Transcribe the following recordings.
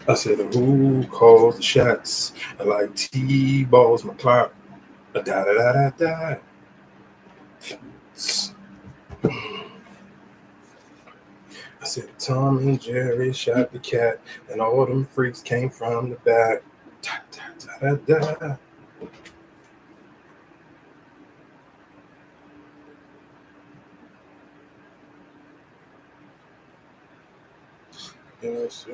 I said, who calls the shots? I like T-balls, my clock. Da da da da da. I said, Tom and Jerry shot the cat, and all them freaks came from the back. Da da da da da. Yes,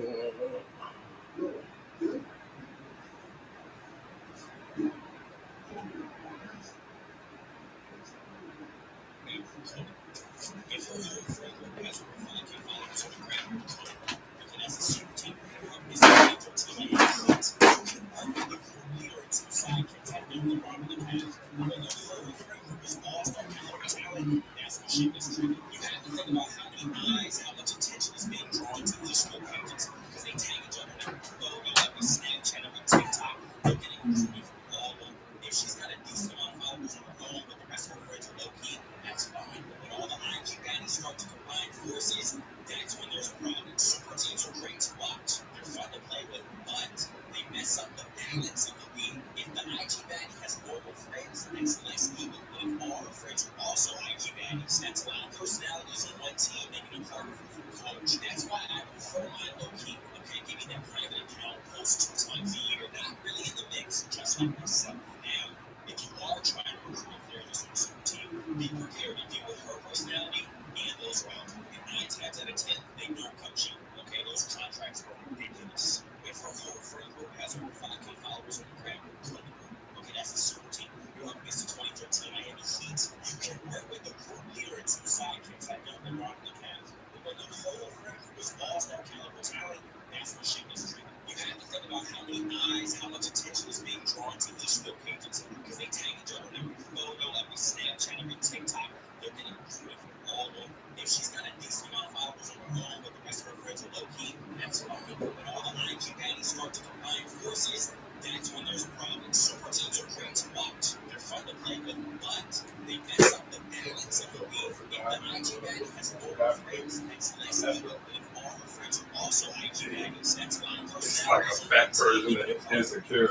it's like a fat version of Insecure.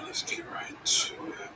Let's get right to it.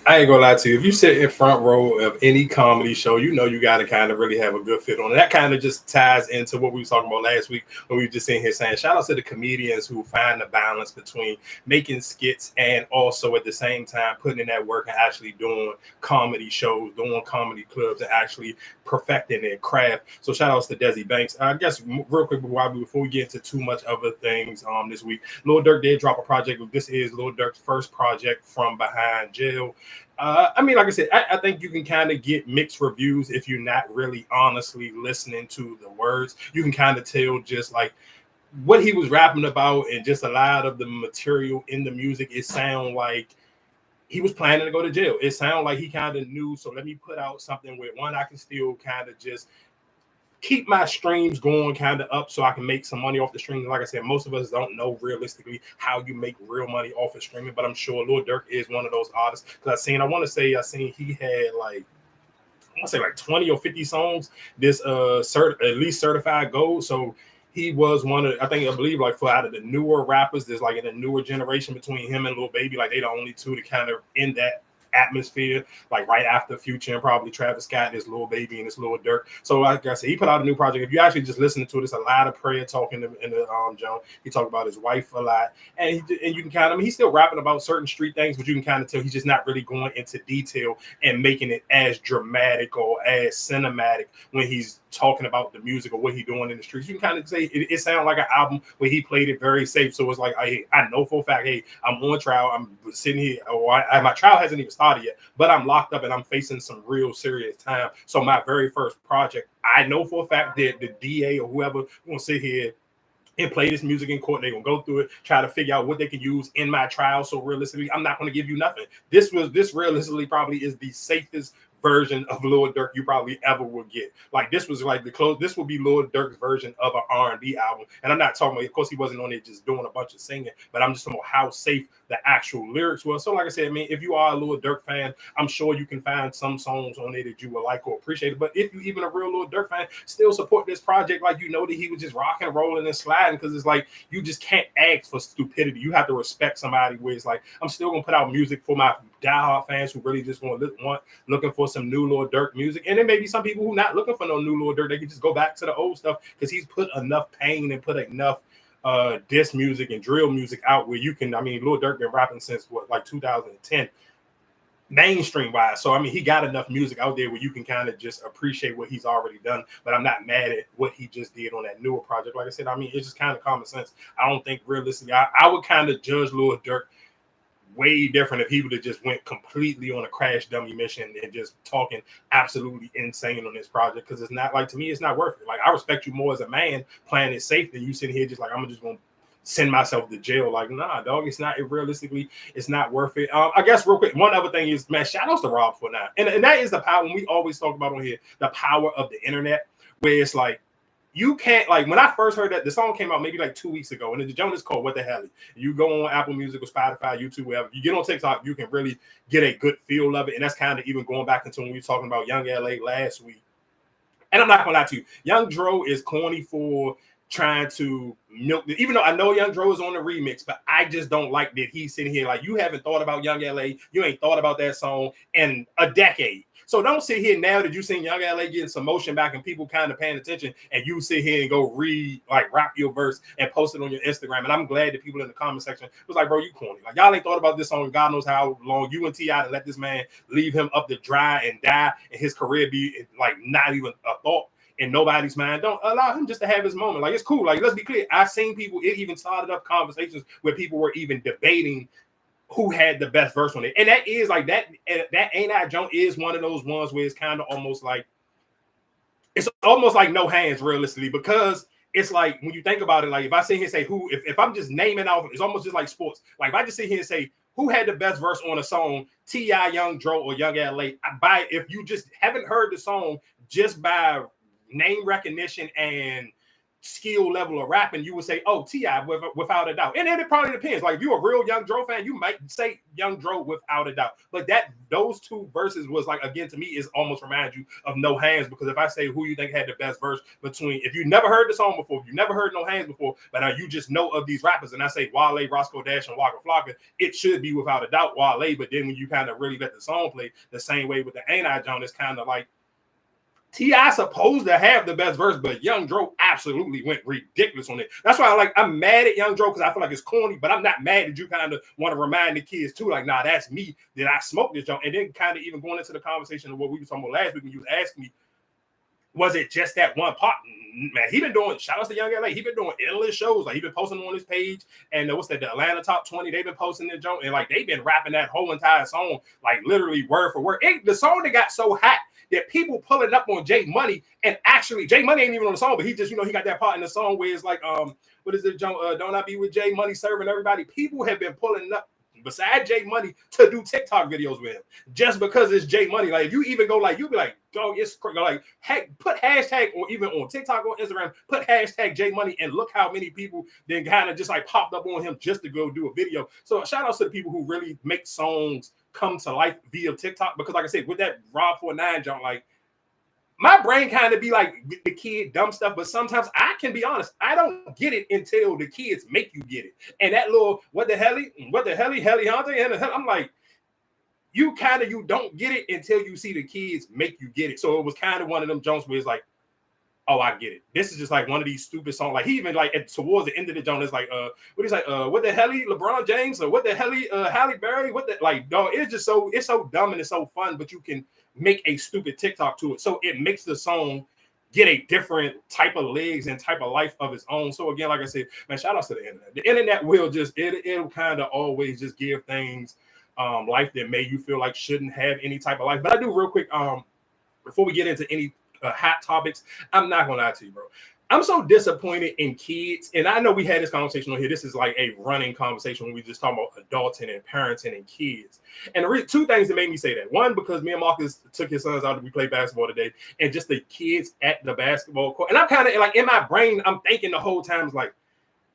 I ain't gonna lie to you. If you sit in front row of any comedy show, you know you got to kind of really have a good fit on it. That kind of just ties into what we were talking about last week when we were just sitting here saying, shout out to the comedians who find the balance between making skits and also at the same time putting in that work and actually doing comedy shows, doing comedy clubs, and actually perfecting their craft. So shout outs to Desi Banks. I guess real quick before we get into too much other things this week, Lil Durk did drop a project. This is Lil Durk's first project from behind jail. I mean, like I said, I think you can kind of get mixed reviews if you're not really honestly listening to the words. You can kind of tell just like what he was rapping about and just a lot of the material in the music. It sound like he was planning to go to jail. It sounded like he kind of knew. So let me put out something where one, I can still kind of just keep my streams going kind of up so I can make some money off the streams. Like I said, most of us don't know realistically how you make real money off of streaming, but I'm sure Lil Durk is one of those artists. Because I seen he had like 20 or 50 songs, this at least certified gold. So he was one of, I believe like for out of the newer rappers, there's like in the newer generation between him and Lil Baby, like they the only two to kind of in that atmosphere, like right after Future and probably Travis Scott, this Lil Baby and this Lil Durk. So like I said, he put out a new project. If you actually just listen to it, it's a lot of prayer talking in the Joan. He talked about his wife a lot, and you can kind of, he's still rapping about certain street things, but you can kind of tell he's just not really going into detail and making it as dramatic or as cinematic when he's talking about the music or what he's doing in the streets. You can kind of say it sounds like an album where he played it very safe. So it's like, I know for a fact, hey, I'm on trial. I'm sitting here, my trial hasn't even started yet, but I'm locked up and I'm facing some real serious time. So my very first project, I know for a fact that the DA or whoever will sit here and play this music in court. They're gonna go through it, try to figure out what they can use in my trial. So realistically, I'm not gonna give you nothing. This realistically probably is the safest version of Lil Durk you probably ever will get. Like this was like this will be Lil Durk's version of an R&B album. And I'm not talking about, of course, he wasn't on it just doing a bunch of singing, but I'm just talking about how safe the actual lyrics were. So like I said, I mean, if you are a Lil Durk fan, I'm sure you can find some songs on there that you will like or appreciate it. But if you even a real Lil Durk fan, still support this project. Like, you know that he was just rocking and rolling and sliding, because it's like you just can't ask for stupidity. You have to respect somebody where it's like, I'm still gonna put out music for my diehard fans who really just looking for some new Lil Durk music. And then maybe some people who not looking for no new Lil Durk, they can just go back to the old stuff, because he's put enough pain and put enough diss music and drill music out where you can, I mean, Lil Durk been rapping since like 2010 mainstream wise. So I mean, he got enough music out there where you can kind of just appreciate what he's already done. But I'm not mad at what he just did on that newer project. Like I said, I mean, it's just kind of common sense. I don't think realistically, I would kind of judge Lil Durk way different if he would have just went completely on a crash dummy mission and just talking absolutely insane on this project. Because it's not, like, to me, it's not worth it. Like, I respect you more as a man playing it safe than you sitting here just like, I'm just gonna send myself to jail. Like, nah, dog, it's not, realistically, it's not worth it. I guess real quick, one other thing is, man, shout outs to Rob for now. And that is the power, when we always talk about on here, the power of the internet, where it's like, you can't, like, when I first heard that, the song came out maybe like 2 weeks ago, and the joint is called What the Hell. You go on Apple Music or Spotify, YouTube, wherever, you get on TikTok, you can really get a good feel of it. And that's kind of even going back into when we were talking about Young LA last week. And I'm not gonna lie to you, Young Dro is corny for trying to milk it, even though I know Young Dro is on the remix, but I just don't like that he's sitting here like, you haven't thought about Young LA, you ain't thought about that song in a decade. So don't sit here now that you seen Young LA getting some motion back and people kind of paying attention, and you sit here and go rap your verse and post it on your Instagram. And I'm glad that people in the comment section was like, bro, you corny. Like, y'all ain't thought about this song. God knows how long you and T.I. to let this man leave him up to dry and die, and his career be like not even a thought in nobody's mind. Don't allow him just to have his moment. Like, it's cool. Like, let's be clear. I've seen people, it even started up conversations where people were even debating who had the best verse on it. And that is like that Ain't I Joint is one of those ones where it's kind of almost like, it's almost like no hands realistically, because it's like, when you think about it, like if I sit here and say who, if I'm just naming off, it's almost just like sports. Like if I just sit here and say who had the best verse on a song, T.I., Young Dro, or Young LA, if you just haven't heard the song, just by name recognition and skill level of rapping, you would say, oh, T.I. without a doubt. And then it probably depends. Like if you're a real Young Dro fan, you might say Young Dro without a doubt. But those two verses was like, again, to me, is almost remind you of No Hands, because if I say who you think had the best verse between, if you never heard the song before, if you never heard No Hands before, but now you just know of these rappers, and I say Wale, Roscoe Dash, and Waka Flocka, it should be without a doubt Wale. But then when you kind of really let the song play, the same way with the Ain't I John, it's kind of like T.I. supposed to have the best verse, but Young Dro absolutely went ridiculous on it. That's why I'm mad at Young Dro, because I feel like it's corny, but I'm not mad that you kind of want to remind the kids too, like, nah, that's me, that I smoked this joint. And then kind of even going into the conversation of what we were talking about last week when you was asking me, was it just that one part? Man, he been doing, shout out to Young LA, he been doing endless shows. Like he been posting on his page, and what's that, the Atlanta Top 20, they've been posting their joint, and like they've been rapping that whole entire song, like literally word for word. The song that got so hot that people pulling up on J Money, and actually J Money ain't even on the song, but he just, he got that part in the song where it's like, what is it, Don't I Be With J Money serving everybody? People have been pulling up beside J Money to do TikTok videos with him, just because it's J Money. Like if you even go, like you'll be like, dog, it's like, heck, put hashtag, or even on TikTok or Instagram, put hashtag J Money, and look how many people then kind of just like popped up on him just to go do a video. So shout out to the people who really make songs come to life via TikTok, because like I said, with that Rob 49 jump, like my brain kind of be like the kid dumb stuff, but sometimes I can be honest, I don't get it until the kids make you get it. And that little what the hell, I'm like, you don't get it until you see the kids make you get it. So it was kind of one of them jumps where it's like, oh, I get it. This is just like one of these stupid songs. Like he even like towards the end of the joint, it's like what is like what the hell, LeBron James, or what the hell, Halle Berry, what the, like, dog, it's just so, it's so dumb and it's so fun, but you can make a stupid TikTok to it. So it makes the song get a different type of legs and type of life of its own. So again, like I said, man, shout out to the internet. The internet will just, it'll kind of always just give things life that may you feel like shouldn't have any type of life. But I do real quick, before we get into any hot topics, I'm not gonna lie to you, bro. I'm so disappointed in kids, and I know we had this conversation on here. This is like a running conversation when we just talk about adulting and parenting and kids. And two things that made me say that. One, because me and Marcus took his sons out to play basketball today, and just the kids at the basketball court. And I'm kind of like, in my brain, I'm thinking the whole time, like,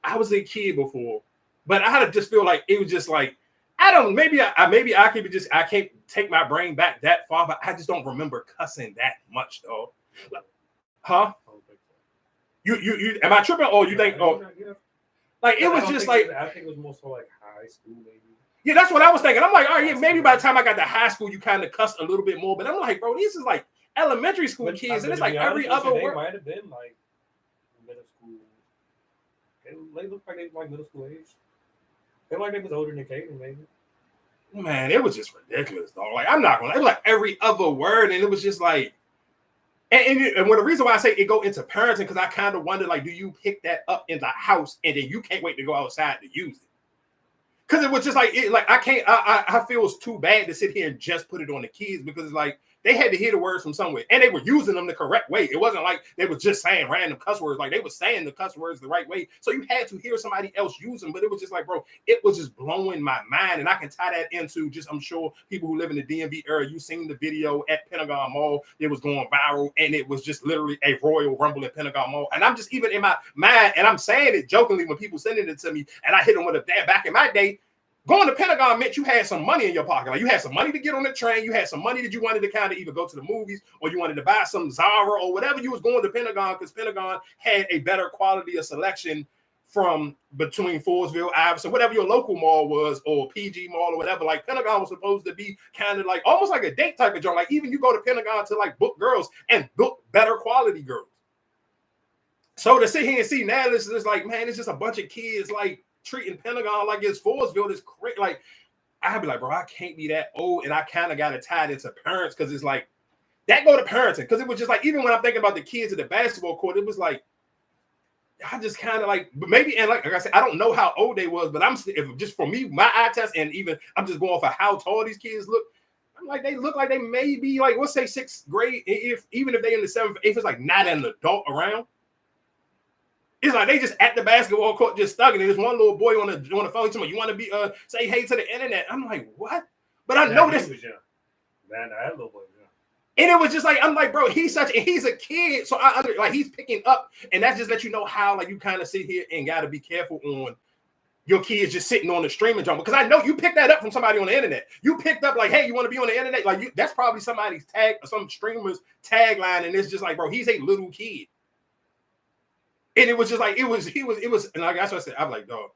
I was a kid before, but I had to just feel like it was just like, I don't, maybe I could be just, I can't take my brain back that far, but I just don't remember cussing that much, though. Like, huh? You am I tripping, or you think, oh, like it was just like, I think it was more so like high school, maybe. Yeah, that's what I was thinking. I'm like, all right, yeah, maybe by the time I got to high school, you kind of cussed a little bit more, but I'm like, bro, this is like elementary school kids, and it's like every other word. They might have been like middle school. They look like they were like middle school age. They like they was older than Kaden, maybe. Man, it was just ridiculous, though. Like, I'm not gonna. It was like every other word, and it was just like, and when the reason why I say it go into parenting, because I kind of wonder, like, do you pick that up in the house, and then you can't wait to go outside to use it? Because it was just like, I can't. I feel it's too bad to sit here and just put it on the kids, because it's like they had to hear the words from somewhere, and they were using them the correct way. It wasn't like they were just saying random cuss words. Like they were saying the cuss words the right way. So you had to hear somebody else use them. But it was just like, bro, it was just blowing my mind. And I can tie that into just, I'm sure people who live in the DMV era, you seen the video at Pentagon Mall. It was going viral, and it was just literally a Royal Rumble at Pentagon Mall. And I'm just even in my mind, and I'm saying it jokingly when people sending it to me, and I hit them with a dab. Back in my day, going to Pentagon meant you had some money in your pocket. Like you had some money to get on the train. You had some money that you wanted to kind of either go to the movies, or you wanted to buy some Zara or whatever you was going to Pentagon, because Pentagon had a better quality of selection from between Forestville, Iverson, whatever your local mall was, or PG Mall or whatever. Like Pentagon was supposed to be kind of like almost like a date type of joint. Like even you go to Pentagon to like book girls and book better quality girls. So to sit here and see now, this is like, man, it's just a bunch of kids like treating Pentagon like it's Forestville. Is crazy. Like I'd be like, bro, I can't be that old, and I kind of got it tied into parents, because it's like that go to parenting, because it was just like, even when I'm thinking about the kids at the basketball court, it was like I just kind of like, but maybe, and like I said, I don't know how old they was, but if just for me, my eye test, and even I'm just going for how tall these kids look. I'm like, they look like they may be like, let's say 6th grade, even if they in the 7th, 8th, it's like not an adult around. It's like they just at the basketball court just stuck, and there's one little boy on the phone to me. You want to be say hey to the internet? I'm like, what? But I know this. Was young. Man, that little boy was young. And it was just like, I'm like, bro, he's a kid. So he's picking up. And that just lets you know how like you kind of sit here and got to be careful on your kids just sitting on the streaming jump. Because I know you picked that up from somebody on the internet. You picked up like, hey, you want to be on the internet? Like that's probably somebody's tag or some streamer's tagline. And it's just like, bro, he's a little kid. And it was just like, it was, and like that's what I said. I'm like, dog,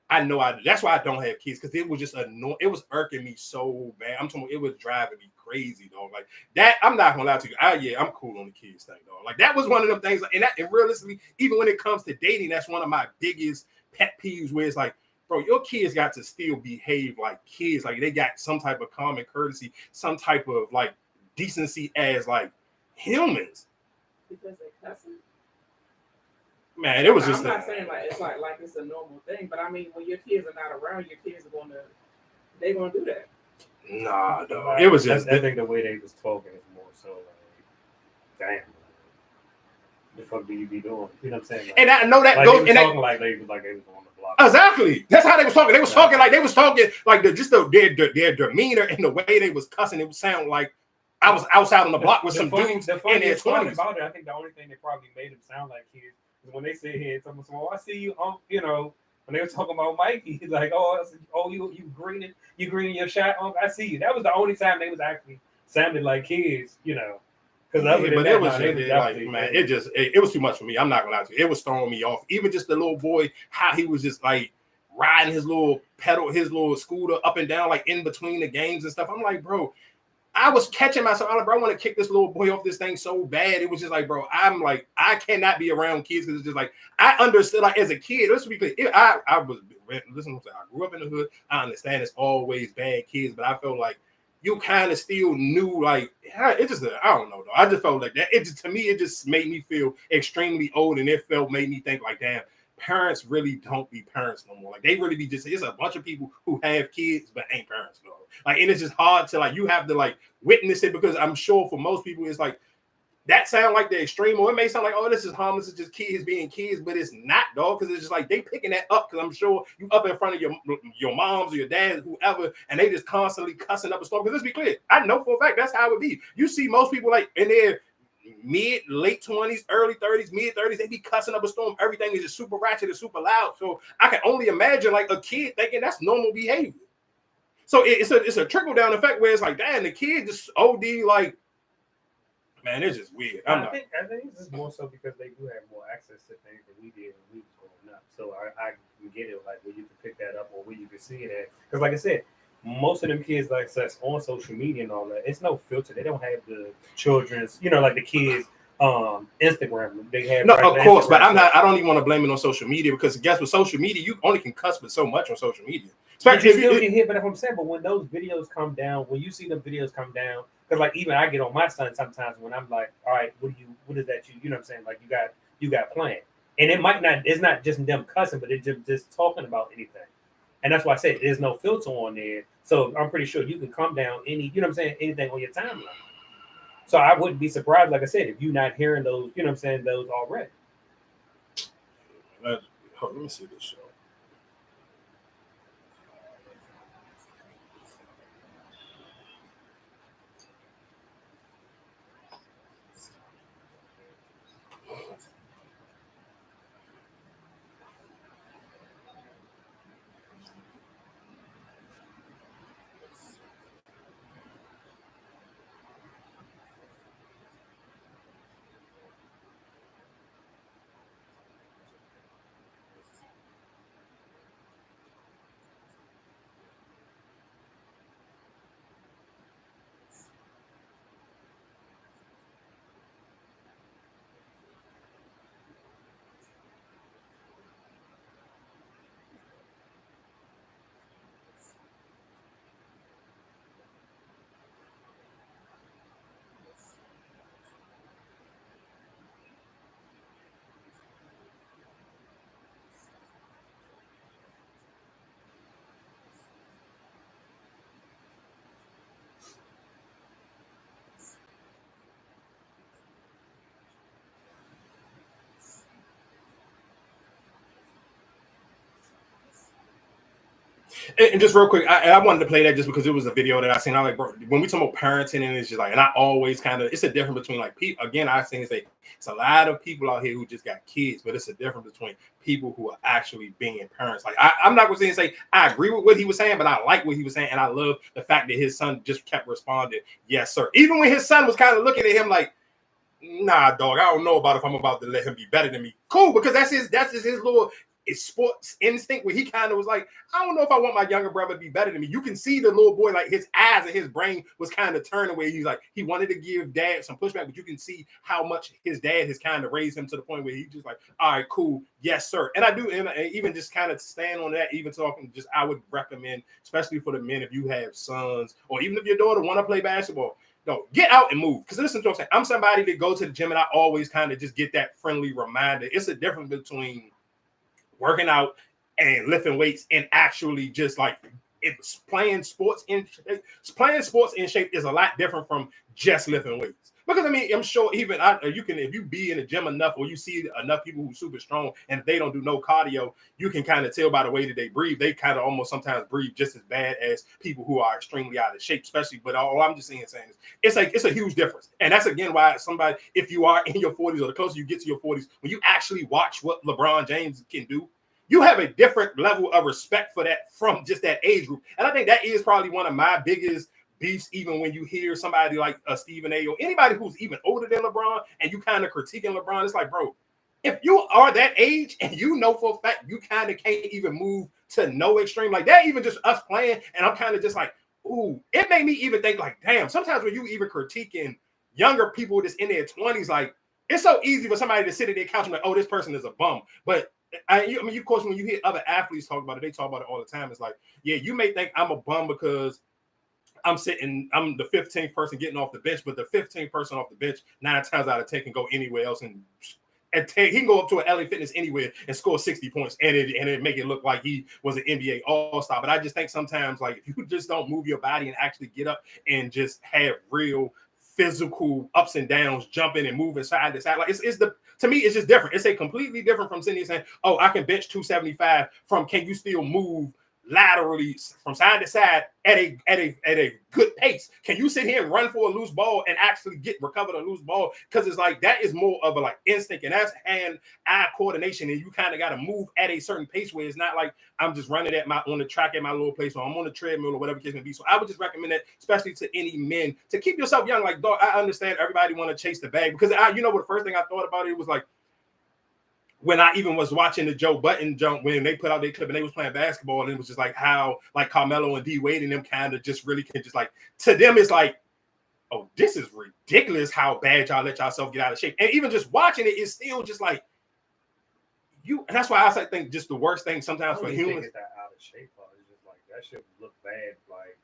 I know that's why I don't have kids, because it was just annoying. It was irking me so bad. I'm talking, it was driving me crazy, dog. Like that, I'm not gonna lie to you. I'm cool on the kids thing, dog. Like that was one of them things. And realistically, even when it comes to dating, that's one of my biggest pet peeves, where it's like, bro, your kids got to still behave like kids. Like they got some type of common courtesy, some type of like decency as like humans. Because they cussing. Man, it was just. I'm not saying like it's a normal thing, but I mean, when your kids are not around, your kids are gonna do that. Nah, dog. It was just. I think the way they was talking is more so like, damn. The fuck do you be doing? You know what I'm saying? Like, and I know that like goes. They was talking like they was on the block. Exactly. That's how they was talking. They was talking like their demeanor and the way they was cussing. It would sound like I was outside on the block with some dudes in their 20s. About it, I think the only thing that probably made them sound like kids is when they sit here and talking, "Oh, I see you." You know, when they were talking about Mikey, he's like, "Oh, you greening your shot. I see you." That was the only time they was actually sounded like kids. You know. Because it was too much for me. I'm not gonna lie to you. It was throwing me off. Even just the little boy, how he was just like riding his little scooter up and down, like in between the games and stuff. I'm like, bro, I was catching myself. I'm like, bro, I want to kick this little boy off this thing so bad. It was just like, bro, I'm like, I cannot be around kids, because it's just like, I understood, like as a kid, let's be clear. I grew up in the hood. I understand it's always bad kids, but I felt like you kind of still knew, like, it just, I don't know, though. I just felt like that. To me, it just made me feel extremely old, and made me think, like, damn, parents really don't be parents no more. Like, they really be just, it's a bunch of people who have kids but ain't parents, though. Like, and it's just hard to, like, you have to, like, witness it, because I'm sure for most people, it's like, that sound like the extreme, or it may sound like, oh, this is harmless, it's just kids being kids, but it's not, dog, because it's just like they picking that up, because I'm sure you up in front of your moms or your dads, whoever, and they just constantly cussing up a storm. Because let's be clear, I know for a fact that's how it would be. You see most people like in their late 20s, early 30s, mid 30s, they be cussing up a storm. Everything is just super ratchet and super loud. So I can only imagine like a kid thinking that's normal behavior. So it's a trickle down effect where it's like, damn, the kid just OD like. Man, it's just weird. I think it's just more so because they do have more access to things than we did when we was growing up. So I can get it, like where you can pick that up or where you can see it at. Because like I said, most of them kids like that's on social media and all that, it's no filter. They don't have the children's, like the kids Instagram. They have no, of course, Instagram but stuff. I don't even want to blame it on social media, because guess with social media, you only can cuss with so much on social media. But you still can hit, but if I'm saying, but when those videos come down, when you see the videos come down, because like even I get on my son sometimes when I'm like, all right, what is that you know what I'm saying? Like you got playing. And it's not just them cussing, but it's just talking about anything. And that's why I said there's no filter on there. So I'm pretty sure you can come down you know what I'm saying, anything on your timeline. So I wouldn't be surprised, like I said, if you're not hearing those, you know what I'm saying, those already. Let me see this show. And just real quick, I wanted to play that just because it was a video that I seen. I like, bro, when we talk about parenting, and it's just like, and I always kind of, it's a difference between like people. Again, I seen say it's a lot of people out here who just got kids, but it's a difference between people who are actually being parents. Like, I'm not going to say I agree with what he was saying, but I like what he was saying, and I love the fact that his son just kept responding, yes, sir. Even when his son was kind of looking at him like, nah, dog, I don't know about if I'm about to let him be better than me. Cool, because that's just his little sports instinct where he kind of was like, I don't know if I want my younger brother to be better than me. You can see the little boy, like his eyes and his brain was kind of turning where he's like, he wanted to give dad some pushback, but you can see how much his dad has kind of raised him to the point where he's just like, all right, cool, yes, sir. And I do, and even just kind of stand on that, even talking, just I would recommend, especially for the men, if you have sons or even if your daughter want to play basketball, no, get out and move. Because listen to what I'm saying. I'm somebody that goes to the gym and I always kind of just get that friendly reminder. It's a difference between working out and lifting weights and actually just like it's playing sports in shape is a lot different from just lifting weights. Because I mean, I'm sure even you can, if you be in the gym enough or you see enough people who are super strong and if they don't do no cardio, you can kind of tell by the way that they breathe. They kind of almost sometimes breathe just as bad as people who are extremely out of shape, especially. But all I'm just saying is it's a huge difference. And that's again why somebody, if you are in your 40s or the closer you get to your 40s, when you actually watch what LeBron James can do, you have a different level of respect for that from just that age group. And I think that is probably one of my biggest beefs, even when you hear somebody like Stephen A. or anybody who's even older than LeBron and you kind of critiquing LeBron. It's like, bro, if you are that age and you know for a fact you kind of can't even move to no extreme, like that, even just us playing, and I'm kind of just like, ooh, it made me even think like, damn, sometimes when you even critiquing younger people that's in their 20s, like, it's so easy for somebody to sit at their couch and like, oh, this person is a bum. But I mean, of course, when you hear other athletes talk about it, they talk about it all the time. It's like, yeah, you may think I'm a bum because I'm the 15th person getting off the bench, but the 15th person off the bench 9 times out of 10 can go anywhere else and he can go up to an LA Fitness anywhere and score 60 points and it make it look like he was an NBA All-Star. But I just think sometimes, like, if you just don't move your body and actually get up and just have real physical ups and downs, jumping and moving side to side, like to me, it's just different. It's a completely different from sitting here saying, oh, I can bench 275 from can you still move laterally from side to side at a good pace? Can you sit here and run for a loose ball and actually recover the loose ball? Because it's like that is more of a like instinct, and that's hand-eye coordination, and you kind of got to move at a certain pace where it's not like I'm just running on the track at my little place or I'm on the treadmill or whatever the case may be. So I would just recommend that, especially to any men, to keep yourself young. Like, dog, I understand everybody want to chase the bag because what the first thing I thought about it was like, when I even was watching the Joe Budden jump, when they put out their clip and they was playing basketball, and it was just like how like Carmelo and D Wade and them kind of just really can just like, to them it's like, oh, this is ridiculous how bad y'all let yourself get out of shape. And even just watching it is still just like you. And that's why I think just the worst thing sometimes for humans. That out of shape part is just like that should look bad, like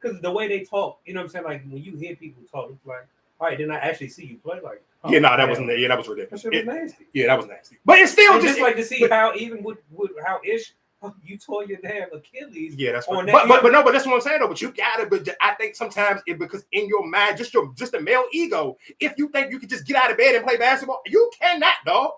because the way they talk, you know what I'm saying? Like when you hear people talk, it's like, all right, then I actually see you play, like. Oh, yeah, no, that wasn't. Yeah, that was ridiculous. That shit was nasty. Yeah, that was nasty. But it's still just like to see how even with how you tore your damn Achilles. Yeah, that's right. But that's what I'm saying though. But you gotta. But I think sometimes because in your mind, just a male ego, if you think you can just get out of bed and play basketball, you cannot, dog.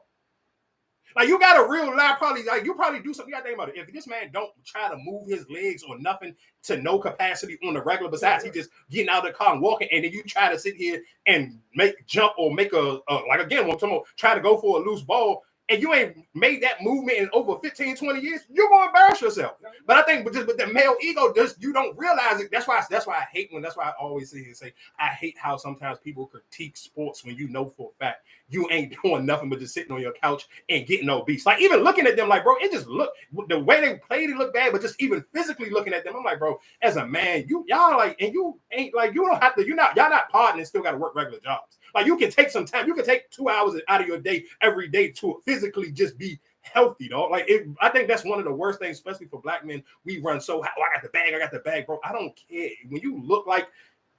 Like you got a real life, probably like you probably do something. You gotta think about it. If this man don't try to move his legs or nothing to no capacity on the regular, besides he just getting out of the car and walking, and then you try to sit here and jump or make like again, when someone try to go for a loose ball, and you ain't made that movement in over 15, 20 years, you're gonna embarrass yourself. But I think with the male ego, you don't realize it. That's why I hate that's why I always say I hate how sometimes people critique sports when you know for a fact you ain't doing nothing but just sitting on your couch and getting obese. Like even looking at them, like, bro, it just the way they played, it looked bad, but just even physically looking at them, I'm like, bro, as a man, y'all like, and you ain't like, you don't have to, y'all not partying and still got to work regular jobs. Like you can take some time, you can take 2 hours out of your day every day to physically just be healthy, dog. Like I think that's one of the worst things, especially for black men. We run so high. Oh, I got the bag, bro. I don't care. When you look like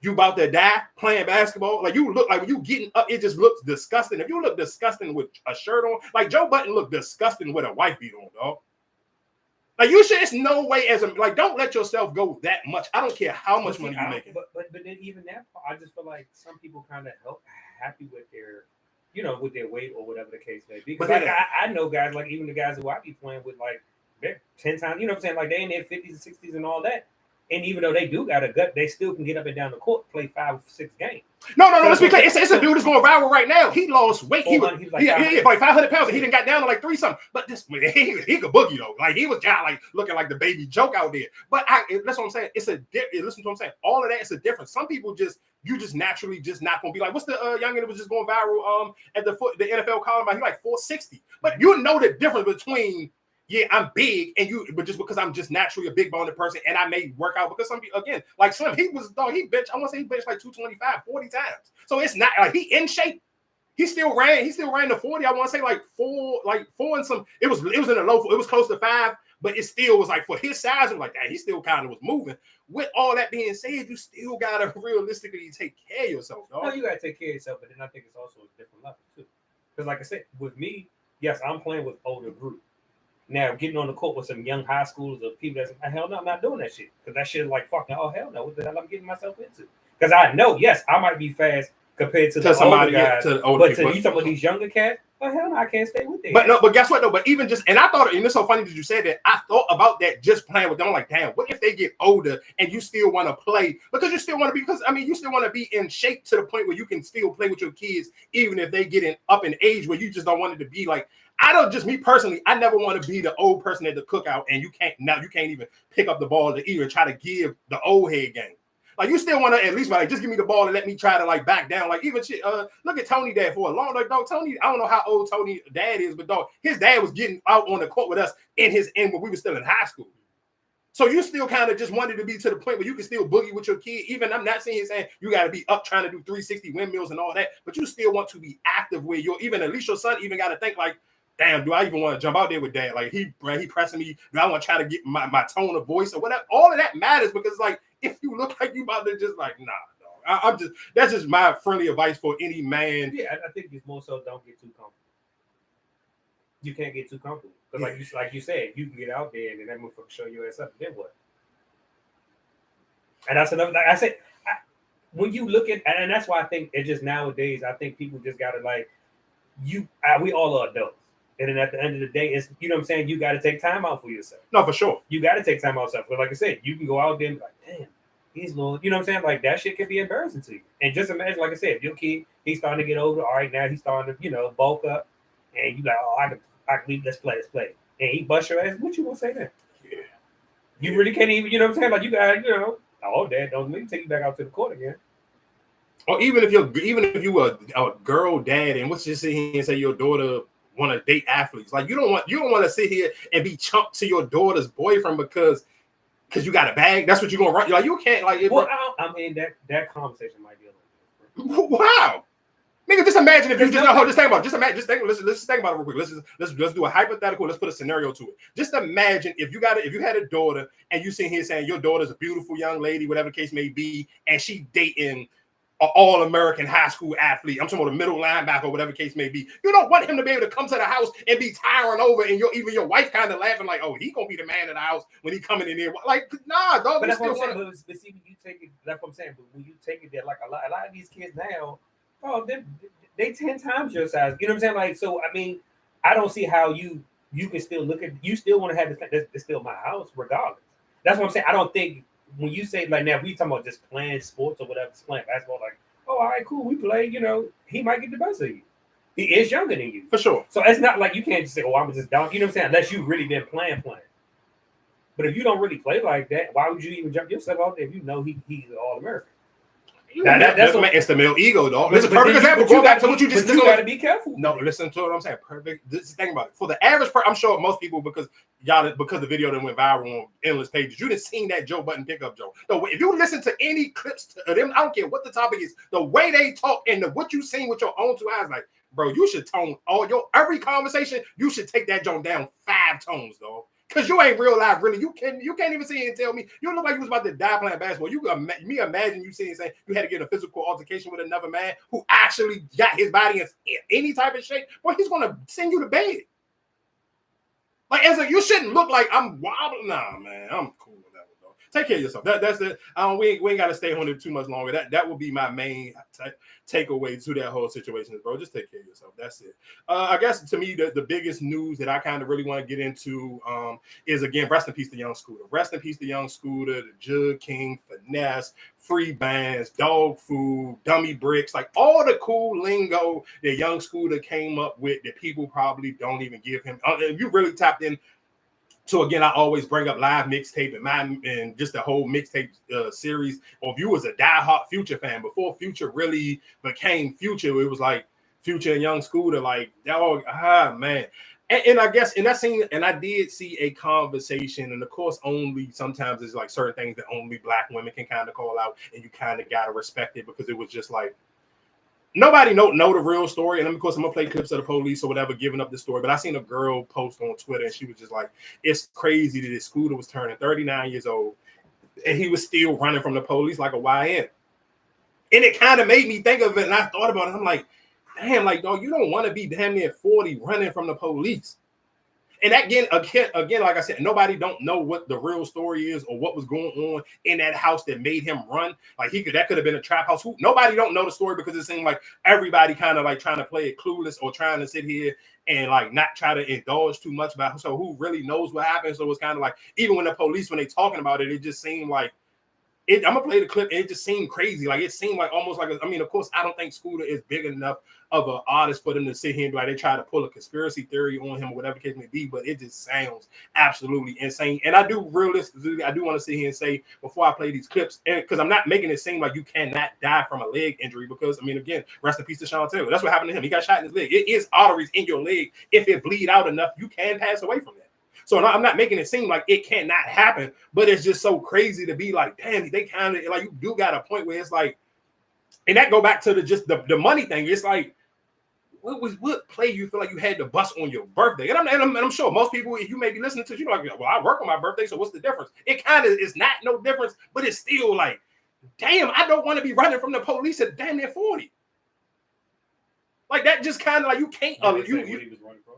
you about to die playing basketball, like you look like when you getting up, it just looks disgusting. If you look disgusting with a shirt on, like Joe Budden looked disgusting with a wife beat on, dog. Like you should, it's no way don't let yourself go that much. I don't care how much money you making. But then even that, I just feel like some people kind of happy with their, with their weight or whatever the case may be. Because I know guys, like even the guys who I be playing with, like they're 10 times, you know what I'm saying? Like they in their 50s and 60s and all that. And even though they do got a gut, they still can get up and down the court, play 5 or 6 games. No. Let's be clear. It's a dude that's going viral right now. He lost weight. He was like 500 pounds, and he didn't got down to like 3 something. But this he could boogie though. Like he was kind of like looking like the baby joke out there. But that's what I'm saying. Listen to what I'm saying. All of that is a difference. Some people you just naturally just not gonna be like, what's the youngin that was just going viral at the NFL Combine? He like 460. But you know the difference between. Yeah, I'm big, but just because I'm just naturally a big boned person, and I may work out because some people, again, like Slim, he benched like 225, 40 times. So it's not like he in shape. He still ran the 40. I want to say like four and some. It was in the low. It was close to 5, but it still was like for his size. It was like that. He still kind of was moving. With all that being said, you still gotta realistically take care of yourself, dog. No, you gotta take care of yourself, but then I think it's also a different level too. Because like I said, with me, yes, I'm playing with older group. Now, getting on the court with some young high schoolers or people that's hell no, I'm not doing that shit. Because that shit is like fucking, oh hell no, what the hell I'm getting myself into? Because I know, yes, I might be fast compared to the older guys. You talking about these younger cats? Oh hell no, I can't stay with them. But guess what though? But even just, and I thought, and it's so funny that you said that. I thought about that just playing with them. I'm like, damn, what if they get older and you still want to play? Because you still want to be, you still want to be in shape to the point where you can still play with your kids, even if they get up in age where you just don't want it to be like. Me personally, I never want to be the old person at the cookout and you can't even pick up the ball to even try to give the old head game. Like you still want to at least like just give me the ball and let me try to like back down. Like even shit, look at Tony dad for a long like dog. Tony, I don't know how old Tony dad is, but dog, his dad was getting out on the court with us when we were still in high school. So you still kind of just wanted to be to the point where you can still boogie with your kid. Even I'm not saying you got to be up trying to do 360 windmills and all that, but you still want to be active where you're even at least your son even got to think like, damn, do I even want to jump out there with dad? Like he pressing me. Do I want to try to get my tone of voice or whatever? All of that matters because like if you look like you about to just like nah, dog. That's just my friendly advice for any man. Yeah, I think it's more so don't get too comfortable. You can't get too comfortable because like you said, you can get out there and then that motherfucker show your ass up. Then what? And that's another. Like I said, when you look at, and that's why I think it's just nowadays. I think people just gotta like we all are adults. And then at the end of the day, it's, you know what I'm saying? You got to take time out for yourself. No, for sure. You got to take time out for yourself. But like I said, you can go out there and be like, damn, he's little, you know what I'm saying? Like that shit can be embarrassing to you. And just imagine, like I said, if your kid, he's starting to get older. All right, now he's starting to, bulk up. And you like, oh, I can leave, let's play. And he bust your ass. What you gonna say then? Yeah. You really can't even, you know what I'm saying? Like you got, oh, dad, don't let me take you back out to the court again. Or even if you were a girl dad and let's just sit here and say your daughter want to date athletes. Like you don't want to sit here and be chunked to your daughter's boyfriend because you got a bag. That's what you're gonna run. Like you can't like. I mean that conversation might be a little different. Wow, nigga, just imagine if you just think about it. Let's think about it real quick. Let's do a hypothetical. Let's put a scenario to it. Just imagine if you had a daughter and you sitting here saying your daughter's a beautiful young lady, whatever the case may be, and she dating an all-American high school athlete. I'm talking about a middle linebacker or whatever the case may be. You don't want him to be able to come to the house and be towering over and even your wife kind of laughing like, oh, he gonna be the man of the house when he coming in there. Like, nah, dog. But that's what I'm saying. But see, when you take it, that's what I'm saying. But when you take it there, like a lot of these kids now, oh, they 10 times your size. You know what I'm saying? Like, so I mean, I don't see how you can still look at. You still want to have this. It's still my house, regardless. That's what I'm saying. I don't think. When you say like now, if we talking about just playing sports or whatever, just playing basketball, like, oh, all right, cool, we play. He might get the best of you. He is younger than you, for sure. So it's not like you can't just say, oh, I'm just down. You know what I'm saying? Unless you really been playing. But if you don't really play like that, why would you even jump yourself out there if you know he's an All-American? It's the male ego, dog. It's a perfect example. Go back to what you just said. You got to be careful. No, listen to what I'm saying. Perfect. Just think about it. For the average person, I'm sure most people, because the video that went viral on endless pages, you done seen that Joe Budden pickup Joe. So if you listen to any clips of them, I don't care what the topic is, the way they talk and what you seen with your own 2 eyes, like, bro, you should tone every conversation. You should take that Joe down 5 tones, dog. Because you ain't real life, really. You can't even sit here and tell me you look like you was about to die playing basketball. You imagine you sitting saying you had to get a physical altercation with another man who actually got his body in any type of shape. Boy, he's gonna send you to bed. Like you shouldn't look like I'm wobbling. Nah, man, I'm cool with that, though. Take care of yourself. That's it. We ain't got to stay on it too much longer. That would be my main takeaway to that whole situation, bro. Just take care of yourself. That's it. I guess to me, the biggest news that I kind of really want to get into is, again, rest in peace to Young Scooter. Rest in peace to Young Scooter, the Jug King, Finesse, free bands, dog food, dummy bricks, like all the cool lingo that Young Scooter came up with that people probably don't even give him. If you really tapped in. So again, I always bring up live mixtape and just the whole mixtape series. Or if you was a diehard Future fan before Future really became Future, it was like Future and Young Scooter, like man. And I guess in that scene, and I did see a conversation, and of course, only sometimes it's like certain things that only Black women can kind of call out, and you kind of gotta respect it because it was just like. Nobody know the real story, and of course I'm gonna play clips of the police or whatever giving up the story. But I seen a girl post on Twitter, and she was just like, "It's crazy that this Scooter was turning 39 years old, and he was still running from the police like a YN." And it kind of made me think of it, and I thought about it. I'm like, "Damn, like dog, you don't want to be damn near 40 running from the police." And again, like I said, nobody don't know what the real story is or what was going on in that house that made him run. Like that could have been a trap house. Nobody don't know the story because it seemed like everybody kind of like trying to play it clueless or trying to sit here and like not try to indulge too much about. So who really knows what happened? So it's kind of like even when the police when they talking about it, it just seemed like. I'm gonna play the clip, and it just seemed crazy. Like it seemed like almost like of course, I don't think Scooter is big enough of an artist for them to sit here and be like they try to pull a conspiracy theory on him or whatever the case may be. But it just sounds absolutely insane. And I do realistically, I do want to sit here and say before I play these clips, because I'm not making it seem like you cannot die from a leg injury. Because again, rest in peace to Sean Taylor. That's what happened to him. He got shot in his leg. It is arteries in your leg. If it bleed out enough, you can pass away from that. So I'm not making it seem like it cannot happen, but it's just so crazy to be like, damn, they kind of like you do got a point where it's like, and that go back to the money thing. It's like, what play you feel like you had to bust on your birthday? And I'm sure most people, if you may be listening to, you know, like, well, I work on my birthday, so what's the difference? It kind of is not no difference, but it's still like, damn, I don't want to be running from the police at damn near 40. Like that just kind of like you can't. What he was running from?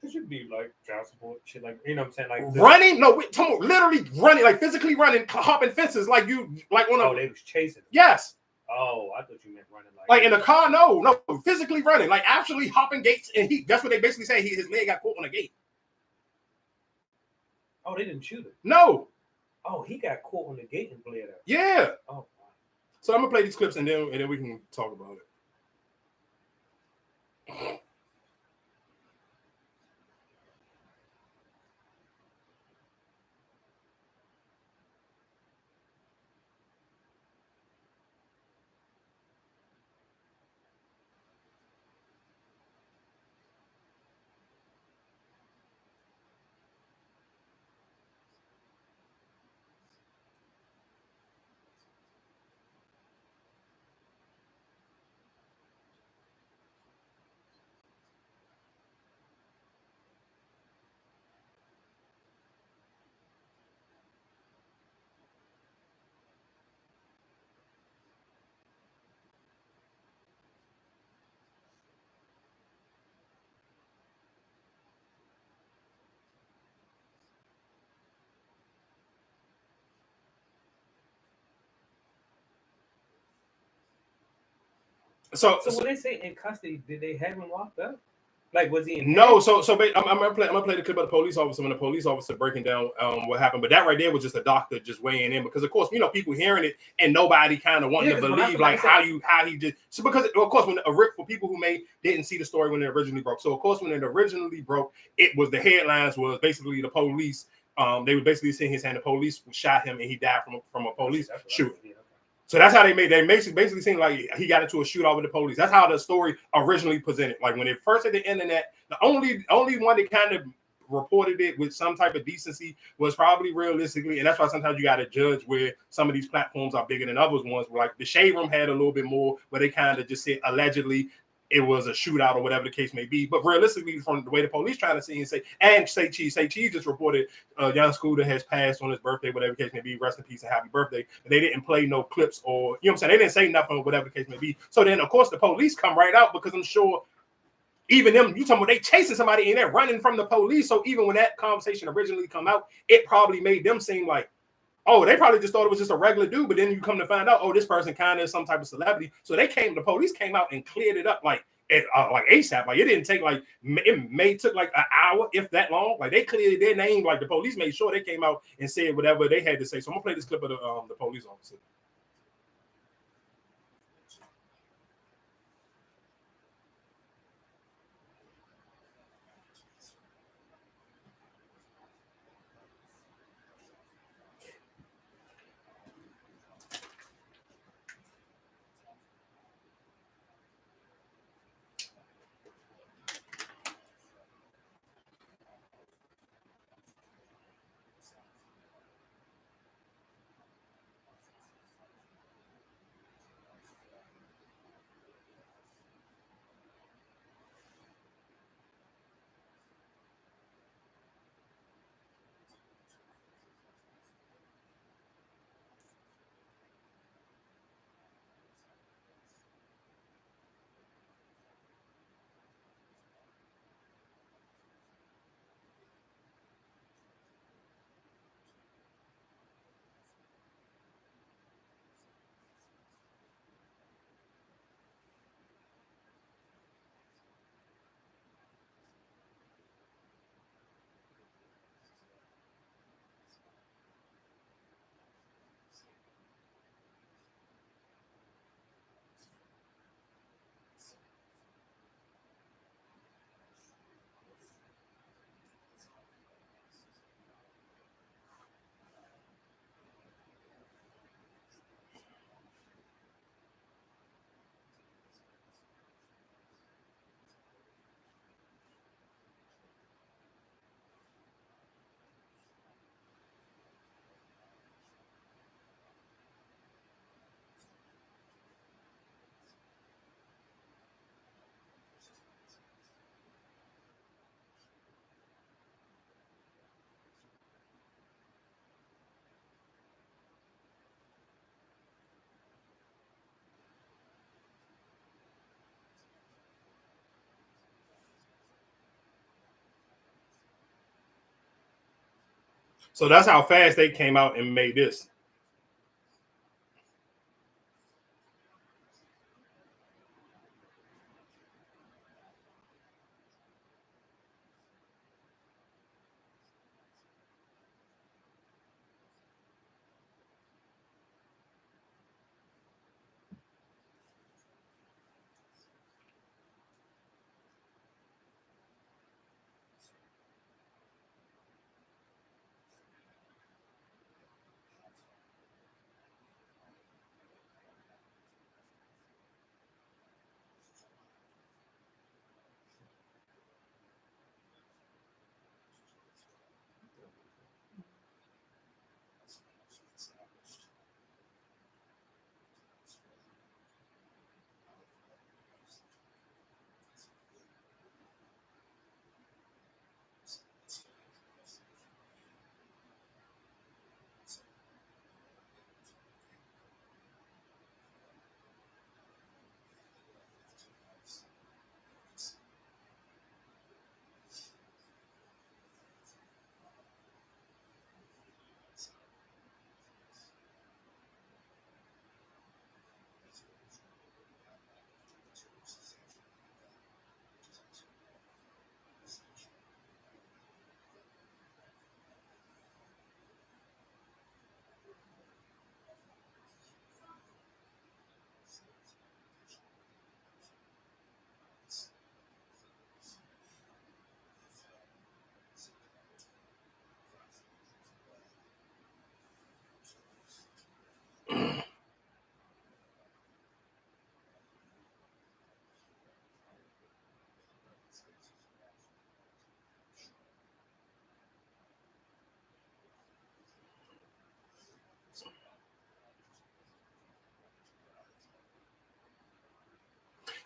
It should be like child support, shit like you know what I'm saying, like running. No, literally running, like physically running, hopping fences, like you, like on a. Oh, they was chasing. Yes. Oh, I thought you meant running like in a car. No, physically running, like actually hopping gates, and that's what they basically say. His leg got caught on a gate. Oh, they didn't shoot him. No. Oh, he got caught on the gate and bled out. Yeah. Oh. Wow. So I'm gonna play these clips and then we can talk about it. So when they say in custody, did they have him locked up? Like, was he in? No. So I'm gonna play the clip of the police officer when the police officer breaking down what happened. But that right there was just a doctor just weighing in because of course people hearing it and nobody kind of wanting to believe like how he did. So because of course for people who didn't see the story when it originally broke. So of course when it originally broke, it was the headlines was basically the police. They were basically saying the police shot him and he died from a police shooting. So that's how they basically seemed like he got into a shootout with the police. That's how the story originally presented. Like when it first hit the internet, the only one that kind of reported it with some type of decency was probably realistically, and that's why sometimes you got to judge where some of these platforms are bigger than others ones. Like the Shade Room had a little bit more, where they kind of just said allegedly it was a shootout or whatever the case may be. But realistically, from the way the police trying to see and say Cheese just reported Young Scooter has passed on his birthday, whatever the case may be. Rest in peace and happy birthday. But they didn't play no clips or, you know what I'm saying? They didn't say nothing or whatever the case may be. So then, of course, the police come right out because I'm sure even them, you talking about they chasing somebody and they're running from the police. So even when that conversation originally come out, it probably made them seem like, Oh, they probably just thought it was just a regular dude, but then you come to find out, oh, this person kind of is some type of celebrity. So the police came out and cleared it up like ASAP. Like it didn't take like took like an hour, if that long. Like they cleared their name. Like the police made sure they came out and said whatever they had to say. So I'm gonna play this clip of the police officer. So that's how fast they came out and made this.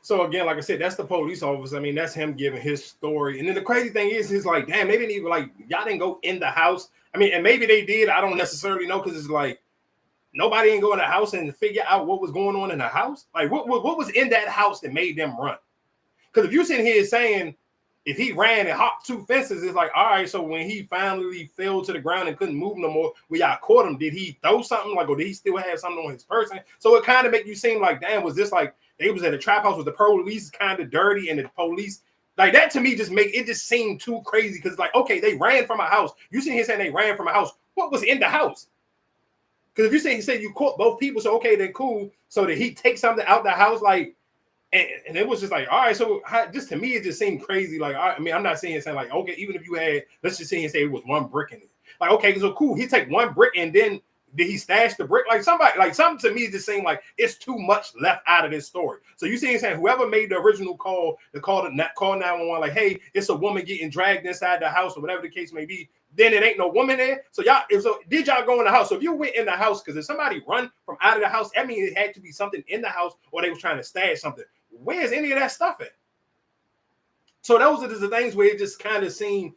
So again, like I said, that's the police officer. I mean, that's him giving his story. And then the crazy thing is, he's like, damn, maybe they even like y'all didn't go in the house. I mean, and maybe they did. I don't necessarily know because it's like nobody didn't go in the house and figure out what was going on in the house. Like what was in that house that made them run? Because if you sitting here saying If he ran and hopped 2 fences, it's like, all right, so when he finally fell to the ground and couldn't move no more, we y'all caught him. Did he throw something? Like, or did he still have something on his person? So it kind of make you seem like, damn, was this like they was at a trap house with the police kind of dirty and the police? Like that to me just seemed too crazy because like, okay, they ran from a house. You see him saying they ran from a house. What was in the house? Because if you say he said you caught both people, so okay, then cool. So did he take something out the house? Like, and it was just like, all right, so just to me, it just seemed crazy. Like, I mean, I'm not saying like, okay, even if you had, let's just say it was 1 brick in it. Like, okay, so cool. He take 1 brick and then did he stash the brick? Like something to me just seemed like it's too much left out of this story. So you see him saying whoever made the original call, call 911, like, hey, it's a woman getting dragged inside the house or whatever the case may be. Then it ain't no woman there. So did y'all go in the house? So if you went in the house, because if somebody run from out of the house, that means it had to be something in the house or they was trying to stash something. Where's any of that stuff at? So those are the things where it just kind of seemed,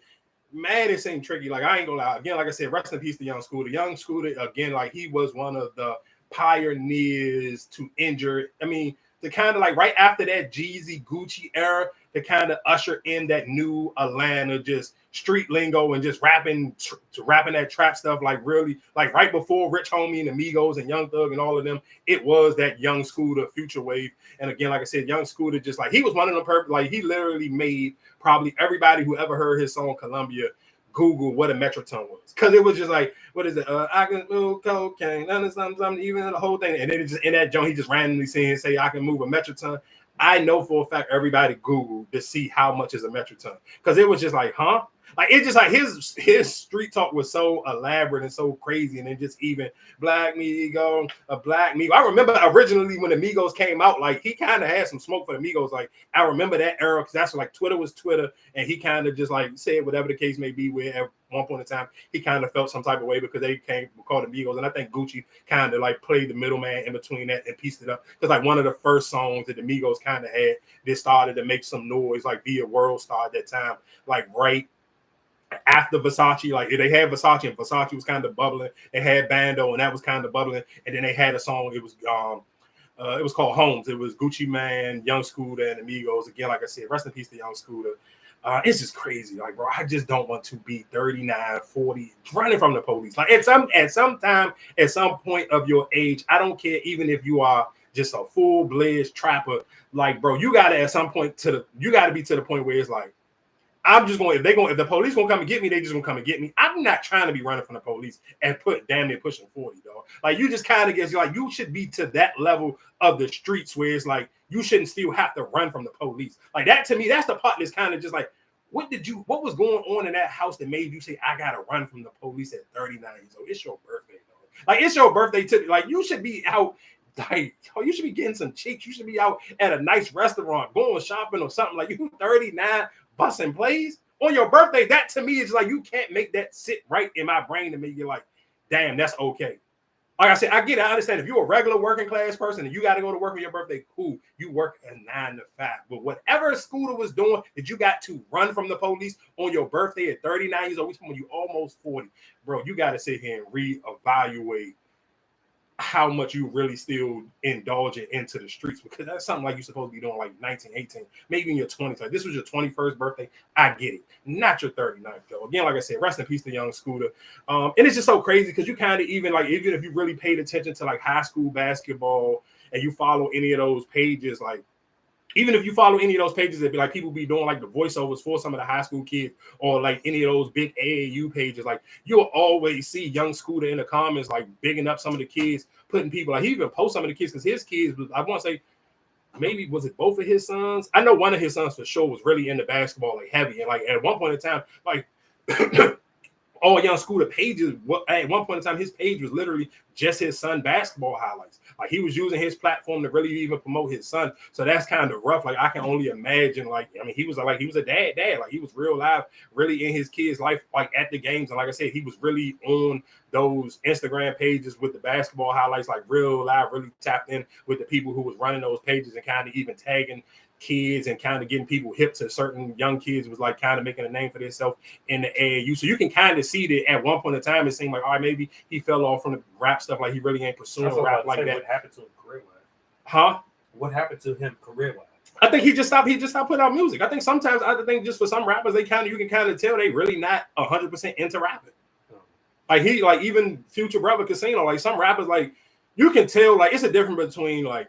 man, it seemed tricky. Like, I ain't gonna lie. Again, like I said, rest in peace to Young Scooter. Young Scooter, again, like he was one of the pioneers to injure. I mean, to kind of like right after that Jeezy Gucci era, to kind of usher in that new Atlanta, just street lingo and just rapping that trap stuff, like really, like right before Rich Homie and Amigos and Young Thug and all of them, it was that Young Scooter future wave. And again, like I said, Young Scooter just like, he was one of them, like he literally made probably everybody who ever heard his song Columbia Google what a Metrotone was. Because it was just like, what is it? I can move cocaine, something, even the whole thing. And then it just in that joint, he just randomly say, I can move a Metrotone. I know for a fact everybody Googled to see how much is a Metrotone. Because it was just like, huh? Like it just like his street talk was so elaborate and so crazy, and then just even Black Migo, a Black Migo. I remember originally when the Migos came out, like he kind of had some smoke for the Migos. Like I remember that era because that's like Twitter was Twitter, and he kind of just like said whatever the case may be. Where at one point in time he kind of felt some type of way because they came called the Migos, and I think Gucci kind of like played the middleman in between that and pieced it up because like one of the first songs that the Migos kind of had, they started to make some noise, like Be a World Star at that time, like right after Versace. Like they had Versace and Versace was kind of bubbling. They had Bando and that was kind of bubbling, and then they had a song. It was called Homes. It was Gucci Mane, Young Scooter, and Amigos. Again, like I said, rest in peace to Young Scooter. It's just crazy. Like, bro, I just don't want to be 39, 40, running from the police. Like at some point of your age, I don't care, even if you are just a full-fledged trapper. Like, bro, you gotta at some point you gotta be to the point where it's like, I'm just going, if the police gonna come and get me, they just gonna come and get me. I'm not trying to be running from the police and damn near pushing 40, dog. Like you just kind of get like you should be to that level of the streets where it's like you shouldn't still have to run from the police. Like that to me, that's the part that's kind of just like, what was going on in that house that made you say I gotta run from the police at 39 years old? It's your birthday, dog. Like it's your birthday like you should be out. Like, you should be getting some cheeks. You should be out at a nice restaurant, going shopping or something. Like you 39, busting plays on your birthday. That to me is like you can't make that sit right in my brain to make you like, damn, that's okay. Like I said, I get it. I understand if you're a regular working class person and you got to go to work on your birthday, cool. You work a 9 to 5. But whatever Scooter was doing that you got to run from the police on your birthday at 39 years old, when you almost 40, bro, you got to sit here and reevaluate how much you really still indulging into the streets, because that's something like you're supposed to be doing like 19, 18, maybe in your 20s. Like this was your 21st birthday. I get it. Not your 39th, though. Again, like I said, rest in peace to Young Scooter. And it's just so crazy because you kind of even if you really paid attention to like high school basketball and you follow any of those pages, like even if you follow any of those pages that be like people be doing like the voiceovers for some of the high school kids or like any of those big AAU pages, like you'll always see Young Scooter in the comments, like bigging up some of the kids, putting people like he even post some of the kids because his kids, I want to say maybe was it both of his sons? I know one of his sons for sure was really into basketball, like heavy. And like at one point in time, like all Young Scooter pages, at one point in time, his page was literally just his son basketball highlights. Like he was using his platform to really even promote his son. So that's kind of rough. Like I can only imagine. Like I mean, he was a dad. Like he was real live, really in his kid's life, like at the games. And like I said, he was really on those Instagram pages with the basketball highlights, like real live, really tapped in with the people who was running those pages and kind of even tagging kids and kind of getting people hip to certain young kids. Was like kind of making a name for themselves in the AAU. So you can kind of see that at one point in time it seemed like, all right, maybe he fell off from the rap stuff, like he really ain't pursuing rap like that. What happened to him career-wise? Huh? What happened to him career-wise? I think he just stopped putting out music. I think sometimes just for some rappers, you can kind of tell they really not 100% into rapping. Like even Future Brother Casino, like some rappers, like you can tell, like it's a difference between like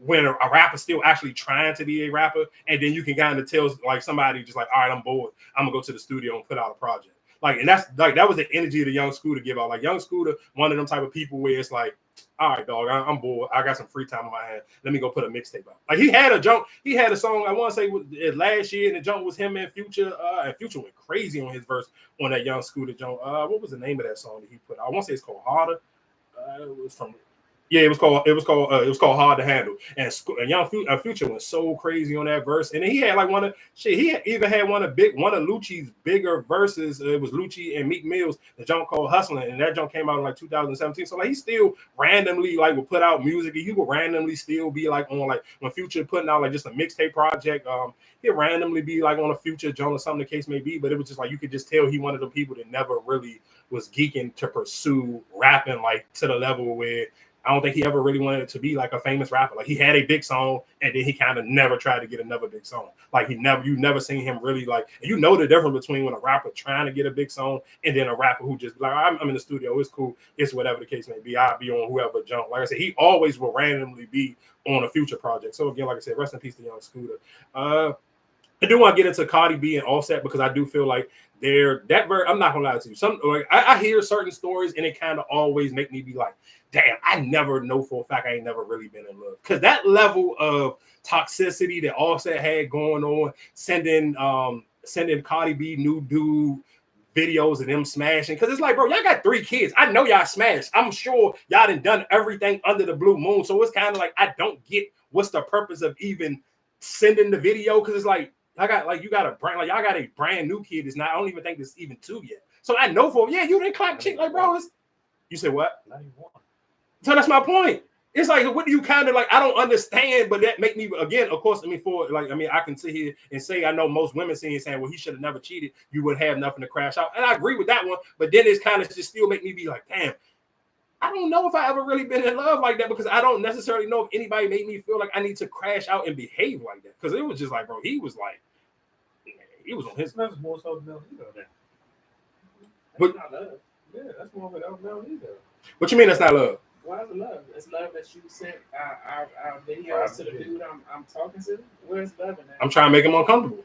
when a rapper's still actually trying to be a rapper, and then you can kind of tell like somebody just like, all right, I'm bored, I'm gonna go to the studio and put out a project. Like, and that's like that was the energy of the Young Scooter give out. Like Young Scooter, one of them type of people where it's like, all right, dog, I'm bored. I got some free time on my hand. Let me go put a mixtape out. Like he had a song, I want to say last year, and the junk was him and Future. And Future went crazy on his verse on that Young Scooter junk. What was the name of that song that he put out? I want to say it's called Harder. It was from. Yeah, it was called Hard to Handle, and Young Future went so crazy on that verse, and then he had like he even had one of Lucci's bigger verses. It was Lucci and Meek Mill's, the junk called Hustling, and that junk came out in like 2017. So like he still randomly like would put out music, and he would randomly still be like on like when Future putting out like just a mixtape project. He'd randomly be like on a Future junk or something the case may be, but it was just like you could just tell he one of the people that never really was geeking to pursue rapping like to the level where. I don't think he ever really wanted to be like a famous rapper. Like he had a big song, and then he kind of never tried to get another big song. Like you never seen him really like. And you know the difference between when a rapper trying to get a big song and then a rapper who just like I'm in the studio, it's cool, it's whatever the case may be. I'll be on whoever jump. Like I said, he always will randomly be on a Future project. So again, like I said, rest in peace to Young Scooter. I do want to get into Cardi B and Offset because I do feel like I'm not gonna lie to you. I hear certain stories and it kind of always make me be like, damn, I never know for a fact I ain't never really been in love. Because that level of toxicity that Offset had going on, sending Cardi B new dude videos of them smashing. Because it's like, bro, y'all got 3 kids. I know y'all smashed. I'm sure y'all done everything under the blue moon. So it's kind of like I don't get what's the purpose of even sending the video, because it's like you got a brand new kid. It's not. I don't even think it's even 2 yet. So I know you didn't clap chick like, bro. You said what? Not even 1. So that's my point. It's like, what do you kind of like? I don't understand, but that make me again. Of course, I can sit here and say I know most women saying, well, he should have never cheated. You would have nothing to crash out, and I agree with that one. But then it's kind of just still make me be like, damn. I don't know if I ever really been in love like that, because I don't necessarily know if anybody made me feel like I need to crash out and behave like that. Because it was just like, bro, he was on his. That's more so than that. But not love. Yeah, that's more of an no either. What you mean that's not love? Why is it love? It's love that you sent our videos to the dude I'm talking to. Where's love in that? I'm trying to make him uncomfortable.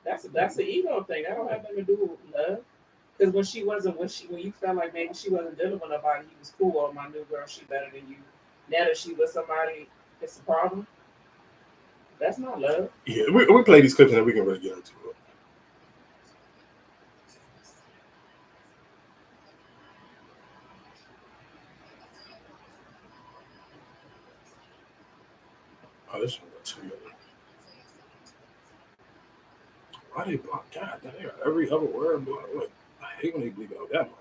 That's an ego thing. That don't have nothing to do with love. Because when you felt like maybe she wasn't dealing with nobody, he was cool. Or my new girl, she better than you. Now that she with somebody, it's a problem. That's not love. Yeah, we play these clips and then we can really get into it. Oh, this one got 2 minutes. Why they block? God, they got every other word blocked. Look, I hate when they bleep out that much.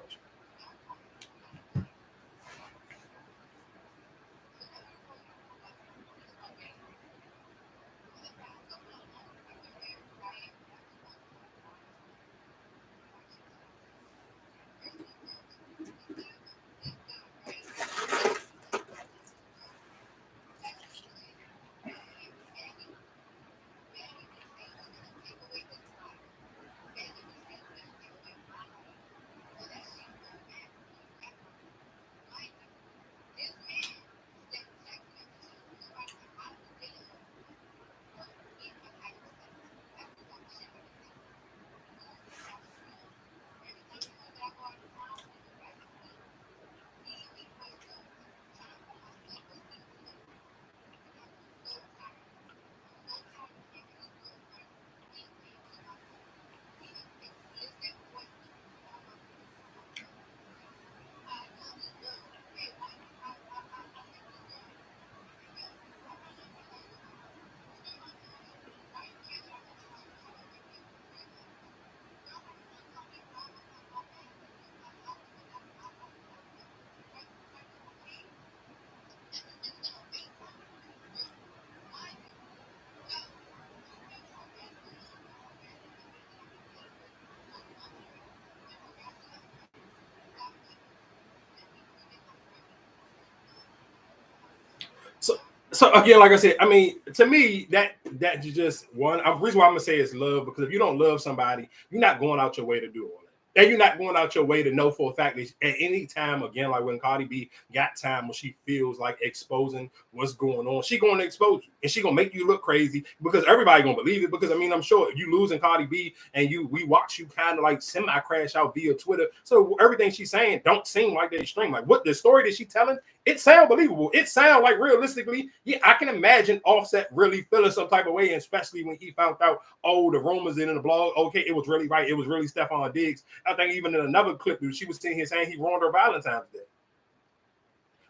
So again, like I said, I mean, to me, that just one. The reason why I'm gonna say is love, because if you don't love somebody, you're not going out your way to do all that. And you're not going out your way to know for a fact that at any time, again, like when Cardi B got time when she feels like exposing what's going on, she going to expose you, and she gonna make you look crazy because everybody gonna believe it. Because I mean, I'm sure you losing Cardi B and we watch you kind of like semi crash out via Twitter, so everything she's saying don't seem like they're extreme. Like what the story that she's telling, it sound believable. It sound like realistically, yeah, I can imagine Offset really feeling some type of way, and especially when he found out, oh, the rumors in the blog, okay, it was really right, it was really Stephon Diggs. I think even in another clip, she was sitting here saying he ruined her Valentine's Day.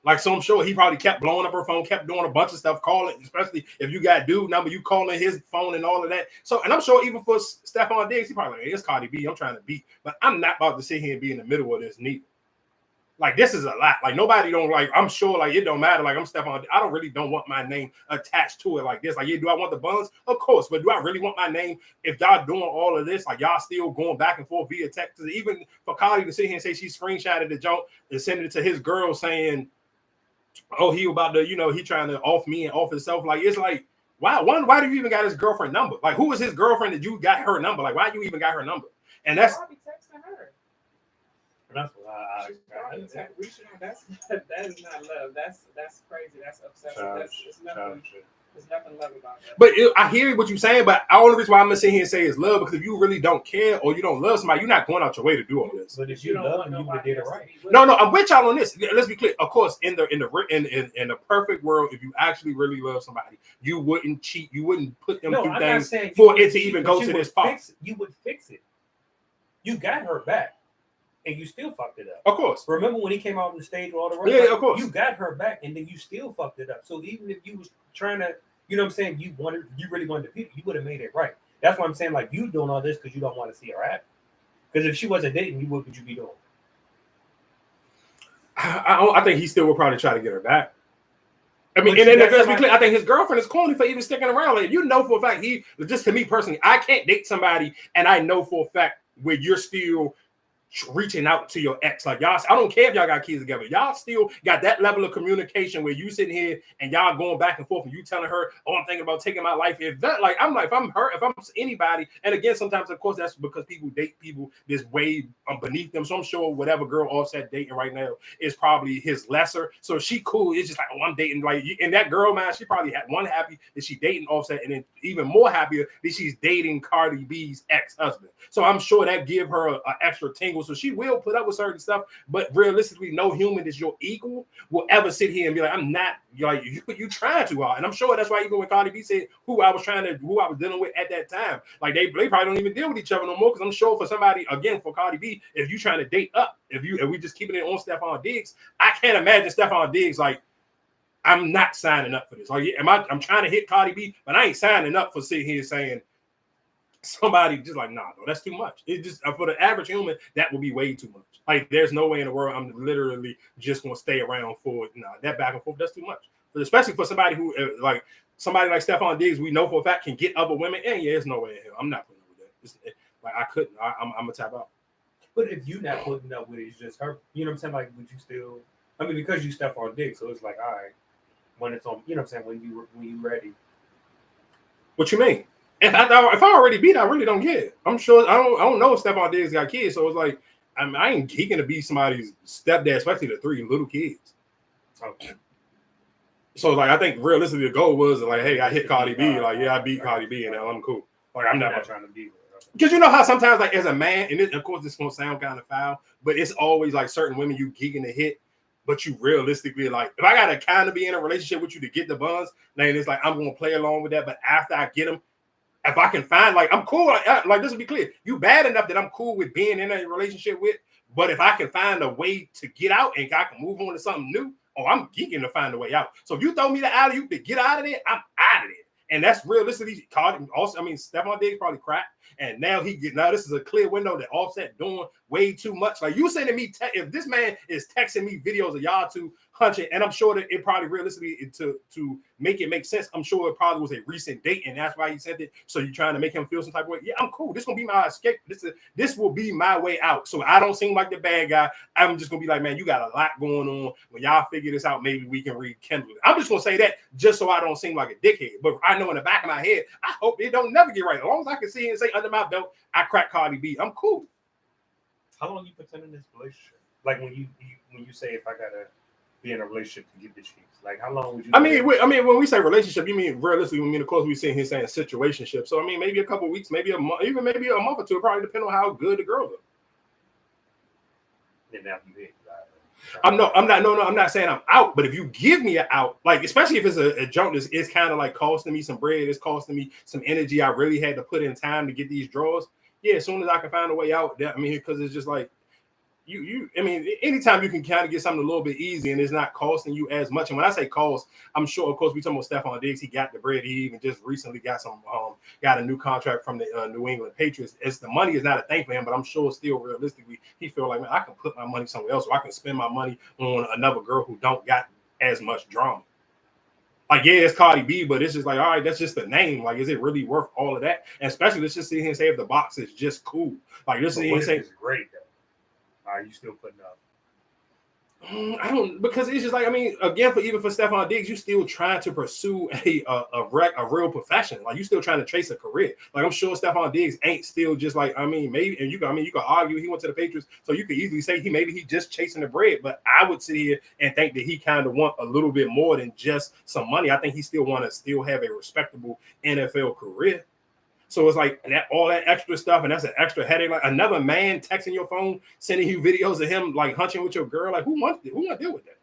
Like, so I'm sure he probably kept blowing up her phone, kept doing a bunch of stuff, calling, especially if you got dude number, you calling his phone and all of that. So, and I'm sure even for Stephon Diggs, he probably like, hey, it's Cardi B, I'm trying to beat, but I'm not about to sit here and be in the middle of this neither. Like, this is a lot. Like, nobody don't like, I'm sure, like, it don't matter. Like, I'm Stephon. I don't want my name attached to it like this. Like, yeah, do I want the buns? Of course. But do I really want my name if y'all doing all of this? Like, y'all still going back and forth via text. Even for Cardi to sit here and say she screenshotted the joke and send it to his girl saying, oh, he about to, he trying to off me and off himself. Like, it's like, wow, why do you even got his girlfriend number? Like, who is his girlfriend that you got her number? Like, why you even got her number? And that's texting her. That's why that is not love. That's crazy. That's obsessive. There's nothing love about that. But I hear what you're saying, but the only reason why I'm gonna sit here and say is love, because if you really don't care or you don't love somebody, you're not going out your way to do all this. But if you love them, you would have did it right. No, I'm with y'all on this. Let's be clear. Of course, in the perfect world, if you actually really love somebody, you wouldn't cheat. You wouldn't put them through things for it to even go to this spot. You would fix it. You got her back. And you still fucked it up. Of course. Remember when he came out on the stage with all the rest? Yeah, of course. You got her back, and then you still fucked it up. So even if you was trying to, you know what I'm saying, you really wanted to beat it, you would have made it right. That's why I'm saying, like, you doing all this because you don't want to see her happy. Because if she wasn't dating you, what would you be doing? I think he still would probably try to get her back. I mean, and then let's be clear, I think his girlfriend is corny for even sticking around. Like, for a fact, just to me personally, I can't date somebody, and I know for a fact where you're still reaching out to your ex. Like, y'all, I don't care if y'all got kids together, y'all still got that level of communication where you sitting here and y'all going back and forth and you telling her, oh, I'm thinking about taking my life. If that, like, I'm like, if I'm her, if I'm anybody, and again, sometimes of course that's because people date people this way beneath them. So I'm sure whatever girl Offset dating right now is probably his lesser. So she cool. It's just like, oh, I'm dating, like, and that girl, man, she probably had one happy that she dating Offset, and then even more happier that she's dating Cardi B's ex-husband. So I'm sure that give her an extra tingle. So she will put up with certain stuff, but realistically, no human that's your equal will ever sit here and be like, I'm not, like, you trying too hard. And I'm sure that's why even when Cardi B said who I was dealing with at that time, like they probably don't even deal with each other no more. Because I'm sure for somebody, again, for Cardi B, if you trying to date up, if we just keeping it on Stephon Diggs, I can't imagine Stephon Diggs like, I'm not signing up for this. Like, I'm trying to hit Cardi B, but I ain't signing up for sitting here saying somebody just like, nah, no, that's too much. It just, for the average human, that would be way too much. Like, there's no way in the world I'm literally just gonna stay around for that back and forth. That's too much. But especially for somebody who like Stephon Diggs, we know for a fact can get other women. And yeah, there's no way in hell I'm not putting up with that. Like, I couldn't. I'm gonna tap out. But if you're not putting up with it, it's just her. You know what I'm saying? Like, would you still? I mean, because you Stephon Diggs, so it's like, all right, when it's on. You know what I'm saying? When you ready. What you mean? If I already beat, I really don't care. I'm sure I don't know if Stephon Diggs got kids, so it's like I ain't geeking to be somebody's stepdad, especially the 3 little kids. Okay. So like I think realistically the goal was like, hey, I hit Cardi B, like yeah, I beat Cardi B, and now I'm cool. Like I'm not trying to beat her. Because you know how sometimes like as a man, and of course this gonna sound kind of foul, but it's always like certain women you geeking to hit. But you realistically, like, if I gotta kind of be in a relationship with you to get the buns, then it's like I'm gonna play along with that. But after I get them, if I can find, like, I'm cool, like this will be clear. You bad enough that I'm cool with being in a relationship with, but if I can find a way to get out and I can move on to something new, I'm geeking to find a way out. So if you throw me the alley-oop to get out of there, I'm out of there. And that's realistically, also, I mean, Stephon Diggs probably cracked, and now this is a clear window that Offset doing way too much. Like you sending me, if this man is texting me videos of y'all two hunching, and I'm sure that it probably realistically to make it make sense. I'm sure it probably was a recent date, and that's why he sent it. So you're trying to make him feel some type of way. Yeah, I'm cool. This gonna be my escape. This will be my way out. So I don't seem like the bad guy. I'm just gonna be like, man, you got a lot going on. When y'all figure this out, maybe we can rekindle it. I'm just gonna say that just so I don't seem like a dickhead. But I know in the back of my head, I hope it don't never get right. As long as I can see it and say under my belt, I cracked Cardi B. I'm cool. How long you pretending this relationship? Like when you say if I gotta be in a relationship to get the cheeks, like how long would you? I mean, when we say relationship, you mean realistically? I mean, of course, we sitting here saying situationship. So I mean, maybe a couple of weeks, maybe a month, even maybe a month or two. It probably depend on how good the girl is. And now you hit. I'm not saying I'm out, but if you give me an out, like especially if it's a junk, it's kind of like costing me some bread, it's costing me some energy I really had to put in time to get these draws. Yeah, as soon as I can find a way out, I mean, because it's just like I mean, anytime you can kind of get something a little bit easy and it's not costing you as much. And when I say cost, I'm sure, of course, we talking about Stephon Diggs. He got the bread. He even just recently got a new contract from the New England Patriots. It's the money is not a thing for him, but I'm sure still realistically he feel like, man, I can put my money somewhere else, or I can spend my money on another girl who don't got as much drama. Like, yeah, it's Cardi B, but it's just like, all right, that's just the name. Like, is it really worth all of that? And especially, let's just sit here and say if the box is just cool. Like, let's sit here and say it's great though. Are you still putting up? I don't, because it's just like, I mean, again, even for Stephon Diggs, you still trying to pursue a real profession. Like, you still trying to trace a career. Like, I'm sure Stephon Diggs ain't still just like, I mean, maybe, and you could argue he went to the Patriots, so you could easily say he just chasing the bread. But I would sit here and think that he kind of want a little bit more than just some money. I think he still want to still have a respectable NFL career. So it's like that, all that extra stuff, and that's an extra headache. Like another man texting your phone, sending you videos of him like hunching with your girl. Like who wants to deal with that?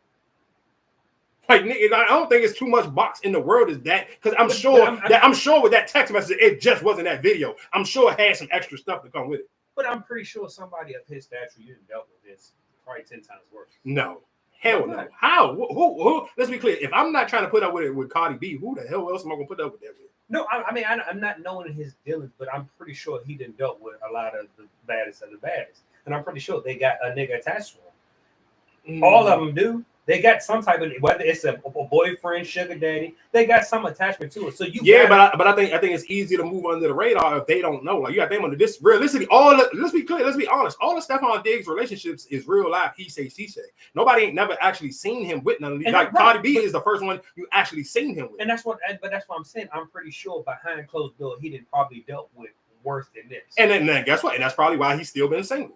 Like nigga, I don't think it's too much box in the world is that, because I'm sure with that text message, it just wasn't that video. I'm sure it had some extra stuff to come with it. But I'm pretty sure somebody of his stature you dealt with this probably 10 times worse. No. Hell no. How? Who? Let's be clear. If I'm not trying to put up with it with Cardi B, who the hell else am I gonna put up with that with? No, I mean, I'm not knowing his dealings, but I'm pretty sure he done dealt with a lot of the baddest of the baddest. And I'm pretty sure they got a nigga attached to him. All of them do. They got some type of, whether it's a boyfriend, sugar daddy, they got some attachment to it. So but I think it's easy to move under the radar if they don't know. Like you got them under this realistically. Let's be clear, let's be honest. All the Stephon Diggs relationships is real life. He say, she say. Nobody ain't never actually seen him with none of these. Like Cardi B is the first one you actually seen him with. And that's what I'm saying. I'm pretty sure behind closed door he didn't probably dealt with worse than this. And then guess what? And that's probably why he's still been single.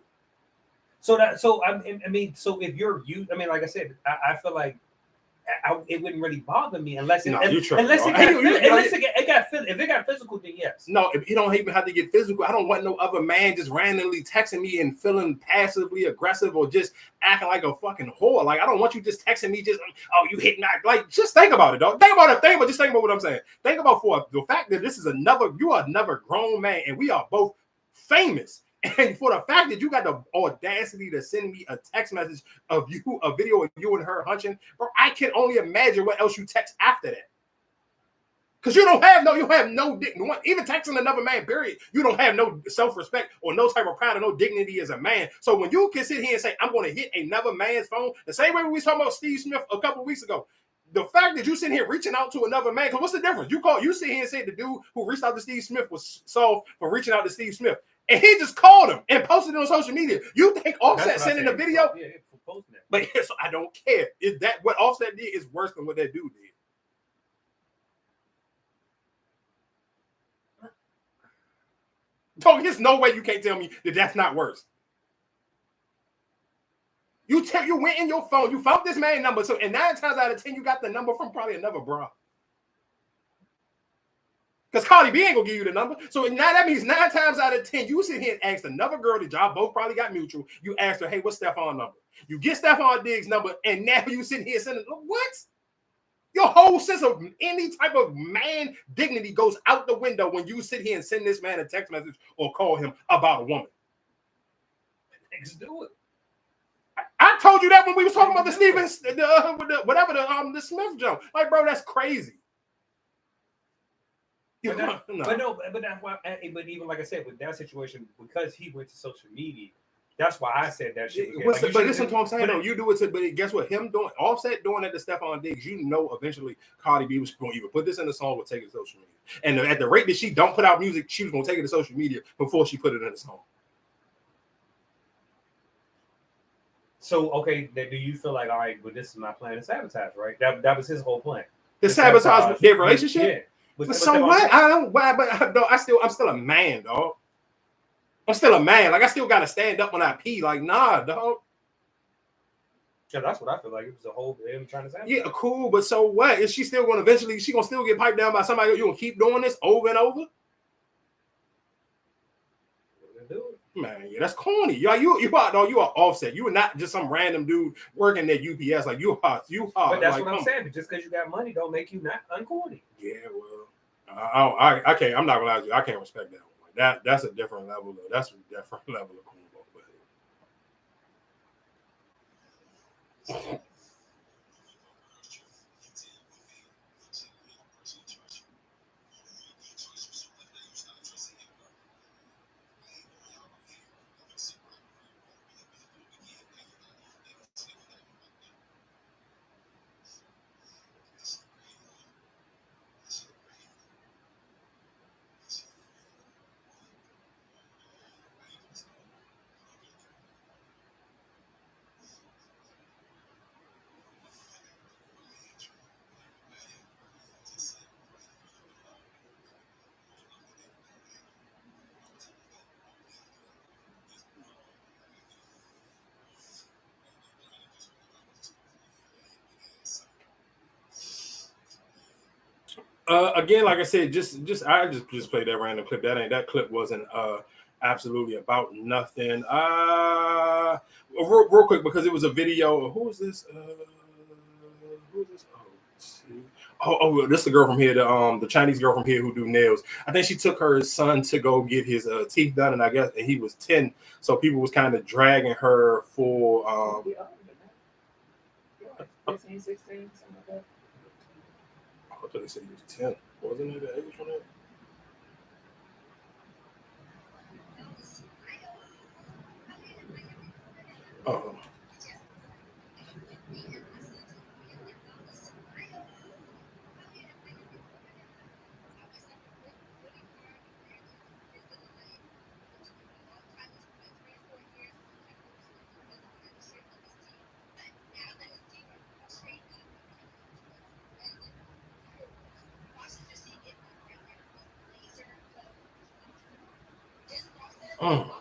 So if you're you, I mean, like I said, I feel like it wouldn't really bother me unless it got physical, then yes. No, if you don't even have to get physical, I don't want no other man just randomly texting me and feeling passively aggressive or just acting like a fucking whore. Like I don't want you just texting me just you hit me. Like just think about it, dog. Think about what I'm saying. Think about for the fact that you are another grown man and we are both famous. And for the fact that you got the audacity to send me a text message of you, a video of you and her hunching, bro, I can only imagine what else you text after that. Because you have no dignity. Even texting another man, period, you don't have no self-respect or no type of pride or no dignity as a man. So when you can sit here and say, I'm going to hit another man's phone, the same way we was talking about Steve Smith a couple of weeks ago, the fact that you sitting here reaching out to another man, because what's the difference? You sit here and say the dude who reached out to Steve Smith was soft for reaching out to Steve Smith. And he just called him and posted it on social media. You think Offset sending a video? Yeah, for posting that. But so I don't care. Is that what Offset did is worse than what that dude did? Dog, there's no way you can't tell me that that's not worse. You went in your phone, you found this man's number, and 9 times out of 10, you got the number from probably another bra. Because Cardi B ain't gonna give you the number. So now that means 9 times out of 10, you sit here and ask another girl that y'all both probably got mutual. You ask her, hey, what's Stephon's number? You get Stephon Diggs' number, and now you sitting here sending, what? Your whole sense of any type of man dignity goes out the window when you sit here and send this man a text message or call him about a woman. Niggas do it. I told you that when we was talking about the Stevens, the Smith jump. Like, bro, that's crazy. But that's why. But even like I said, with that situation, because he went to social media, That's why I said that shit. But this is what I'm saying. Though, you do it to, but guess what? Him doing Offset doing that to Stephon Diggs, you know, eventually Cardi B was going to either put this in the song or take it to social media. And at the rate that she don't put out music, she was going to take it to social media before she put it in the song. So okay, do you feel like, all right, but this is my plan to sabotage, right? That was his whole plan. To sabotage their relationship. Yeah. But so what? I don't. Why? But I'm still a man, dog. I'm still a man. Like I still gotta stand up when I pee. Like nah, dog. Yeah, that's what I feel like. It was a whole him trying to say. Yeah, cool. But so what? Is she still gonna eventually? She gonna still get piped down by somebody? You gonna keep doing this over and over? Man, yeah, that's corny. You are Offset. You are not just some random dude working at UPS. Like you are. But that's like, what I'm saying. But just because you got money, don't make you not uncorny. Yeah, well, I can't. I'm not gonna lie to you. I can't respect that one. Like that's a different level. That's a different level of cool. Again, like I said, I just played that random clip. That clip wasn't absolutely about nothing. Real quick, because it was a video. Who is this? Who is this? Oh, this is the girl from here, the Chinese girl from here who do nails. I think she took her son to go get his teeth done, and I guess he was 10, so people was kind of dragging her for 15, 16, something like that. I thought they said he was 10. Wasn't it the age on that? Oh. Oh.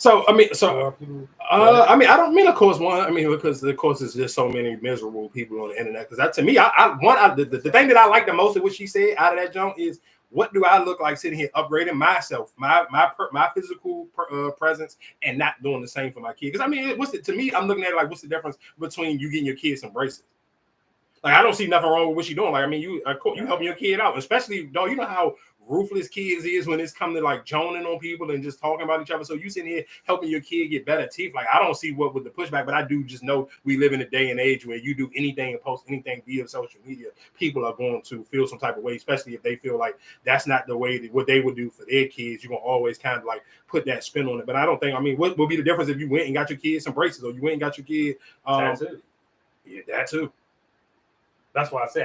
So I mean, I don't mean, of course, one. I mean, because of course, there's just so many miserable people on the internet. Because to me, the thing that I like the most of what she said out of that junk is, what do I look like sitting here upgrading myself, my physical presence, and not doing the same for my kid? Because I mean, to me, I'm looking at it like, what's the difference between you getting your kids some braces? Like, I don't see nothing wrong with what she's doing. Like, I mean, you helping your kid out, especially, dog. You know how ruthless kids is when it's come to like joning on people and just talking about each other. So you sitting here helping your kid get better teeth. Like I don't see what with the pushback, but I do just know we live in a day and age where you do anything and post anything via social media, people are going to feel some type of way, especially if they feel like that's not the way that what they would do for their kids. You're gonna always kind of like put that spin on it. But I don't think, I mean, what would be the difference if you went and got your kid some braces or you went and got your kid tattoo? Yeah, that too. That's why I say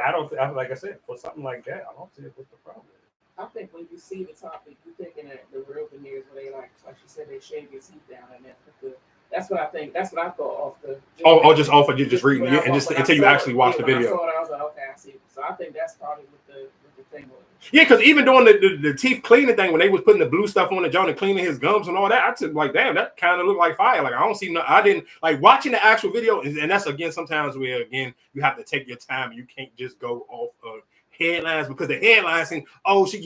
like I said, for something like that, I don't see what's the problem. I think when you see the topic, you're thinking that the real veneers where they like you said, they shave your teeth down, and that's what I think. That's what I thought off the. Just off of you just reading it and just until you actually watch the video. I saw it, I was like, okay, I see. So I think that's probably what the thing was. Yeah, because even doing the teeth cleaning thing when they was putting the blue stuff on the joint and cleaning his gums and all that, I took like, damn, that kind of looked like fire. Like I don't see no, I didn't like watching the actual video, and that's again sometimes where again you have to take your time. You can't just go off of headlines because the headlines saying, oh, they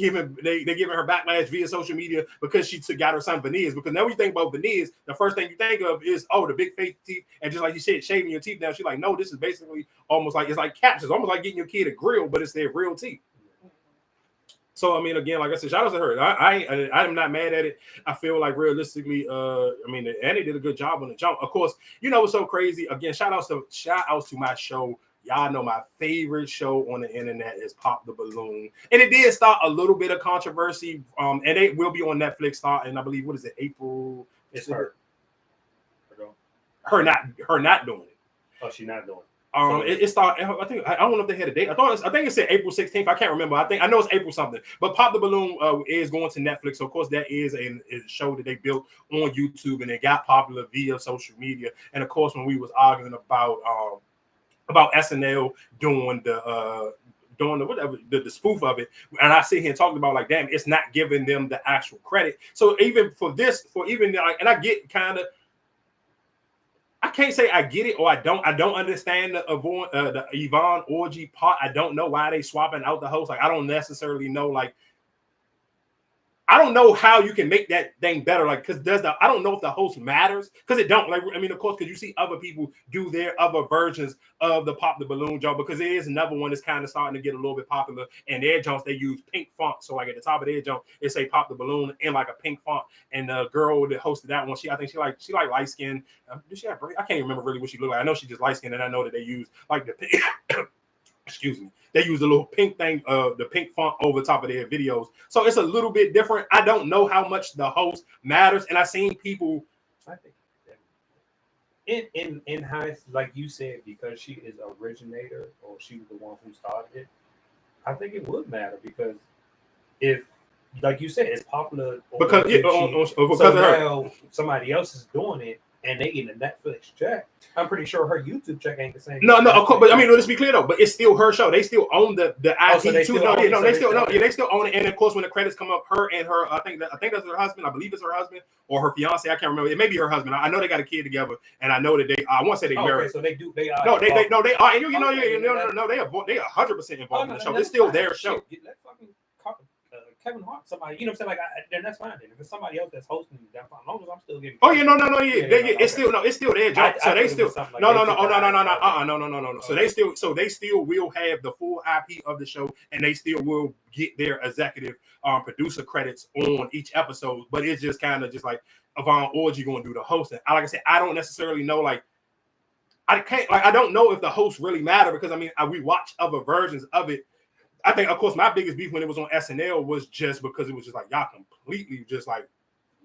giving her backlash via social media because she got her son veneers. Because now when you think about veneers, the first thing you think of is the big fake teeth, and just like you said, shaving your teeth down. She's like, no, this is basically almost like it's like caps. It's almost like getting your kid a grill, but it's their real teeth. So I mean, again, like I said, shout out to her. I'm not mad at it. I feel like realistically, I mean, Annie did a good job on the jump. Of course, you know what's so crazy? Again, shout outs to my show. Y'all know my favorite show on the internet is Pop the Balloon, and it did start a little bit of controversy. And it will be on Netflix starting, I believe, what is it, April? It's her. Her not doing it. Oh, she's not doing it. It started. I don't know if they had a date. I think it said April 16th. I can't remember. I know it's April something. But Pop the Balloon is going to Netflix. So of course that is a show that they built on YouTube and it got popular via social media. And of course when we was arguing about SNL doing the spoof of it, and I sit here and talked about like, damn, it's not giving them the actual credit. So even for this, and I get kind of. I can't say I get it or I don't understand the Yvonne Orji part. I don't know why they swapping out the host. Like I don't necessarily know. Like I don't know how you can make that thing better. Like because I don't know if the host matters because it don't. Like I mean, of course, because you see other people do their other versions of the Pop the Balloon joke because there is another one that's kind of starting to get a little bit popular. And their jokes they use pink font. So like at the top of their joke, it say Pop the Balloon in like a pink font. And the girl that hosted that one, I think she like light skin. Does she have I can't remember really what she looked like. I know she just light skin, and I know that they use like the pink. Excuse me. They use the little pink thing, the pink font over top of their videos. So it's a little bit different. I don't know how much the host matters. And I've seen people. I think in high, like you said, because she is originator or she was the one who started it, I think it would matter because if, like you said, it's popular because of her. Somebody else is doing it. And they get a Netflix check. I'm pretty sure her YouTube check ain't the same. No, of course, but I mean, let's be clear though. But it's still her show. They still own the IP too. They still own it. And of course, when the credits come up, her and her, I think that's her husband. I believe it's her husband or her fiance. I can't remember. It may be her husband. I know they got a kid together, and I know that they. I want to say they married. Okay, so they do. They are. No, they are. And no, they are 100% involved in the show. It's still their show. Let fucking Kevin Hart, somebody, you know what I'm saying? Like, then that's fine. Then if it's somebody else that's hosting, that's fine. As long as I'm still getting. Oh yeah, no, it's still their job. So they still no. So they still will have the full IP of the show, and they still will get their executive producer credits on each episode. But it's just kind of just like Yvonne Orji going to do the hosting. Like I said, I don't necessarily know. Like I don't know if the hosts really matter because I mean we watch other versions of it. I think, of course, my biggest beef when it was on SNL was just because it was just like y'all completely just like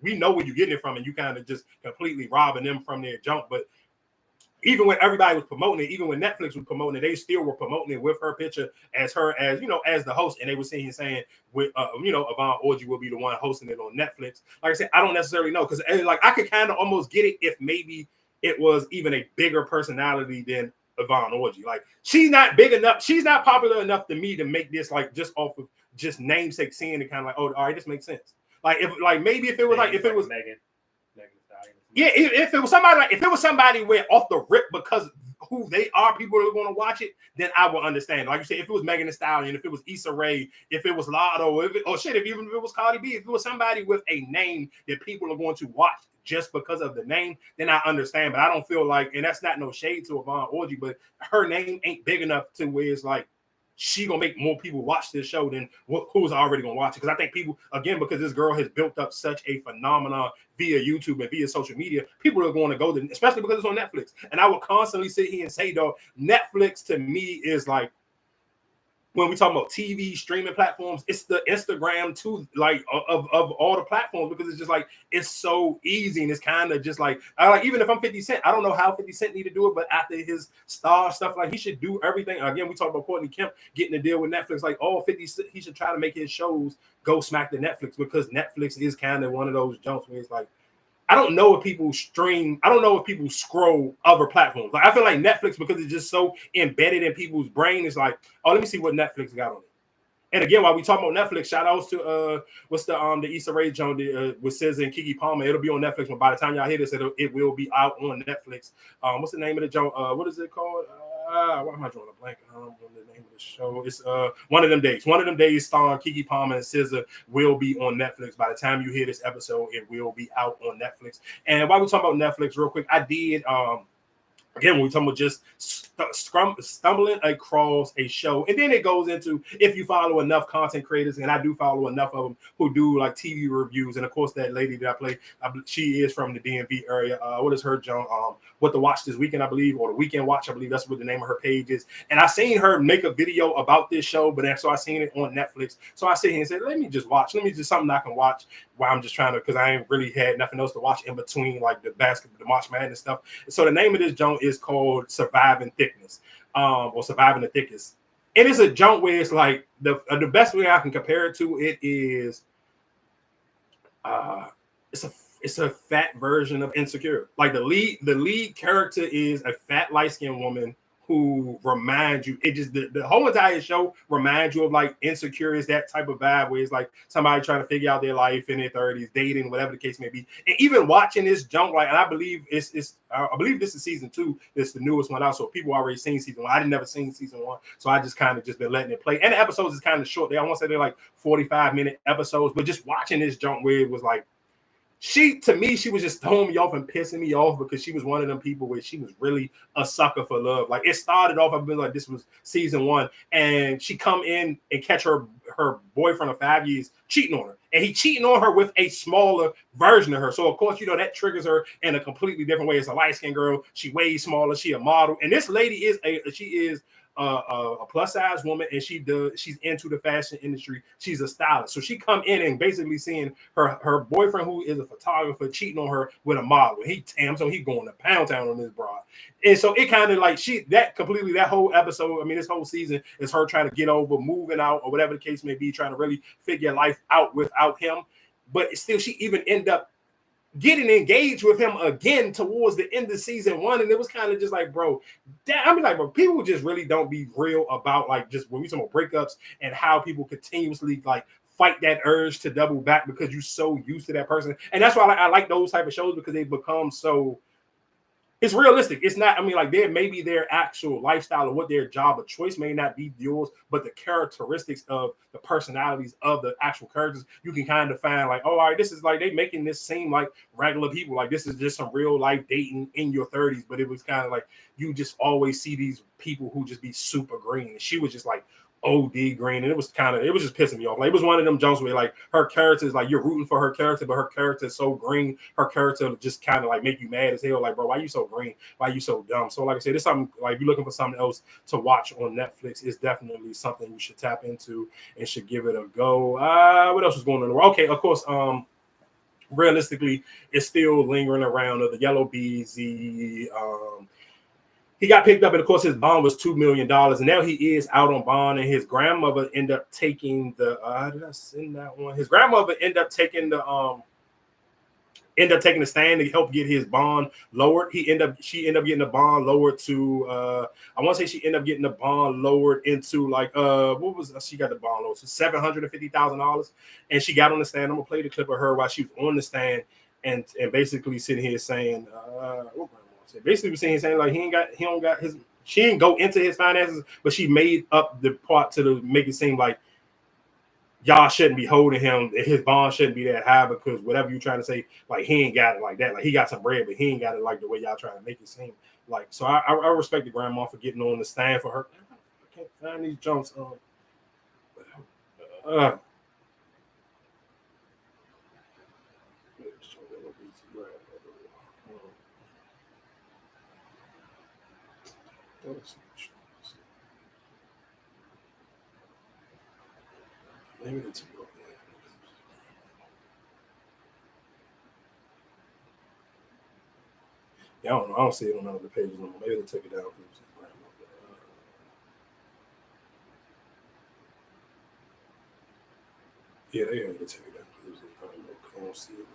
we know where you're getting it from, and you kind of just completely robbing them from their junk. But even when everybody was promoting it, even when Netflix was promoting it, they still were promoting it with her picture as the host, and they were saying with Yvonne Orji will be the one hosting it on Netflix. Like I said, I don't necessarily know because like I could kind of almost get it if maybe it was even a bigger personality than Yvonne Orji. Like she's not big enough, she's not popular enough to me to make this like just off of just namesake seeing it kind of like, oh, all right, this makes sense. Like if it was Megan. Yeah, if it was somebody where off the rip because who they are, people are going to watch it, then I will understand. Like you said, if it was Megan Thee Stallion, if it was Issa Rae, if it was Lotto, if it was Cardi B, if it was somebody with a name that people are going to watch just because of the name, then I understand. But I don't feel like, and that's not no shade to Yvonne Orji, but her name ain't big enough to where it's like she gonna make more people watch this show than who's already gonna watch it. Because I think people, again, because this girl has built up such a phenomenon via YouTube and via social media, people are going to go there, especially because it's on Netflix. And I will constantly sit here and say, though, Netflix to me is like, when we talk about TV streaming platforms, it's the Instagram too, like of all the platforms, because it's just like it's so easy and it's kind of just like even if I'm 50 Cent, I don't know how 50 Cent need to do it, but after his star stuff, like he should do everything. Again, we talk about Courtney Kemp getting a deal with Netflix, like all 50 Cent, he should try to make his shows go smack to Netflix, because Netflix is kind of one of those jumps where it's like, I don't know if people stream. I don't know if people scroll other platforms. Like I feel like Netflix, because it's just so embedded in people's brain, is like, oh, let me see what Netflix got on it. And again, while we talk about Netflix, shout outs to what's the Issa Rae joint with SZA and Keke Palmer. It'll be on Netflix, but by the time y'all hear this, it will be out on Netflix. What's the name of the joint? What is it called? Why am I drawing a blank on the name of the show? It's One of Them Days. One of Them Days starring Keke Palmer and SZA will be on Netflix. By the time you hear this episode, it will be out on Netflix. And while we talk about Netflix real quick, I did again, when we talk about just stumbling across a show, and then it goes into if you follow enough content creators, and I do follow enough of them who do like TV reviews, and of course that lady that I play, she is from the DMV area. What is her joint? What to watch this weekend, I believe, or the weekend watch, I believe that's what the name of her page is. And I seen her make a video about this show, but so I seen it on Netflix. So I sit here and said, let me just watch. Let me just something I can watch while I'm just trying to, because I ain't really had nothing else to watch in between like the March Madness stuff. So the name of this joint is called Surviving Thickness, or Surviving the Thickest. And it's a joint where it's like the best way I can compare it to it is it's a fat version of Insecure. Like the lead character is a fat light-skinned woman who reminds you, it just the whole entire show reminds you of like Insecure, is that type of vibe where it's like somebody trying to figure out their life in their 30s, dating, whatever the case may be. And even watching this junk, like, and I believe I believe this is season 2. It's the newest one out, so people already seen season 1. I didn't never seen season 1, so I just kind of just been letting it play. And the episodes is kind of short. I want to say they're like 45-minute episodes, but just watching this junk where it was like, she was just throwing me off and pissing me off, because she was one of them people where she was really a sucker for love. Like it started off, I've been like, this was season 1, and she come in and catch her boyfriend of 5 years cheating on her, and he cheating on her with a smaller version of her. So of course, that triggers her in a completely different way. It's a light-skinned girl, she way smaller, she a model, and this lady is a plus size woman, and she's into the fashion industry. She's a stylist. So she come in and basically seeing her boyfriend, who is a photographer, cheating on her with a model. He going to Pound Town on this broad. And so it kind of like that whole episode, I mean, this whole season is her trying to get over, moving out, or whatever the case may be, trying to really figure life out without him. But still, she even end up getting engaged with him again towards the end of season 1, and it was kind of just like, bro, bro, people just really don't be real about like just when we talk about breakups and how people continuously like fight that urge to double back because you're so used to that person. And that's why I like those type of shows, because they become so. It's realistic. It's not, I mean, like maybe their actual lifestyle or what their job of choice may not be yours, but the characteristics of the personalities of the actual characters, you can kind of find like, oh, all right, this is like, they making this seem like regular people. Like this is just some real life dating in your 30s. But it was kind of like, you just always see these people who just be super green. And she was just like OD green. And it was just pissing me off. Like it was one of them jokes where like her character is like, you're rooting for her character, but her character is so green. Her character just kind of like make you mad as hell. Like, bro, why you so green? Why you so dumb? So like I said, it's something like, if you're looking for something else to watch on Netflix, it's definitely something you should tap into and should give it a go. What else was going on? Okay, of course, realistically, it's still lingering around the Yellow BZ. He got picked up, and of course, his bond was $2 million, and now he is out on bond. And his grandmother ended up taking the. Did I send that one? His grandmother ended up taking the stand to help get his bond lowered. She ended up getting the bond lowered to. I want to say she ended up getting the bond lowered into like she got the bond lowered to $750,000, and she got on the stand. I'm gonna play the clip of her while she was on the stand and basically sitting here saying, basically saying like she didn't go into his finances, but she made up the part to make it seem like y'all shouldn't be holding him. His bond shouldn't be that high, because whatever you're trying to say, like he ain't got it like that. Like he got some bread, but he ain't got it like the way y'all trying to make it seem like. So I respect the grandma for getting on the stand for her. can't find these jumps. Maybe it's I don't know. I don't see it on none of the pages no more. Maybe they took it down. Yeah, they had to take it down. I don't see it no more.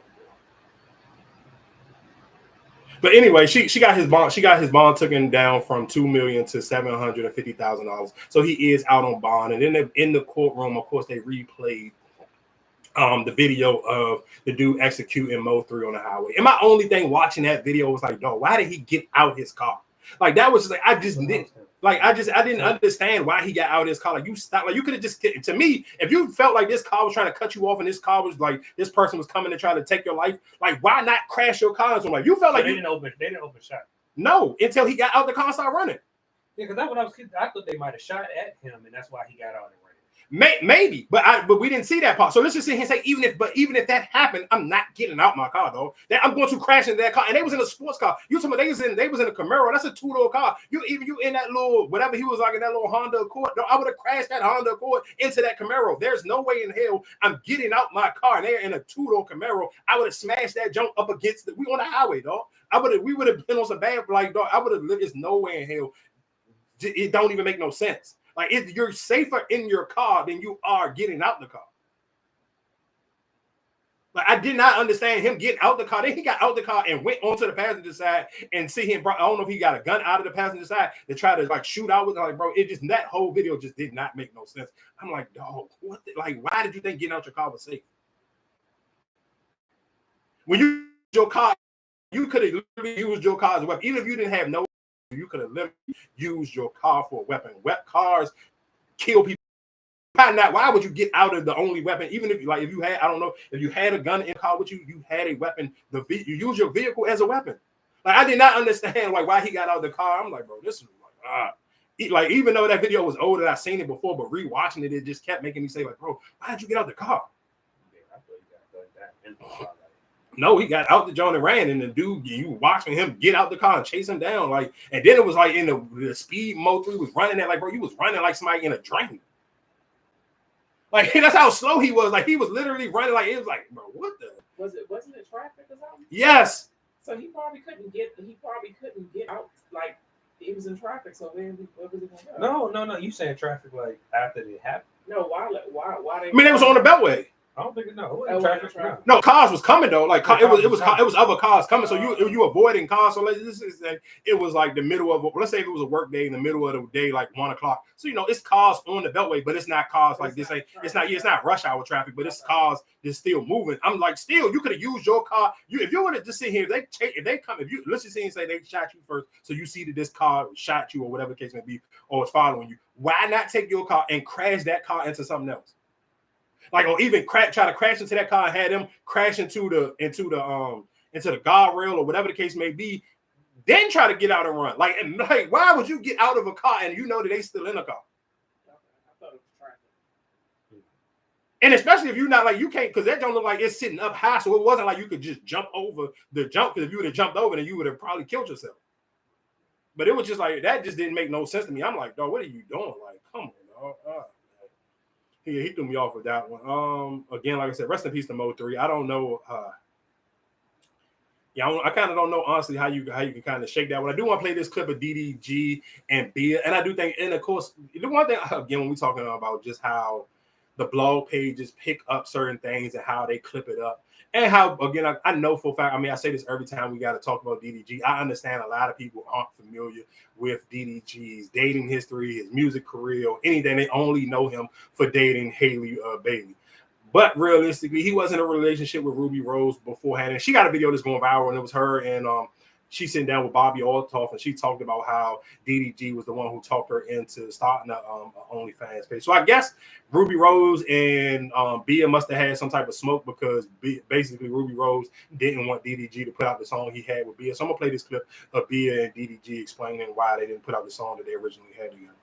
But anyway, she got his bond. She got his bond taken down from $2 million to $750,000. So he is out on bond. And then in the courtroom, of course, they replayed the video of the dude executing Mo 3 on the highway. And my only thing watching that video was like, dog, why did he get out his car? Like that was just like I didn't understand why he got out of his car. Like you stopped, like you could have just, to me, if you felt like this car was trying to cut you off and this car was like this person was coming to try to take your life, like why not crash your car? So like you felt like they didn't open shot. No, until he got out the car and started running. Yeah, because that's what I thought they might have shot at him, and that's why he got out and ran. Maybe, but we didn't see that part. So let's just sit here and say, even if that happened, I'm not getting out my car though. I'm going to crash into that car. And they was in a sports car. You talking about they was in a Camaro. That's a two-door car. You in that little whatever he was like in that little Honda Accord. No, I would have crashed that Honda Accord into that Camaro. There's no way in hell I'm getting out my car. And they're in a two-door Camaro. I would have smashed that junk up against we on the highway, dog. We would have been on some bad like dog. I would have lived. There's no way in hell. It don't even make no sense. Like you're safer in your car than you are getting out the car. Like I did not understand him getting out the car. Then he got out the car and went onto the passenger side and see him. I don't know if he got a gun out of the passenger side to try to like shoot out with. Like bro, it just that whole video just did not make no sense. I'm like, dog, what? Like, why did you think getting out your car was safe? When you use your car, you could have literally used your car as a weapon, even if you didn't have no. You could have literally used your car for a weapon. Wet cars kill people. Why would you get out of the only weapon? Even if you had, I don't know, if you had a gun in the car with you, you had a weapon. You use your vehicle as a weapon. Like I did not understand like why he got out of the car. I'm like, bro, this is like even though that video was old and I've seen it before, but rewatching it, it just kept making me say like, bro, why did you get out of the car? Yeah, I thought you got that in the car. No, he got out the joint and ran, and the dude, you watching him get out the car and chase him down, like, and then it was like in the speed Mo 3 was running at, like, bro, he was running like somebody in a drain. Like that's how slow he was. Like he was literally running, like it was like, bro, what the? Wasn't it traffic or something? Yes. So he probably couldn't get out. Like he was in traffic. So where was he going to go? No. You saying traffic like after it happened? No, why they? I mean, it was on the Beltway. I don't think traffic. No, cars was coming though. Like it was other cars coming. So you avoiding cars. So it was like the middle of let's say if it was a work day in the middle of the day, like 1 o'clock. So it's cars on the Beltway, but it's not cars like this. It's not rush hour traffic, but it's cars that's still moving. I'm like, still, you could have used your car. If you would have just sit here, let's just see and say they shot you first, so you see that this car shot you or whatever the case may be, or it's following you. Why not take your car and crash that car into something else? Like, or even try to crash into that car and have them crash into the guardrail or whatever the case may be, then try to get out and run. Like, why would you get out of a car and you know that they still in a car? I thought it was traffic. And especially if you're not like you can't, because that don't look like it's sitting up high, so it wasn't like you could just jump over the jump. Because if you would have jumped over, then you would have probably killed yourself. But it was just like that just didn't make no sense to me. I'm like, dog, what are you doing? Like, come on, dog. He threw me off with that one. Again, like I said, rest in peace to Mo 3. I don't know. I kind of don't know honestly how you can kind of shake that one. I do want to play this clip of DDG and Bia, and I do think, and of course, the one thing again when we're talking about just how the blog pages pick up certain things and how they clip it up, and how again I know for a fact. I mean, I say this every time we got to talk about DDG. I understand a lot of people aren't familiar with DDG's dating history, his music career, or anything. They only know him for dating Haley Bailey. But realistically, he was in a relationship with Ruby Rose beforehand, and she got a video that's going viral, and it was her and she's sitting down with Bobby Altoff, and she talked about how DDG was the one who talked her into starting a OnlyFans page. So I guess Ruby Rose and Bia must have had some type of smoke because basically Ruby Rose didn't want DDG to put out the song he had with Bia. So I'm gonna play this clip of Bia and DDG explaining why they didn't put out the song that they originally had together.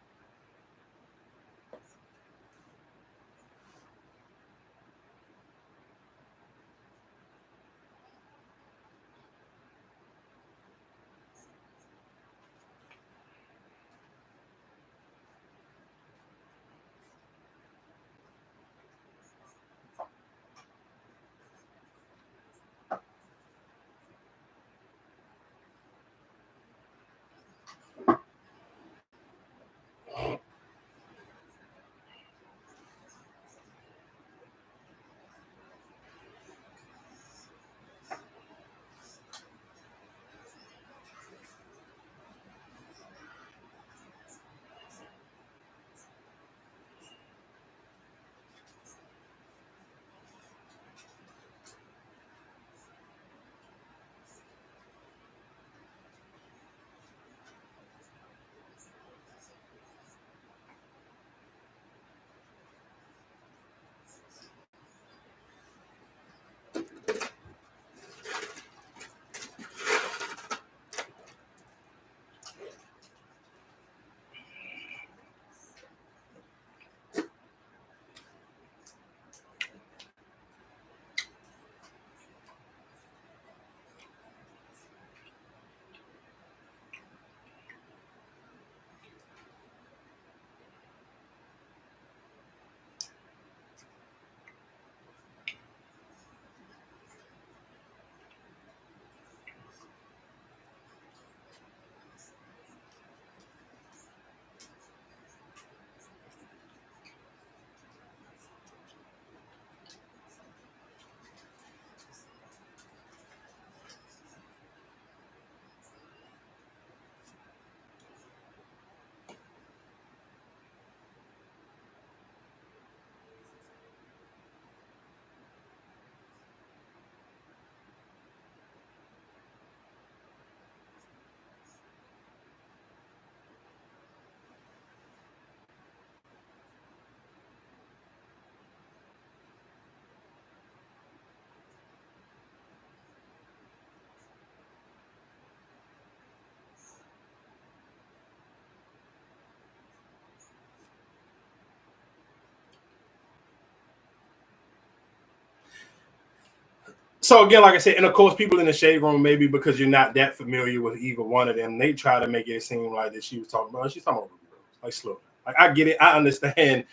So again, like I said, and of course, people in the shade room, maybe because you're not that familiar with either one of them, they try to make it seem like that she was talking about. She's talking about Ruby Rose, like slow. Like I get it, I understand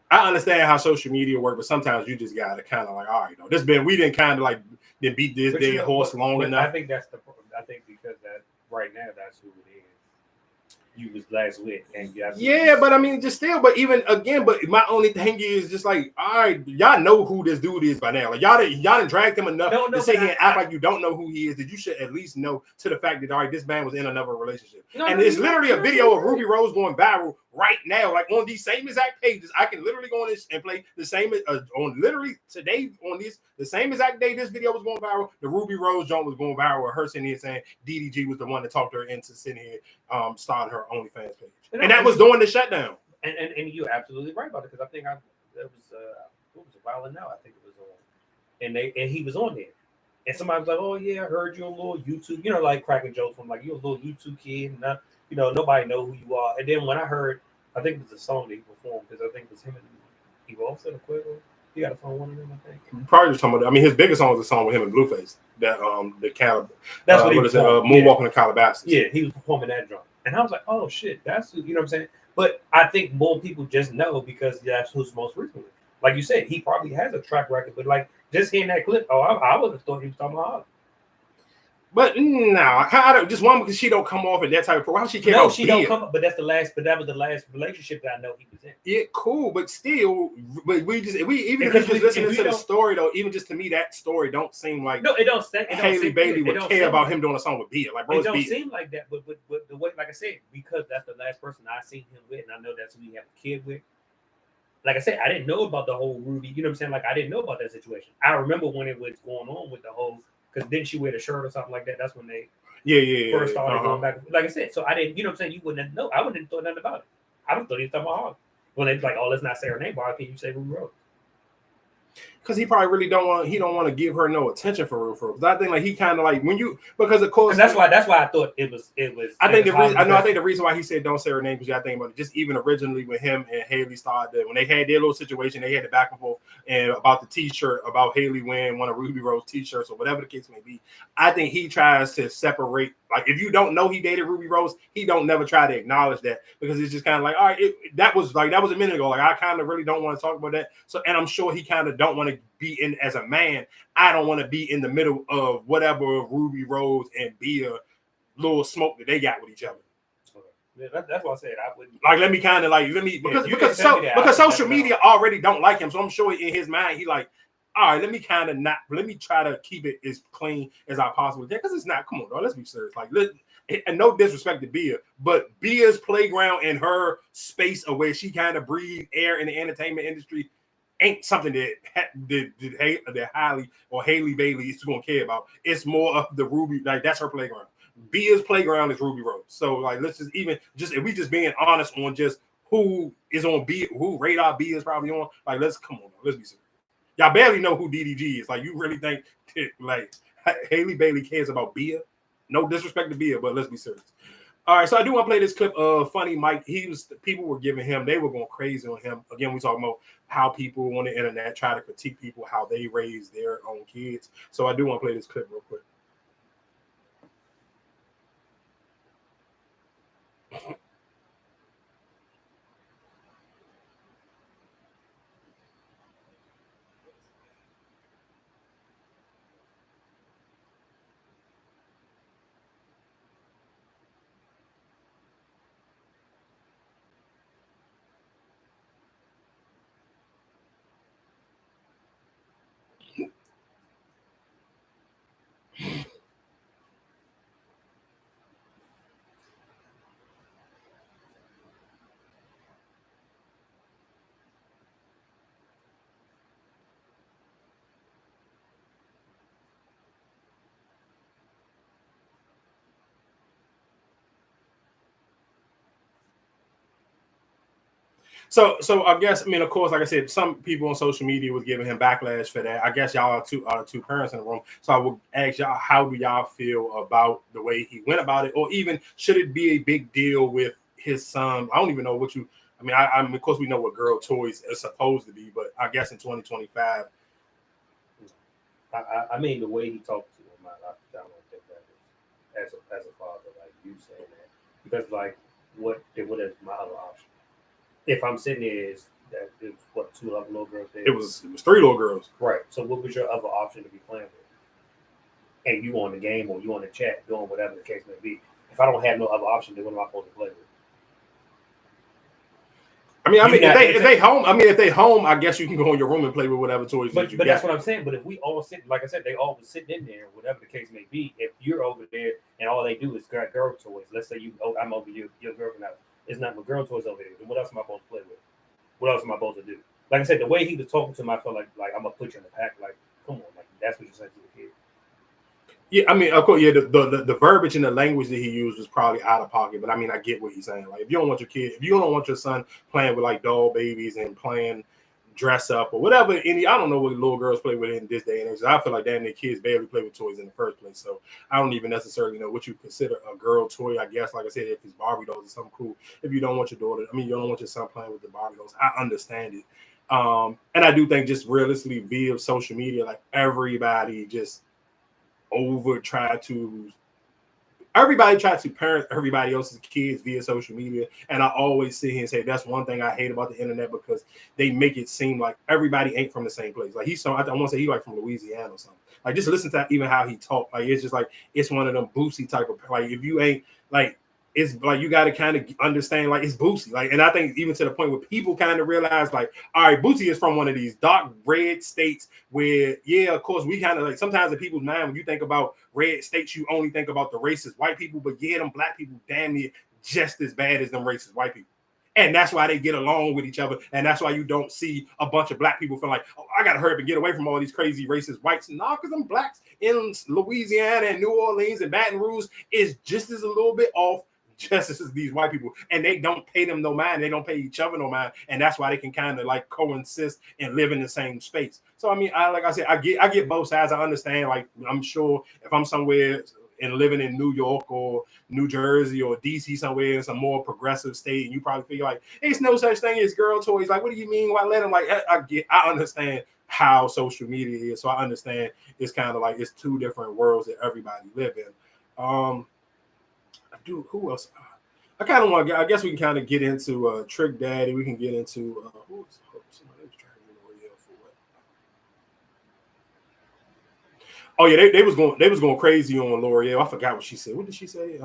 how social media work, but sometimes you just gotta kind of like, all right, we didn't kind of like then beat this dead horse long enough. I think I think because that right now that's who it is. You was last week, and but I mean, just still, but even again, but my only thing is just like, all right, y'all know who this dude is by now. Like y'all didn't drag him enough to sit here and act like you don't know who he is. That you should at least know to the fact that all right, this man was in another relationship, it's literally a video of Ruby Rose going viral right now, like on these same exact pages. I can literally go on this and play the same on literally today on this the same exact day this video was going viral. The Ruby Rose joint was going viral with her sitting here saying DDG was the one that talked her into sitting here starting her OnlyFans page, and that was during the shutdown. And you're absolutely right about it because I think it was what was it, Violent Now? I think it was on, and he was on there, and somebody was like, "Oh yeah, I heard you on a little YouTube," like cracking jokes from like you're a little YouTube kid, and nobody know who you are. And then when I heard, I think it was a song that he performed because I think it was him and Yvonne Orji. He got a song one of them, I think. Probably just talking about. I mean, his biggest song was a song with him and Blueface. That That's what he was Moonwalking the Calabasas. Yeah, he was performing that drum. And I was like, oh shit, that's what I'm saying. But I think more people just know because that's who's most recently. Like you said, he probably has a track record, but like just hearing that clip, I would have thought he was talking about Holly. But no, just one because she don't come off in that type of pro. How she came No, she don't come up. But that was the last relationship that I know he was in. Yeah, cool, but still, if we just listening to the story though, even just to me that story don't seem like it don't say Haley Bailey would care about him doing a song with Bia. Like, bro, it don't seem like that. But the way, like I said, because that's the last person I seen him with, and I know that's who he have a kid with. Like I said, I didn't know about the whole Ruby. You know what I'm saying? Like I didn't know about that situation. I remember when it was going on with the whole. Because didn't she wear the shirt or something like that? That's when they first started going back. Like I said, so I didn't, you know what I'm saying? You wouldn't know. I wouldn't have thought nothing about it. I would have thought he was talking about Harley. When they was like, oh, let's not say her name. Why can't you say Ruby Rose? Because he probably really don't want to give her no attention for real. I think like he kind of like because of course that's why I thought it was. I think the reason why he said don't say her name because I think about it, just even originally when him and Haley started when they had their little situation, they had the back and forth and about the T-shirt about Haley wearing one of Ruby Rose T-shirts or whatever the case may be. I think he tries to separate. Like if you don't know he dated Ruby Rose, he don't never try to acknowledge that because it's just kind of like all right, that was a minute ago. Like I kind of really don't want to talk about that. So and I'm sure he kind of don't want to be in as a man. I don't want to be in the middle of whatever Ruby Rose and Bia little smoke that they got with each other. Yeah, that's what I said. I wouldn't like because social media already don't like him. So I'm sure in his mind he like, all right, let me try to keep it as clean as I possibly can because it's not. Come on, dog, let's be serious. Like, and no disrespect to Bia, but Bia's playground and her space of where she kind of breathes air in the entertainment industry ain't something that Haley Bailey is going to care about. It's more of the Ruby, like that's her playground. Bia's playground is Ruby Rose. So like, let's if we just being honest on just who is on B, who radar B is probably on. Like, let's be serious. Y'all barely know who DDG is. Like, you really think like Haley Bailey cares about Bia? No disrespect to Bia, but let's be serious. All right, so I do want to play this clip of Funny Mike. People were giving him, they were going crazy on him. Again, we talking about how people on the internet try to critique people, how they raise their own kids. So I do want to play this clip real quick. So I guess, I mean, of course, like I said, some people on social media was giving him backlash for that. I guess y'all are two parents in the room. So I will ask y'all, how do y'all feel about the way he went about it? Or even should it be a big deal with his son? I don't even know what I mean, of course, we know what girl toys is supposed to be, but I guess in 2025. I mean, the way he talked to him, I don't think that is as a father, like you saying that, because like what is my other option? If I'm sitting there, is that it was what two other little girls there? It was 3 little girls. Right. So what was your other option to be playing with? And you on the game or you on the chat doing whatever the case may be. If I don't have no other option, then what am I supposed to play with? I mean, if they home, if they home, I guess you can go in your room and play with whatever toys but you got. But that's what I'm saying. But if we all sit, like I said, they all was sitting in there, whatever the case may be. If you're over there and all they do is grab girl toys, let's say I'm over your girlfriend out. It's not my girl toys over there. Then what else am I supposed to play with? What else am I supposed to do? Like I said, the way he was talking to him, I felt like I'm gonna put you in the pack. Like, come on, like that's what you said to the kid. Yeah, I mean, of course, yeah, the verbiage and the language that he used was probably out of pocket, but I mean, I get what he's saying. Like, if you don't want your kid, if you don't want your son playing with like doll babies and playing dress up or whatever, I don't know what little girls play with in this day and age. I feel like damn near kids barely play with toys in the first place. So I don't even necessarily know what you consider a girl toy. I guess, like I said, if it's Barbie dolls or something cool. If you don't want your daughter, you don't want your son playing with the Barbie dolls. I understand it. And I do think just realistically via social media, like everybody just everybody tried to parent everybody else's kids via social media. And I always sit here and say that's one thing I hate about the internet, because they make it seem like everybody ain't from the same place. Like I want to say he like from Louisiana or something. Like just listen to even how he talked. Like it's just like it's one of them Boosie type of, like if you ain't like, it's like you got to kind of understand like it's Boosie. Like, and I think even to the point where people kind of realize like, all right, Boosie is from one of these dark red states where, yeah, of course, we kind of like sometimes in people's mind when you think about red states, you only think about the racist white people, but yeah, them black people damn near just as bad as them racist white people. And that's why they get along with each other. And that's why you don't see a bunch of black people feel like, oh, I got to hurry up and get away from all these crazy racist whites. Nah, because them blacks in Louisiana and New Orleans and Baton Rouge is just as a little bit off just as these white people, and they don't pay them no mind. They don't pay each other no mind, and that's why they can kind of like coexist and live in the same space. So I mean, like I said, I get both sides. I understand. Like I'm sure if I'm somewhere and living in New York or New Jersey or DC somewhere in some more progressive state, and you probably feel like there's no such thing as girl toys. Like, what do you mean? Why let them? Like, I understand how social media is, so I understand it's kind of like it's two different worlds that everybody live in. Who else? I kind of want to. I guess we can kind of get into Trick Daddy. We can get into who is somebody was trying to get L'Oreal for what? Oh yeah, they was going crazy on L'Oreal. I forgot what she said. What did she say?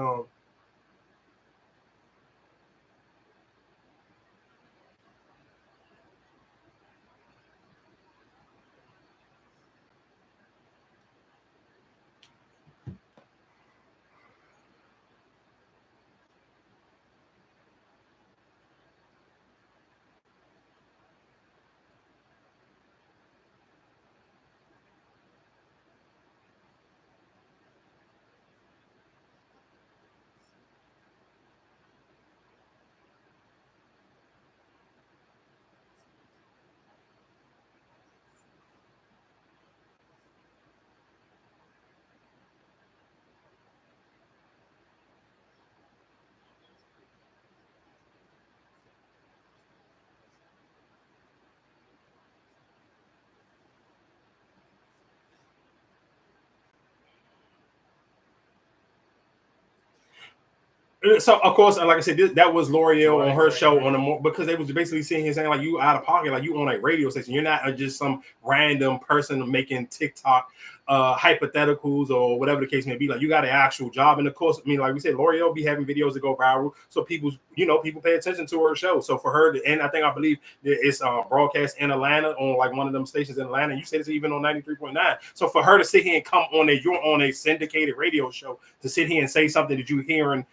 So of course, like I said, that was L'Oreal on her show on the because they was basically sitting here saying like you out of pocket, like you on a radio station. You're not just some random person making TikTok hypotheticals or whatever the case may be. Like you got an actual job, and of course, I mean, like we said, L'Oreal be having videos that go viral, so people pay attention to her show. So for her, and I believe it's broadcast in Atlanta on like one of them stations in Atlanta. You said it's even on 93.9. So for her to sit here and come on you're on a syndicated radio show to sit here and say something that you're hearing.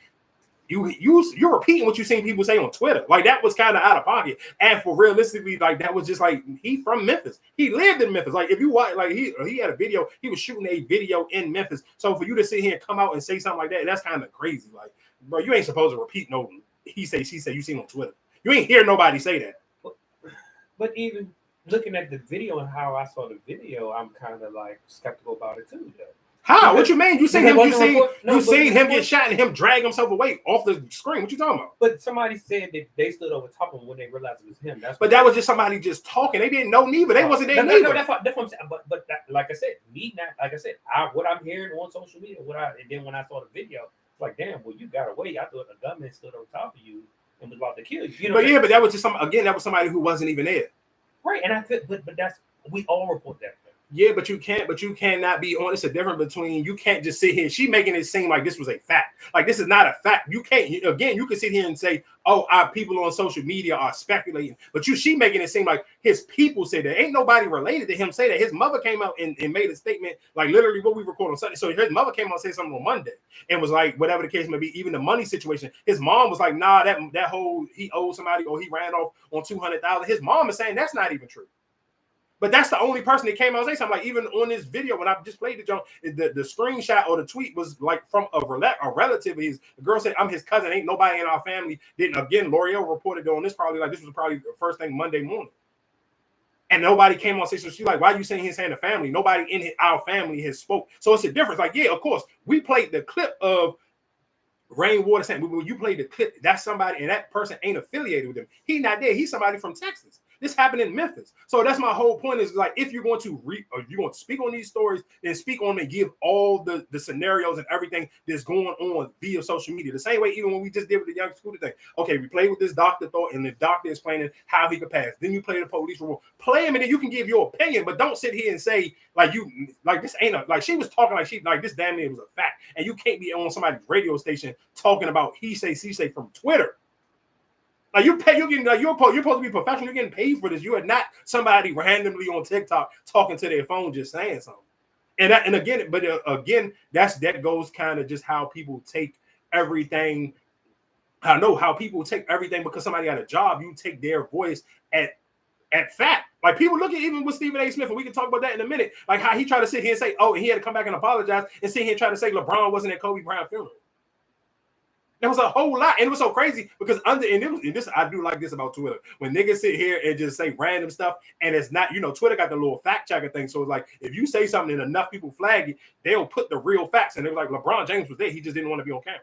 You're repeating what you've seen people say on Twitter. Like that was kind of out of pocket. And for realistically, like that was just like he from Memphis. He lived in Memphis. Like if you watch, like he had a video, he was shooting a video in Memphis. So for you to sit here and come out and say something like that, that's kind of crazy. Like, bro, you ain't supposed to repeat no he say, she said you seen on Twitter. You ain't hear nobody say that. But even looking at the video and how I saw the video, I'm kind of like skeptical about it too, though. How? What you mean? You seen him? You seen him get shot and him drag himself away off the screen? What you talking about? But somebody said that they stood over top of him when they realized it was him. But that was just somebody just talking. They didn't know neither. They wasn't there neither. No, that's what I'm saying. But that, like I said, what I'm hearing on social media, and then when I saw the video, it's like, damn, well, you got away. I thought the gunman stood on top of you and was about to kill you. But that was just that was somebody who wasn't even there. Right, and I feel, but that's we all report that. Yeah, but you cannot be on. It's a difference between you can't just sit here. She making it seem like this was a fact. Like this is not a fact. You can't. Again, you can sit here and say, "Oh, our people on social media are speculating," but she making it seem like his people say that. Ain't nobody related to him say that. His mother came out and made a statement, like literally what we record on Sunday. So his mother came out and said something on Monday and was like, whatever the case may be, even the money situation. His mom was like, "Nah, that whole he owed somebody or he ran off on $200,000." His mom is saying that's not even true. But that's the only person that came out and say something. Like even on this video, when I just played the joke, the screenshot or the tweet was like from a relative of his. The girl said, "I'm his cousin. Ain't nobody in our family." Didn't again. L'Oreal reported on this probably like this was probably the first thing Monday morning, and nobody came on. So she's like, "Why are you saying he's saying the family? Nobody in our family has spoke." So it's a difference. Like yeah, of course, we played the clip of Rainwater saying when you played the clip, that's somebody, and that person ain't affiliated with him. He not there. He's somebody from Texas. This happened in Memphis. So that's my whole point is like, if you're going to speak on these stories, then speak on them and give all the scenarios and everything that's going on via social media. The same way, even when we just did with the young scooter thing. Okay, we played with this doctor thought, and the doctor explaining how he could pass. Then you play the police report. Play him, and then you can give your opinion, but don't sit here and say this ain't she was talking like this damn near was a fact. And you can't be on somebody's radio station talking about he say, she say from Twitter. Like you're supposed to be professional. You're getting paid for this. You are not somebody randomly on TikTok talking to their phone just saying something. And again, that goes kind of just how people take everything. I know how people take everything because somebody got a job. You take their voice at fact. Like people look at even with Stephen A. Smith, and we can talk about that in a minute. Like how he tried to sit here and say, "Oh, and he had to come back and apologize," and sit here and try to say LeBron wasn't at Kobe Bryant funeral. There was a whole lot, and it was so crazy because I do like this about Twitter when niggas sit here and just say random stuff, and it's not, Twitter got the little fact checker thing, so it's like if you say something and enough people flag it, they'll put the real facts, and they're like LeBron James was there, he just didn't want to be on camera.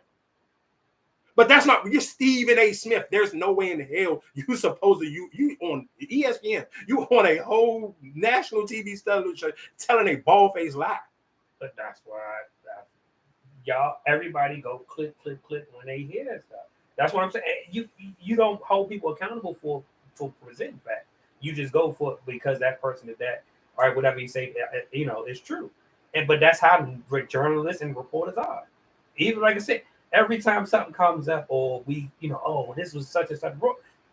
But that's not, you're Stephen A. Smith. There's no way in hell you supposed to you on ESPN, you on a whole national TV show telling a bald-faced lie. But that's why. Y'all, everybody go click when they hear that stuff. That's what I'm saying. You don't hold people accountable for presenting fact. You just go for it because that person is that. All right, whatever you say, it's true. But that's how journalists and reporters are. Even like I said, every time something comes up, or we, this was such and such.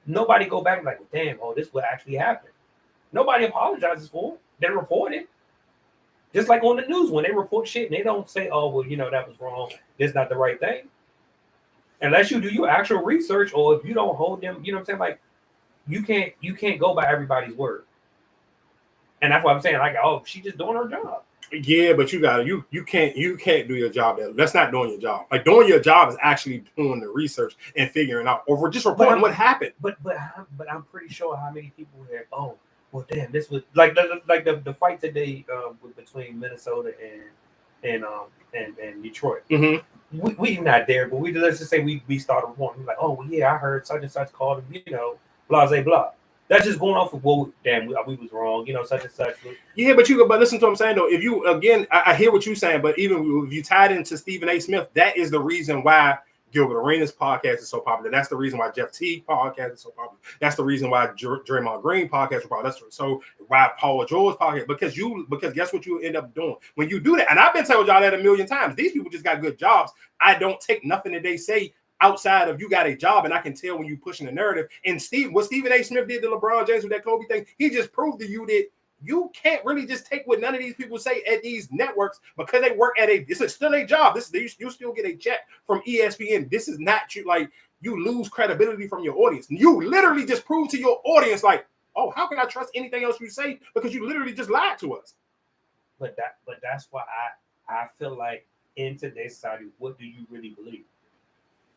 Nobody go back and like, damn, this what actually happened. Nobody apologizes for it. They report it. Just like on the news, when they report shit, and they don't say, "Oh, well, that was wrong. That's not the right thing." Unless you do your actual research, or if you don't hold them, you know what I'm saying? Like, you can't go by everybody's word. And that's what I'm saying. Like, oh, she just doing her job. Yeah, but you can't do your job. That's not doing your job. Like doing your job is actually doing the research and figuring out, or just reporting what happened. But I'm pretty sure how many people have. Oh, well, damn, this was like the fight today between Minnesota and Detroit. Mm-hmm. We not there, but let's just say we started reporting like, oh well, yeah, I heard such and such called him, blah blah blah. That's just going off of we was wrong, such and such. Yeah, but listen to what I'm saying though. If you I hear what you're saying, but even if you tied into Stephen A. Smith, that is the reason why Gilbert Arenas' podcast is so popular. That's the reason why Jeff Teague podcast is so popular. That's the reason why Draymond Green podcast is popular. That's so why Paul George podcast. Because guess what you end up doing when you do that? And I've been telling y'all that a million times. These people just got good jobs. I don't take nothing that they say outside of you got a job, and I can tell when you pushing the narrative. And what Stephen A. Smith did to LeBron James with that Kobe thing, he just proved to you that you can't really just take what none of these people say at these networks because they work at it's still a job. You still get a check from ESPN. This is not you. Like you lose credibility from your audience. You literally just prove to your audience like, oh, how can I trust anything else you say? Because you literally just lied to us. But that's why I feel like in today's society, what do you really believe?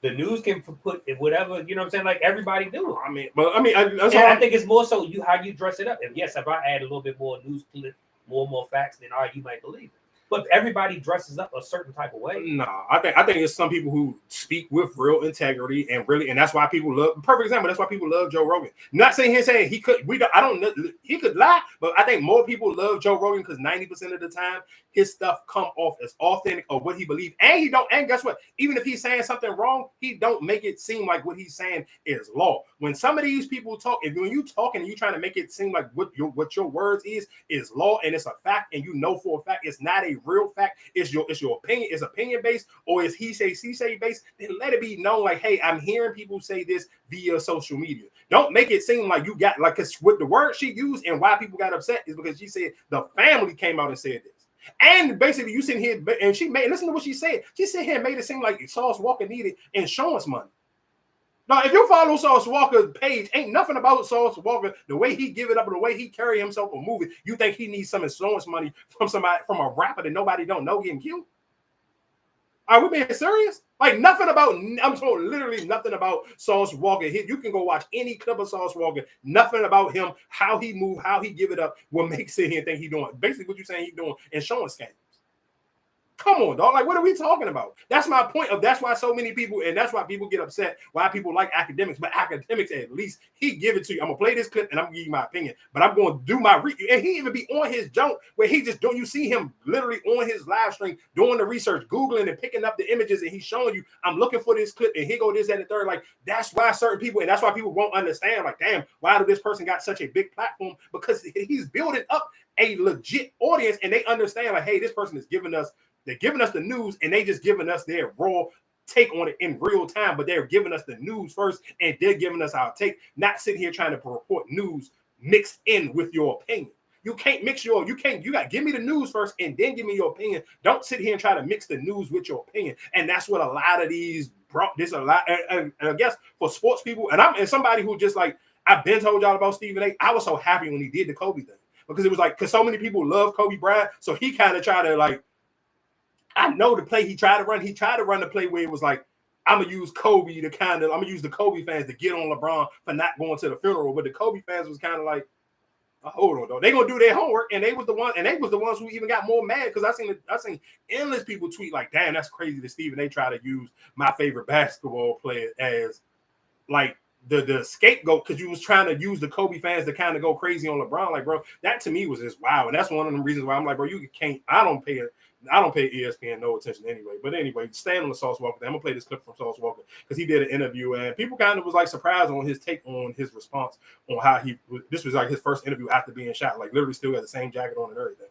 The news can put whatever, you know what I'm saying? Like everybody do. I think it's more so how you dress it up. If I add a little bit more news clip, more facts, then all right, you might believe it. But everybody dresses up a certain type of way. No, I think it's some people who speak with real integrity and really, and that's why people love. Perfect example. That's why people love Joe Rogan. Not saying he could. I don't know. He could lie, but I think more people love Joe Rogan because 90% of the time his stuff come off as authentic of what he believes, and he don't. And guess what? Even if he's saying something wrong, he don't make it seem like what he's saying is law. When some of these people talk, when you talking and you trying to make it seem like what your words is law and it's a fact, and you know for a fact it's not a real fact. It's your opinion. It's opinion based, or is he say based? Then let it be known, like, hey, I'm hearing people say this via social media. Don't make it seem like you got like, because what the word she used and why people got upset is because she said the family came out and said this. And basically, you sitting here and she made listen to what she said. She said here and made it seem like Sauce Walka needed insurance money. Now, if you follow Sauce Walka's page, ain't nothing about Sauce Walka, the way he give it up, or the way he carry himself or move it, you think he needs some insurance money from somebody, from a rapper that nobody don't know getting killed? Are we being serious? Like nothing about, I'm talking literally nothing about Sauce Walka. You can go watch any clip of Sauce Walka. Nothing about him, how he move, how he give it up, will make sit here and think he doing. Basically what you're saying he doing insurance scams. Come on, dog. Like, what are we talking about? That's my point of that's why so many people, and that's why people get upset, why people like academics. But academics, at least, he give it to you. I'm going to play this clip, and I'm going to give you my opinion. But I'm going to do my and he even be on his junk, where he just don't, you see him literally on his live stream, doing the research, Googling and picking up the images, and he's showing you, I'm looking for this clip, and here go this, that, and the third. Like, that's why certain people, and that's why people won't understand, like, damn, why do this person got such a big platform? Because he's building up a legit audience, and they understand, like, hey, this person is giving us, they're giving us the news, and they just giving us their raw take on it in real time, but they're giving us the news first, and they're giving us our take, not sitting here trying to report news mixed in with your opinion. You can't mix you got to give me the news first and then give me your opinion. Don't sit here and try to mix the news with your opinion. And that's what a lot of these brought this a lot. And I guess for sports people, and somebody who just like, I've been told y'all about Stephen A. I was so happy when he did the Kobe thing, because it was like, because so many people love Kobe Bryant. So he kind of tried to like, I know the play he tried to run. He tried to run the play where it was like, I'm going to use Kobe to kind of, I'm going to use the Kobe fans to get on LeBron for not going to the funeral. But the Kobe fans was kind of like, hold on, though. They're going to do their homework. And they was the ones who even got more mad, because I seen endless people tweet like, damn, that's crazy that Stephen A. try to use my favorite basketball player as like the scapegoat, because you was trying to use the Kobe fans to kind of go crazy on LeBron. Like, bro, that to me was just wow. And that's one of the reasons why I'm like, bro, you can't, I don't pay ESPN no attention anyway. But anyway, staying on the Sauce Walka, I'm gonna play this clip from Sauce Walka, because he did an interview and people kind of was like surprised on his take on his response on how this was like his first interview after being shot, like literally still got the same jacket on and everything.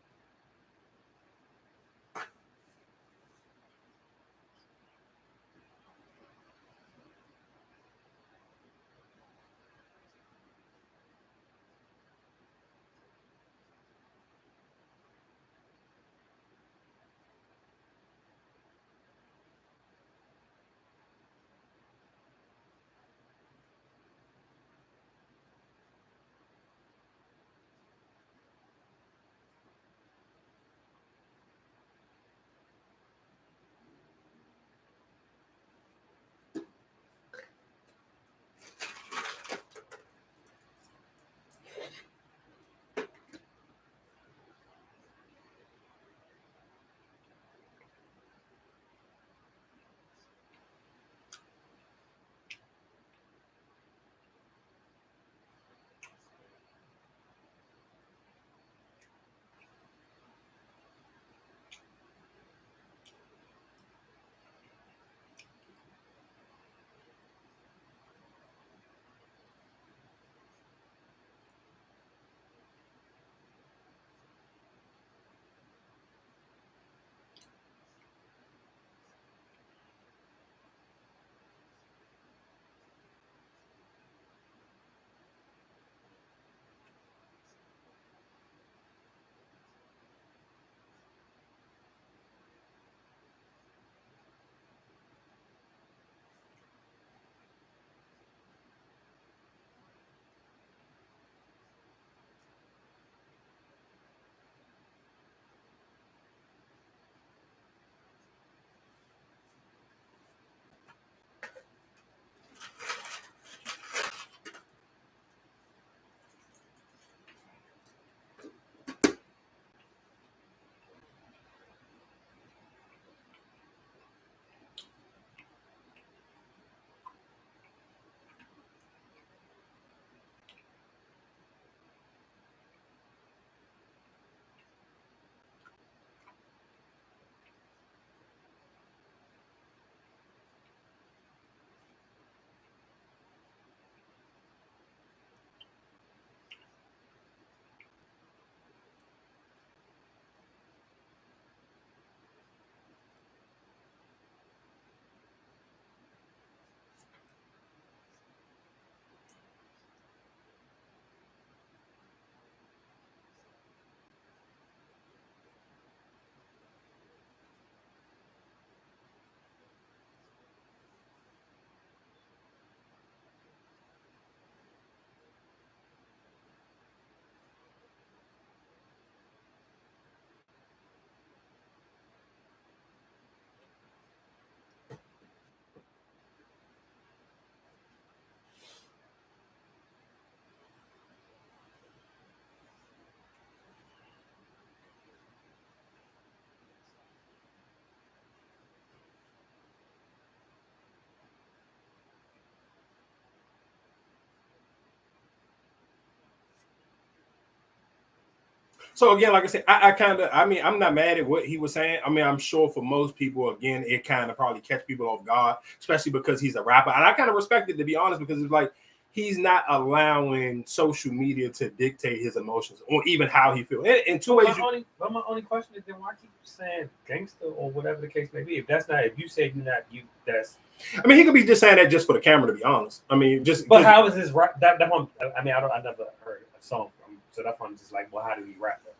So again, like I said, I'm not mad at what he was saying. I mean, I'm sure for most people, again, it kind of probably catch people off guard, especially because he's a rapper. And I kind of respect it, to be honest, because it's like he's not allowing social media to dictate his emotions or even how he feels. In two ways. My only question is, then why keep saying gangster or whatever the case may be? If you say you're not, that's. I mean, he could be just saying that just for the camera, to be honest. I mean, just. But how is his rap? That one. I mean, I never heard a song from him, so that's why I'm just like, well, how do he rap that?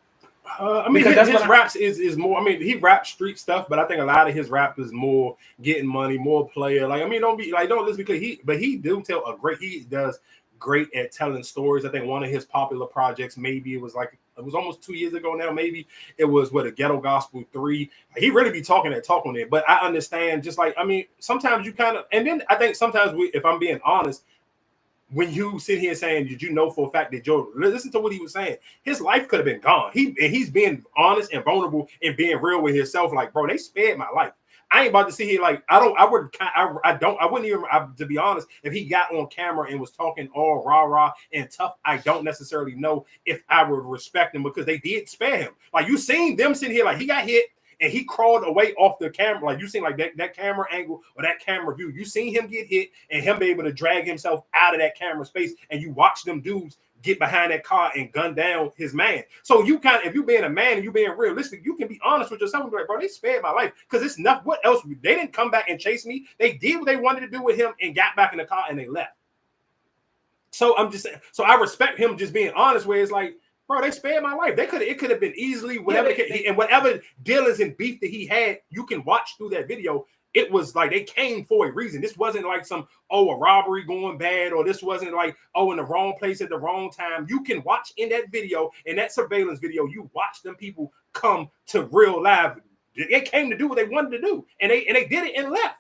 I mean, his raps is more. I mean, he raps street stuff, but I think a lot of his rap is more getting money, more player. Like, I mean, don't listen, because he does great at telling stories. I think one of his popular projects, maybe it was almost 2 years ago now. Maybe it was a Ghetto Gospel 3. He really be talking that talk on it. But I understand, just like, I mean, sometimes you kind of, and then I think sometimes if I'm being honest, when you sit here saying, did you know for a fact that listen to what he was saying, his life could have been gone. He's being honest and vulnerable and being real with himself. Like, bro, they spared my life. I ain't about to sit here like I wouldn't even, to be honest, if he got on camera and was talking all rah and tough, I don't necessarily know if I would respect him, because they did spare him. Like, you seen them sitting here like he got hit and he crawled away off the camera. Like, you seen like that camera angle or that camera view. You seen him get hit and him be able to drag himself out of that camera space, and you watch them dudes get behind that car and gun down his man. So you if you being a man and you being realistic, you can be honest with yourself and be like, bro, they spared my life, because it's not what else. They didn't come back and chase me. They did what they wanted to do with him and got back in the car and they left. So I'm just saying, so I respect him just being honest, where it's like, bro, they spared my life. It could have been easily whatever, and whatever dealings and beef that he had, you can watch through that video. It was like they came for a reason. This wasn't like a robbery going bad, or this wasn't like, in the wrong place at the wrong time. You can watch in that video, in that surveillance video, you watch them people come to real life. They came to do what they wanted to do, and they did it and left.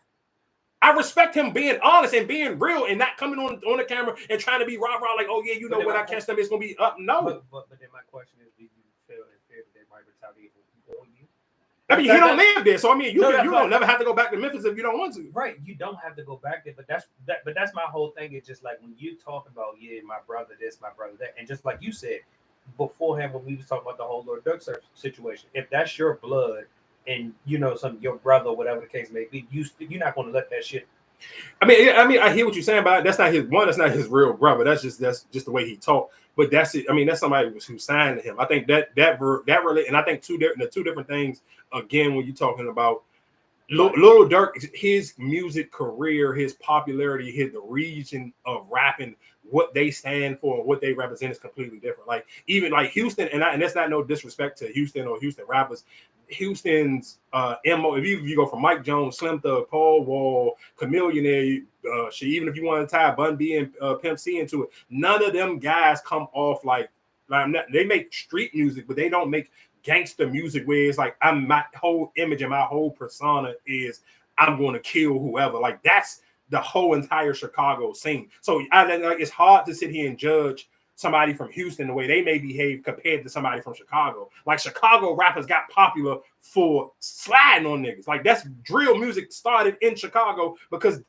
I respect him being honest and being real and not coming on the camera and trying to be rah like, oh yeah, when I catch them, it's gonna be up. No. But then my question is, do you feel that they might retaliate on you? I mean, he don't live there, so I mean, you don't never have to go back to Memphis if you don't want to. Right, you don't have to go back there, but that's my whole thing. It's just like when you talk about, my brother this, my brother that, and just like you said beforehand when we was talking about the whole Lord Dirk situation, if that's your blood and your brother, whatever the case may be, you're not going to let that shit. I mean, I hear what you're saying, but that's not his real brother. That's just the way he talked. But that's it. I mean, that's somebody who signed to him. I think that really, and I think the two different things. Again, when you're talking about Lil Durk, his music career, his popularity, the region of rapping, what they stand for and what they represent is completely different. Like, even like Houston, and that's not no disrespect to Houston or Houston rappers. Houston's MO, if you go from Mike Jones, Slim Thug, Paul Wall, Chameleon, even if you want to tie Bun B and Pimp C into it, none of them guys come off like they make street music, but they don't make gangster music where it's like my whole image and my whole persona is I'm going to kill whoever. Like, that's the whole entire Chicago scene. So it's hard to sit here and judge somebody from Houston the way they may behave compared to somebody from Chicago. Like, Chicago rappers got popular for sliding on niggas. Like, that's drill music started in Chicago because,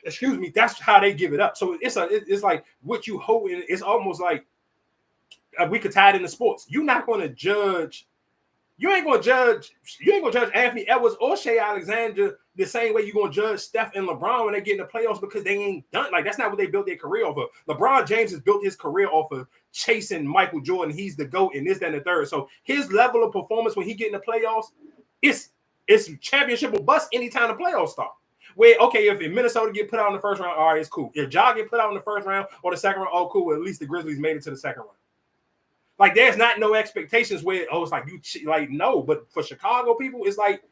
that's how they give it up. So it's like what you hold in. It's almost like we could tie it into sports. You ain't going to judge Anthony Edwards or Shea Alexander the same way you're going to judge Steph and LeBron when they get in the playoffs, because they ain't done. Like, that's not what they built their career off of. LeBron James has built his career off of chasing Michael Jordan. He's the GOAT and this, that, and the third. So his level of performance when he get in the playoffs, it's championship or bust anytime the playoffs start. Where, okay, if Minnesota get put out in the first round, all right, it's cool. If Ja get put out in the first round or the second round, oh, cool. Well, at least the Grizzlies made it to the second round. Like, there's not no expectations where, it's like no. But for Chicago people, it's like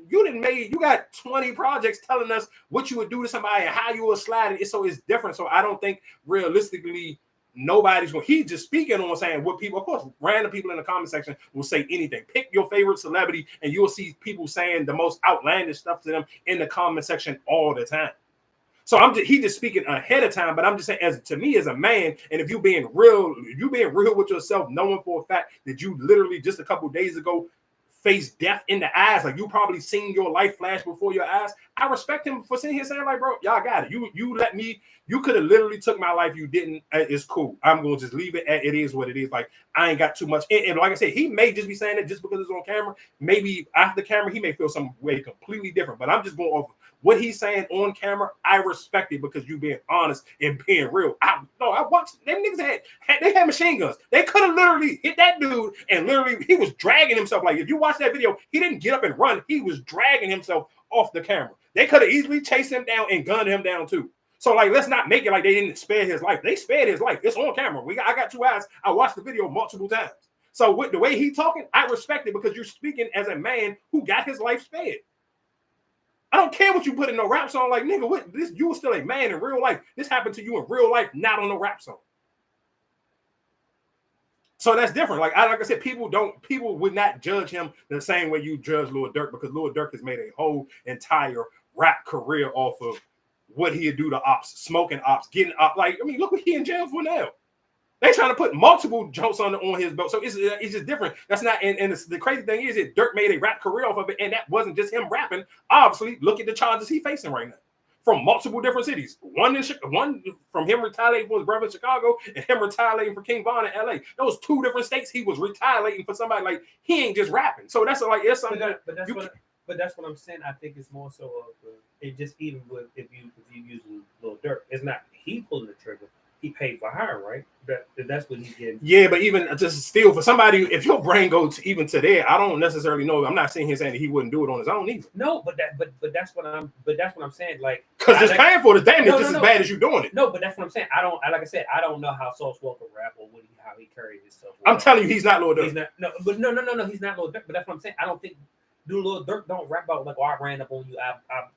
you got 20 projects telling us what you would do to somebody and how you would slide it. So it's different. So I don't think realistically nobody's going. He's just speaking on saying what people, of course, random people in the comment section will say anything. Pick your favorite celebrity, and you'll see people saying the most outlandish stuff to them in the comment section all the time. So he's just speaking ahead of time, but I'm just saying, to me as a man, and if you're being real with yourself, knowing for a fact that you literally just a couple of days ago face death in the eyes. Like, you probably seen your life flash before your eyes. I respect him for sitting here saying, like, bro, y'all got it. You let me, you could have literally took my life. You didn't. It's cool. I'm going to just leave it at it is what it is. Like, I ain't got too much. And like I said, he may just be saying it just because it's on camera. Maybe after the camera, he may feel some way completely different. But I'm just going off what he's saying on camera. I respect it because you being honest and being real. I watched them niggas they had machine guns. They could have literally hit that dude and literally he was dragging himself. Like, if you watch that video, he didn't get up and run. He was dragging himself off the camera. They could have easily chased him down and gunned him down too. So, like, let's not make it like they didn't spare his life. They spared his life. It's on camera. I got 2 eyes. I watched the video multiple times. So with the way he talking, I respect it because you're speaking as a man who got his life spared. I don't care what you put in no rap song. Like, nigga, what this? You were still a man in real life. This happened to you in real life, not on a rap song. So that's different. Like I said, people would not judge him the same way you judge Lil Durk because Lil Durk has made a whole entire rap career off of what he'd do to ops, smoking ops, getting up. Like, I mean, look what he in jail for now. They trying to put multiple jokes on his belt. So it's just different. That's not, and the crazy thing is that Durk made a rap career off of it, and that wasn't just him rapping. Obviously, look at the charges he's facing right now from multiple different cities. One from him retaliating for his brother in Chicago, and him retaliating for King Von in LA. Those 2 different states he was retaliating for somebody. Like, he ain't just rapping. So that's like it's something. But that's what I'm saying. I think it's more so of it just even with if you using Lil Durk, it's not he pulling the trigger. He paid for hiring, right? That's what he's getting. Yeah, but even just still for somebody, if your brain goes even to there, I don't necessarily know. I'm not sitting here saying that he wouldn't do it on his own either. No, but that's what I'm saying. Like, because just paying for the damage is just as bad as you doing it. No, but that's what I'm saying. Like I said, I don't know how Sauce Walker rap or how he carries himself. I'm telling you, he's not Lil Durk. He's not. No, he's not Lil Durk. But that's what I'm saying. I don't think. Lil Durk don't rap about like, oh, I ran up on you.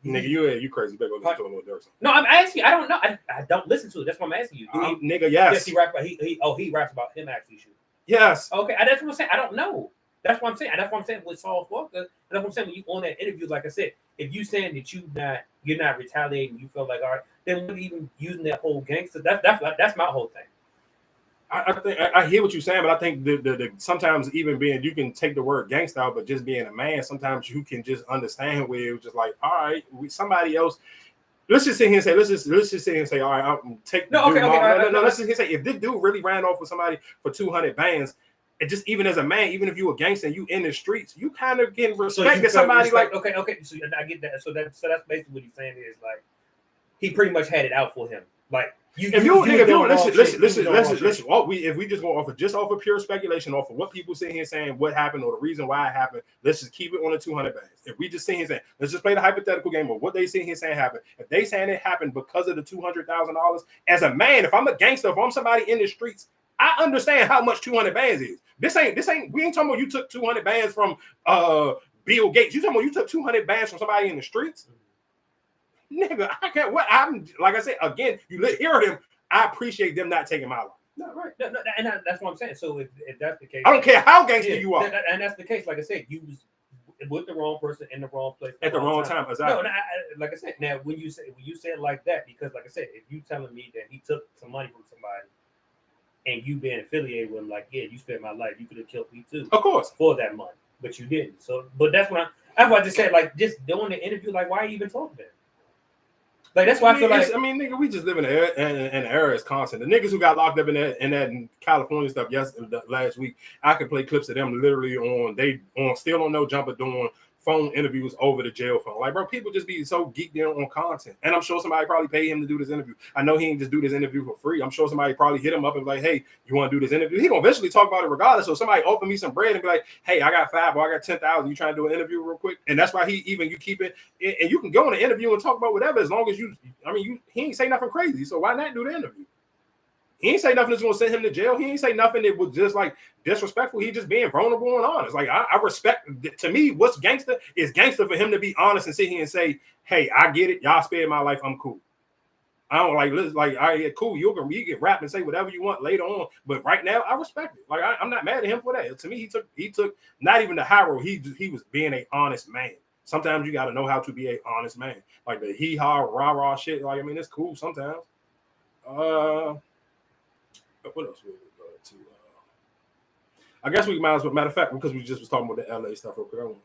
Nigga, you crazy. You better go listen to a Lil Durk song. No, I'm asking you. I don't know. I don't listen to it. That's what I'm asking you. Nigga, yes. Yes, he rap about he raps about him actually shooting. Yes. Okay, that's what I'm saying. I don't know. That's what I'm saying. That's what I'm saying with Sauce Walker. And that's what I'm saying when you on that interview, like I said, if you saying that you're not retaliating, you feel like all right, then what even using that whole gangster? That's my whole thing. I think I hear what you're saying, but I think the sometimes even being you can take the word gangsta out, but just being a man, sometimes you can just understand where it was just like, all right, somebody else. Let's just sit here and say, let's just sit here and say, all right, I'll take. No, okay. Let's just say, if this dude really ran off with somebody for 200 bands, and just even as a man, even if you a gangster and you in the streets, you kind of getting respect that somebody like. Okay. So I get that. So that's basically what he's saying is like, he pretty much had it out for him, like. If we just go off of pure speculation, off of what people sitting here saying what happened or the reason why it happened, let's just keep it on the 200 bands. If we just sit here saying, let's just play the hypothetical game of what they sitting here saying happened. If they saying it happened because of the $200,000, as a man, if I'm a gangster, if I'm somebody in the streets, I understand how much 200 bands is. This ain't. We ain't talking about you took 200 bands from Bill Gates. You talking about you took 200 bands from somebody in the streets. Nigga, I can't. What I'm like I said again. You hear them. I appreciate them not taking my life. No, right. No, and that's what I'm saying. So if that's the case, I don't care how gangster you are. And that's the case. Like I said, you was with the wrong person in the wrong place at the wrong time. Exactly. No, like I said. Now when you say it like that, because like I said, if you telling me that he took some money from somebody, and you being affiliated with him, like you spent my life, you could have killed me too. Of course, for that money, but you didn't. So, but that's what I just said. Like just doing the interview, like why are you even talking about it? Like that's why I feel like nigga, we just live in an era is constant. The niggas who got locked up in that California stuff last week, I could play clips of them literally on Still on No Jumper doing phone interviews over the jail phone. Like, bro, people just be so geeked in on content. And I'm sure somebody probably paid him to do this interview. I know he ain't just do this interview for free. I'm sure somebody probably hit him up and be like, hey, you want to do this interview? He gonna eventually talk about it regardless. So somebody offer me some bread and be like, hey, I got 5 or I got 10,000. You trying to do an interview real quick? And that's why you keep it. And you can go on an interview and talk about whatever as long as he ain't say nothing crazy. So why not do the interview? He ain't say nothing that's going to send him to jail. He ain't say nothing that was just like disrespectful. He just being vulnerable and honest. Like I respect. To me, what's gangster is gangster for him to be honest and sit here and say, "Hey, I get it. Y'all spared my life. I'm cool. I don't like. All right, cool. You can rap and say whatever you want later on, but right now, I respect it. Like I'm not mad at him for that. To me, he took not even the high road. He was being an honest man. Sometimes you got to know how to be an honest man. Like the hee-haw, rah-rah shit. Like, I mean, it's cool sometimes. What else would we go to? I guess we might as well. Matter of fact, because we just was talking about the LA stuff real quick.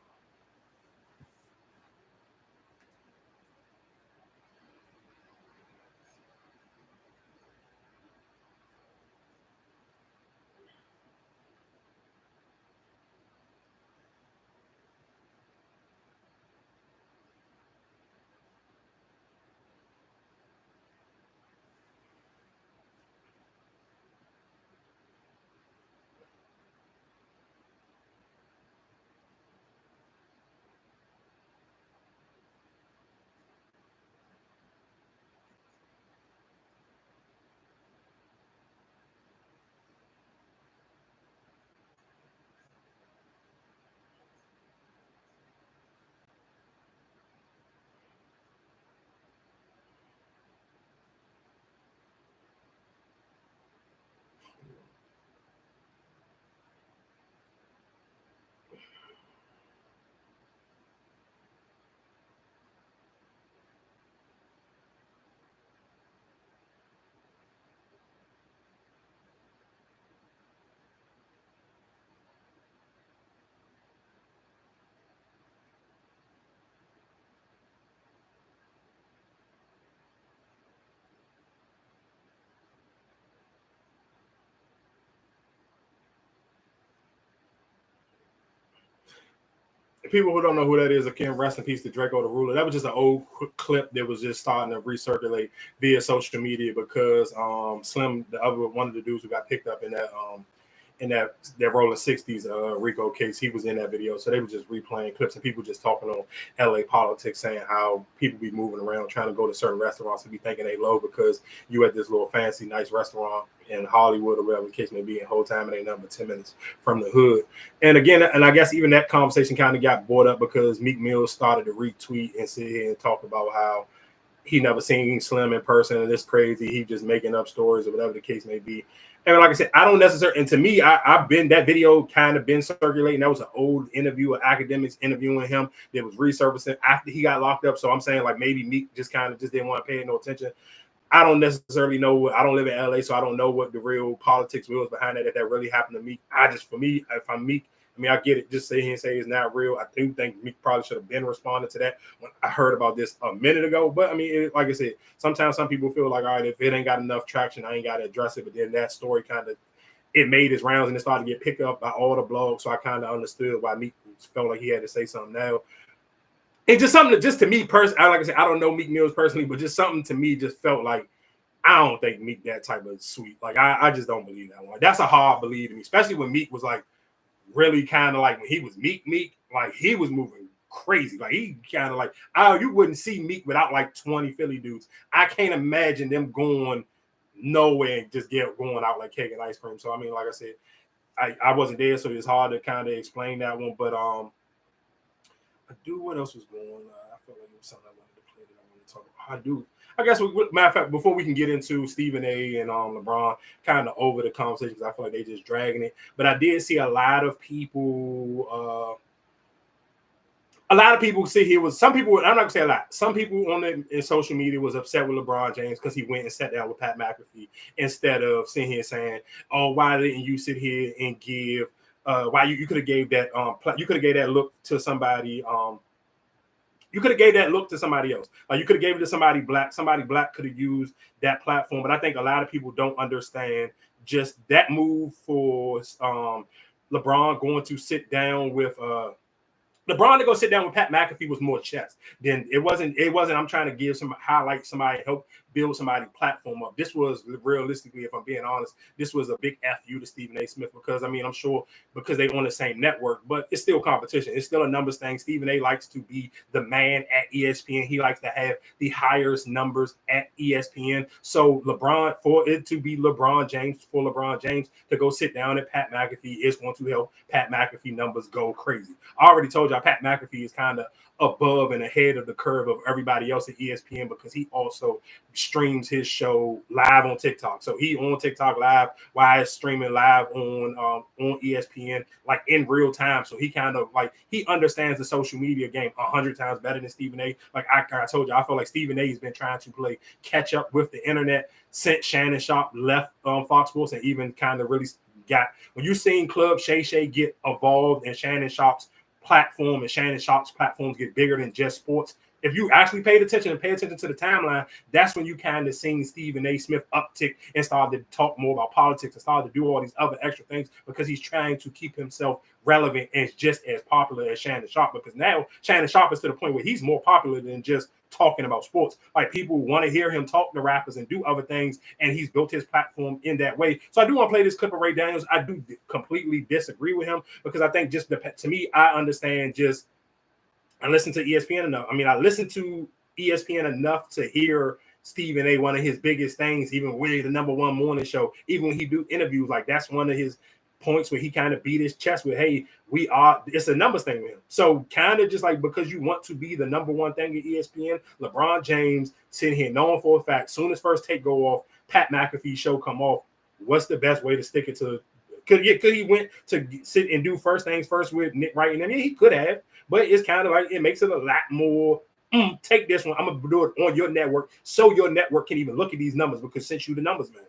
People who don't know who that is, again, rest in peace to Draco the Ruler. That was just an old clip that was just starting to recirculate via social media because Slim, the other one of the dudes who got picked up in that rolling 60s Rico case, he was in that video. So they were just replaying clips and people just talking on LA politics, saying how people be moving around trying to go to certain restaurants and be thinking they low because you at this little fancy nice restaurant in Hollywood or whatever the case may be, and whole time it ain't nothing but 10 minutes from the hood. And again, and I guess even that conversation kind of got brought up because Meek Mill started to retweet and sit here and talk about how he never seen Slim in person and it's crazy. He just making up stories or whatever the case may be. And like I said, I don't necessarily, and to me, I've been, that video kind of been circulating. That was an old interview of academics interviewing him that was resurfacing after he got locked up. So I'm saying like maybe Meek just kind of just didn't want to pay no attention. I don't necessarily know. I don't live in LA, so I don't know what the real politics was behind that. If that really happened to Meek, for me, if I'm Meek, I mean, I get it. Just say here and say it's not real. I do think Meek probably should have been responding to that when I heard about this a minute ago. But I mean, like I said, sometimes some people feel like, all right, if it ain't got enough traction, I ain't got to address it. But then that story kind of, it made its rounds and it started to get picked up by all the blogs. So I kind of understood why Meek felt like he had to say something now. It's just something that just to me personally, like I said, I don't know Meek Mills personally, but just something to me just felt like, I don't think Meek that type of sweet. Like, I just don't believe that one. That's a hard believe to me, especially when Meek was like really kind of like when he was Meek, like he was moving crazy. Like he kind of like, you wouldn't see Meek without like 20 Philly dudes. I can't imagine them going nowhere and just going out like cake and ice cream. So, I mean, like I said, I wasn't there, so it's hard to kind of explain that one. But I do, what else was going on? I felt like it was something I wanted to play that I wanted to talk about. I guess, matter of fact, before we can get into Stephen A. and LeBron kind of over the conversation, because I feel like they just dragging it. But I did see a lot of people sit here with some people. I'm not gonna say a lot. Some people in social media was upset with LeBron James because he went and sat down with Pat McAfee instead of sitting here saying, "Oh, why didn't you sit here and give? Why you could have gave that you could have gave that look to somebody." You could have gave that look to somebody else. Like you could have gave it to somebody black. Somebody black could have used that platform. But I think a lot of people don't understand just that move for LeBron going to sit down with LeBron to go sit down with Pat McAfee was more chess. Then it wasn't. I'm trying to give highlight somebody, help build somebody's platform up. This was realistically, if I'm being honest, this was a big FU to Stephen A. Smith because I mean I'm sure because they on the same network, but it's still competition. It's still a numbers thing. Stephen A. likes to be the man at ESPN. He likes to have the highest numbers at ESPN. So LeBron, for it to be LeBron James, for LeBron James to go sit down at Pat McAfee is going to help Pat McAfee numbers go crazy. I already told y'all Pat McAfee is kind of above and ahead of the curve of everybody else at ESPN because he also streams his show live on TikTok. So he on TikTok live while it's streaming live on ESPN like in real time. So he kind of like he understands the social media game 100 times better than Stephen A. Like I told you, I feel like Stephen A. has been trying to play catch up with the internet since Shannon Sharp left Fox Sports and even kind of really got when you seen Club Shay Shay get evolved and Shannon Sharp's platform and Shannon Sharp's platforms get bigger than just sports. If you actually paid attention and pay attention to the timeline, that's when you kind of seen Stephen A. Smith uptick and started to talk more about politics and started to do all these other extra things because he's trying to keep himself relevant and just as popular as Shannon Sharp. Because now Shannon Sharp is to the point where he's more popular than just talking about sports. Like people want to hear him talk to rappers and do other things, and he's built his platform in that way. So I do want to play this clip of Ray Daniels. I do completely disagree with him because I think just to me, I understand just. I listen to ESPN enough. I mean, I listen to ESPN enough to hear Stephen A. One of his biggest things, even with the #1 morning show, even when he do interviews, like that's one of his points where he kind of beat his chest with, hey, it's a numbers thing with him. So kind of just like because you want to be the #1 thing at ESPN, LeBron James sitting here knowing for a fact, soon as First Take go off, Pat McAfee's show come off, what's the best way to stick it to? Could he went to sit and do First Things First with Nick Wright? I mean, he could have, but it's kind of like it makes it a lot more. Take this one. I'm gonna do it on your network, so your network can even look at these numbers because since you the numbers man.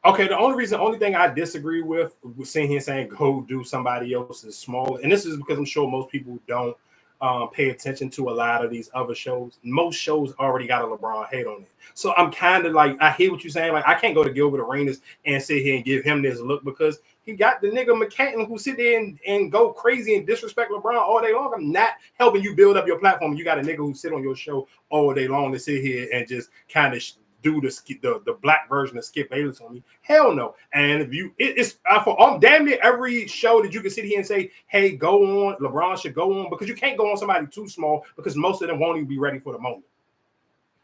Okay, the only thing I disagree with sitting here saying go do somebody else's smaller, and this is because I'm sure most people don't pay attention to a lot of these other shows. Most shows already got a LeBron hate on it, so I'm kind of like I hear what you're saying. Like I can't go to Gilbert Arenas and sit here and give him this look because he got the nigga McCann who sit there and go crazy and disrespect LeBron all day long. I'm not helping you build up your platform. You got a nigga who sit on your show all day long to sit here and just kind of do the black version of Skip Bayless on me. Hell no. And if you it's for damn near every show that you can sit here and say, hey, go on, LeBron should go on, because you can't go on somebody too small because most of them won't even be ready for the moment.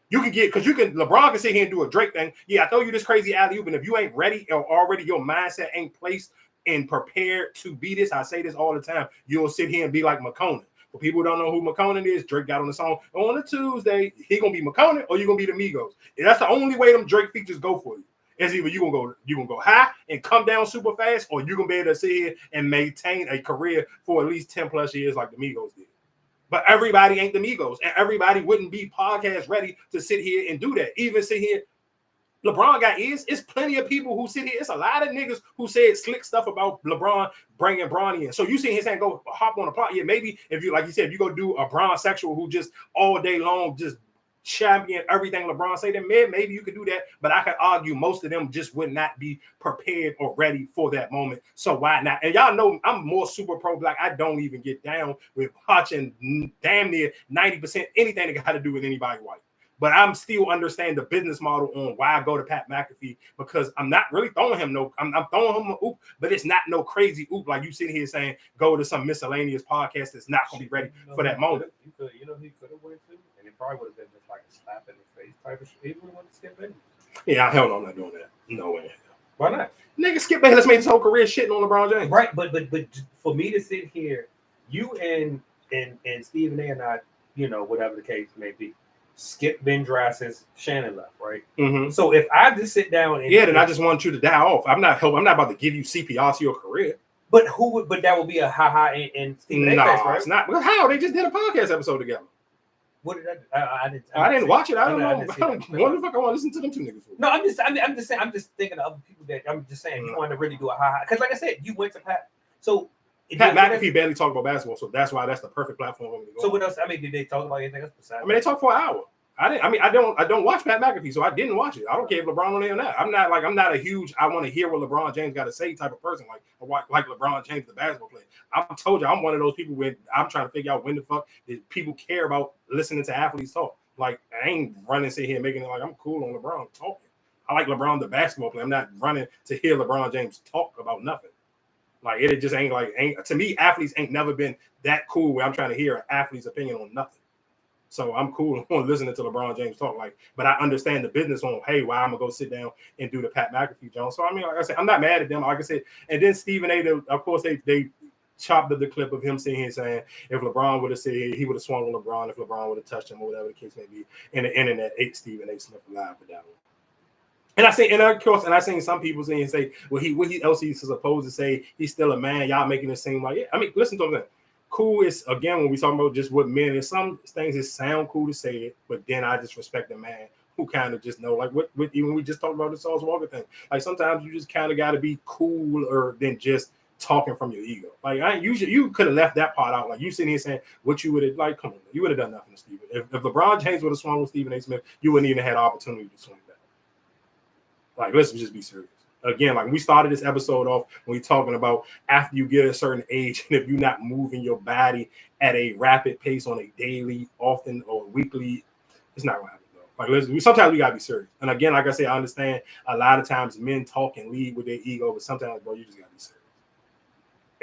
You can get LeBron can sit here and do a Drake thing. Yeah, I throw you this crazy alley-oop, and if you ain't ready or already your mindset ain't placed and prepared to be this, I say this all the time, you'll sit here and be like McConan. For people who don't know who McConan is, Drake got on the song on a Tuesday. He gonna be McConan or you gonna be the Migos. And that's the only way them Drake features go for you. It's either you gonna go high and come down super fast, or you're gonna be able to sit here and maintain a career for at least 10 plus years like the Migos did. But everybody ain't the Migos, and everybody wouldn't be podcast ready to sit here and do that. Even sit here. LeBron got ears. It's plenty of people who sit here. It's a lot of niggas who said slick stuff about LeBron bringing Bronny in. So you see him saying go hop on a plot. Yeah, maybe if you, like you said, if you go do a Bron sexual who just all day long just champion everything LeBron say, then maybe you could do that. But I could argue most of them just would not be prepared or ready for that moment. So why not? And y'all know I'm more super pro black. I don't even get down with watching damn near 90% anything that got to do with anybody white. But I'm still understand the business model on why I go to Pat McAfee, because I'm not really throwing him I'm throwing him an oop, but it's not no crazy oop like you sitting here saying go to some miscellaneous podcast that's not going to be ready for that moment. He could have went to, and it probably would have been just like a slap in the face type of shit. He would have went to Skip Bayless. Yeah, hell no, I'm not doing that. No way. Why not? Nigga, Skip Bayless made his whole career shitting on LeBron James. Right, but for me to sit here, you and Stephen A. are not, whatever the case may be. Skip been dry since Shannon left, right? Mm-hmm. So if I just sit down and then I just want you to die off. I'm not about to give you CPR to your career. But that would be a ha and Stephen A. face, right? It's not. Well, how they just did a podcast episode together. What did I do? I didn't watch it. I don't know. What the fuck I want to listen to them two niggas for? No, I'm just saying. I'm just thinking of other people that I'm just saying you want to really do a ha because, like I said, you went to Pat. So Pat McAfee barely talked about basketball, so that's why that's the perfect platform for me to go. So what else? I mean, did they talk about anything else besides? They talked for an hour. I don't watch Pat McAfee, so I didn't watch it. I don't care if LeBron on there or not. I'm not a huge I want to hear what LeBron James got to say type of person, like LeBron James, the basketball player. I told you I'm one of those people where I'm trying to figure out when the fuck did people care about listening to athletes talk. Like I ain't running sit here making it like I'm cool on LeBron talking. I like LeBron the basketball player. I'm not running to hear LeBron James talk about nothing. Like it just ain't to me, athletes ain't never been that cool where I'm trying to hear an athlete's opinion on nothing. So I'm cool on listening to LeBron James talk, but I understand the business on, hey, why I'm gonna go sit down and do the Pat McAfee Jones. So I mean, like I said, I'm not mad at them. Like I said, and then Stephen A. Of course, they chopped up the clip of him sitting here saying if LeBron would have said he would have swung on LeBron if LeBron would have touched him or whatever the case may be, and the internet ate Stephen A. Smith alive with that one. And I seen some people saying and say, well, what else he's supposed to say? He's still a man. Y'all making it seem like, yeah. I mean, listen to him. Cool is again when we talking about just what men. There's some things that sound cool to say it, but then I just respect the man who kind of just know, like what even we just talked about the Sauce Walker thing. Like sometimes you just kind of got to be cooler than just talking from your ego. Like you could have left that part out. Like you sitting here saying what you would have like. Come on, you would have done nothing to Stephen. If LeBron James would have swung with Stephen A. Smith, you wouldn't even have had the opportunity to swing back. Like let's just be serious. Again, like we started this episode off when we're talking about after you get a certain age, and if you're not moving your body at a rapid pace on a daily, often or weekly, it's not gonna happen. Like sometimes we gotta be serious. And again, like I say, I understand a lot of times men talk and lead with their ego, but sometimes, bro, you just gotta be serious.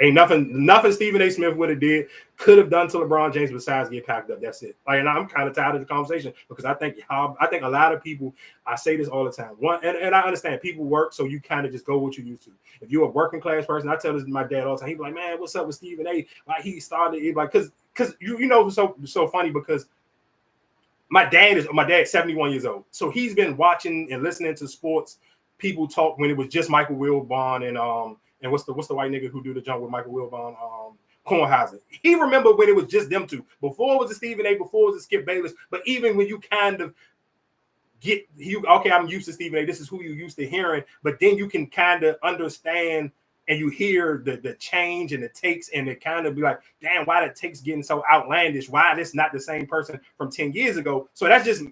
Ain't nothing Stephen A. Smith would have could have done to LeBron James besides get packed up. That's it. Like, and I'm kind of tired of the conversation because I think a lot of people, I say this all the time. And I understand people work, so you kind of just go what you used to. If you're a working class person, I tell this to my dad all the time. He'd be like, man, what's up with Stephen A? Like he started it like because so funny because my dad's 71 years old. So he's been watching and listening to sports people talk when it was just Michael Wilbon and what's the white nigga who do the jump with Michael Wilbon, Kornheiser. He remembered when it was just them two. Before it was a Stephen A, before it was a Skip Bayless. But even when you kind of I'm used to Stephen A, this is who you used to hearing, but then you can kind of understand and you hear the change and the takes and it kind of be like, damn, why that takes getting so outlandish? Why this not the same person from 10 years ago? So that's just,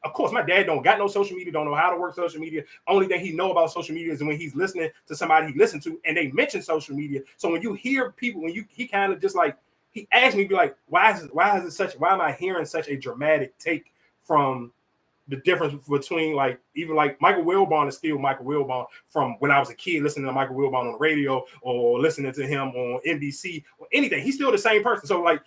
of course, my dad don't got no social media, don't know how to work social media. Only thing he know about social media is when he's listening to somebody he listened to and they mention social media. So when you hear people, he kind of just like, he asked me, be like, why am I hearing such a dramatic take from the difference between like, even like Michael Wilbon is still Michael Wilbon from when I was a kid listening to Michael Wilbon on the radio or listening to him on NBC or anything. He's still the same person. So like,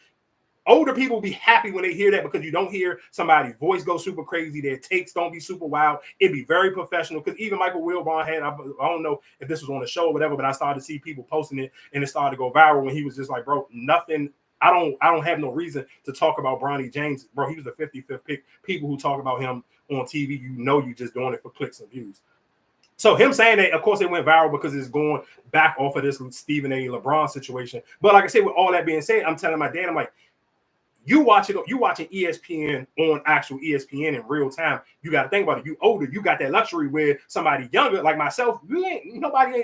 older people be happy when they hear that because you don't hear somebody's voice go super crazy. Their takes don't be super wild. It'd be very professional because even Michael Wilbon had, I don't know if this was on the show or whatever, but I started to see people posting it and it started to go viral when he was just like, bro, nothing. I don't have no reason to talk about Bronny James. Bro, he was the 55th pick. People who talk about him on TV, you just doing it for clicks and views. So him saying that, of course, it went viral because it's going back off of this Stephen A. LeBron situation. But like I said, with all that being said, I'm telling my dad, I'm like, you watching ESPN on actual ESPN in real time. You got to think about it. You older, you got that luxury where somebody younger like myself, you're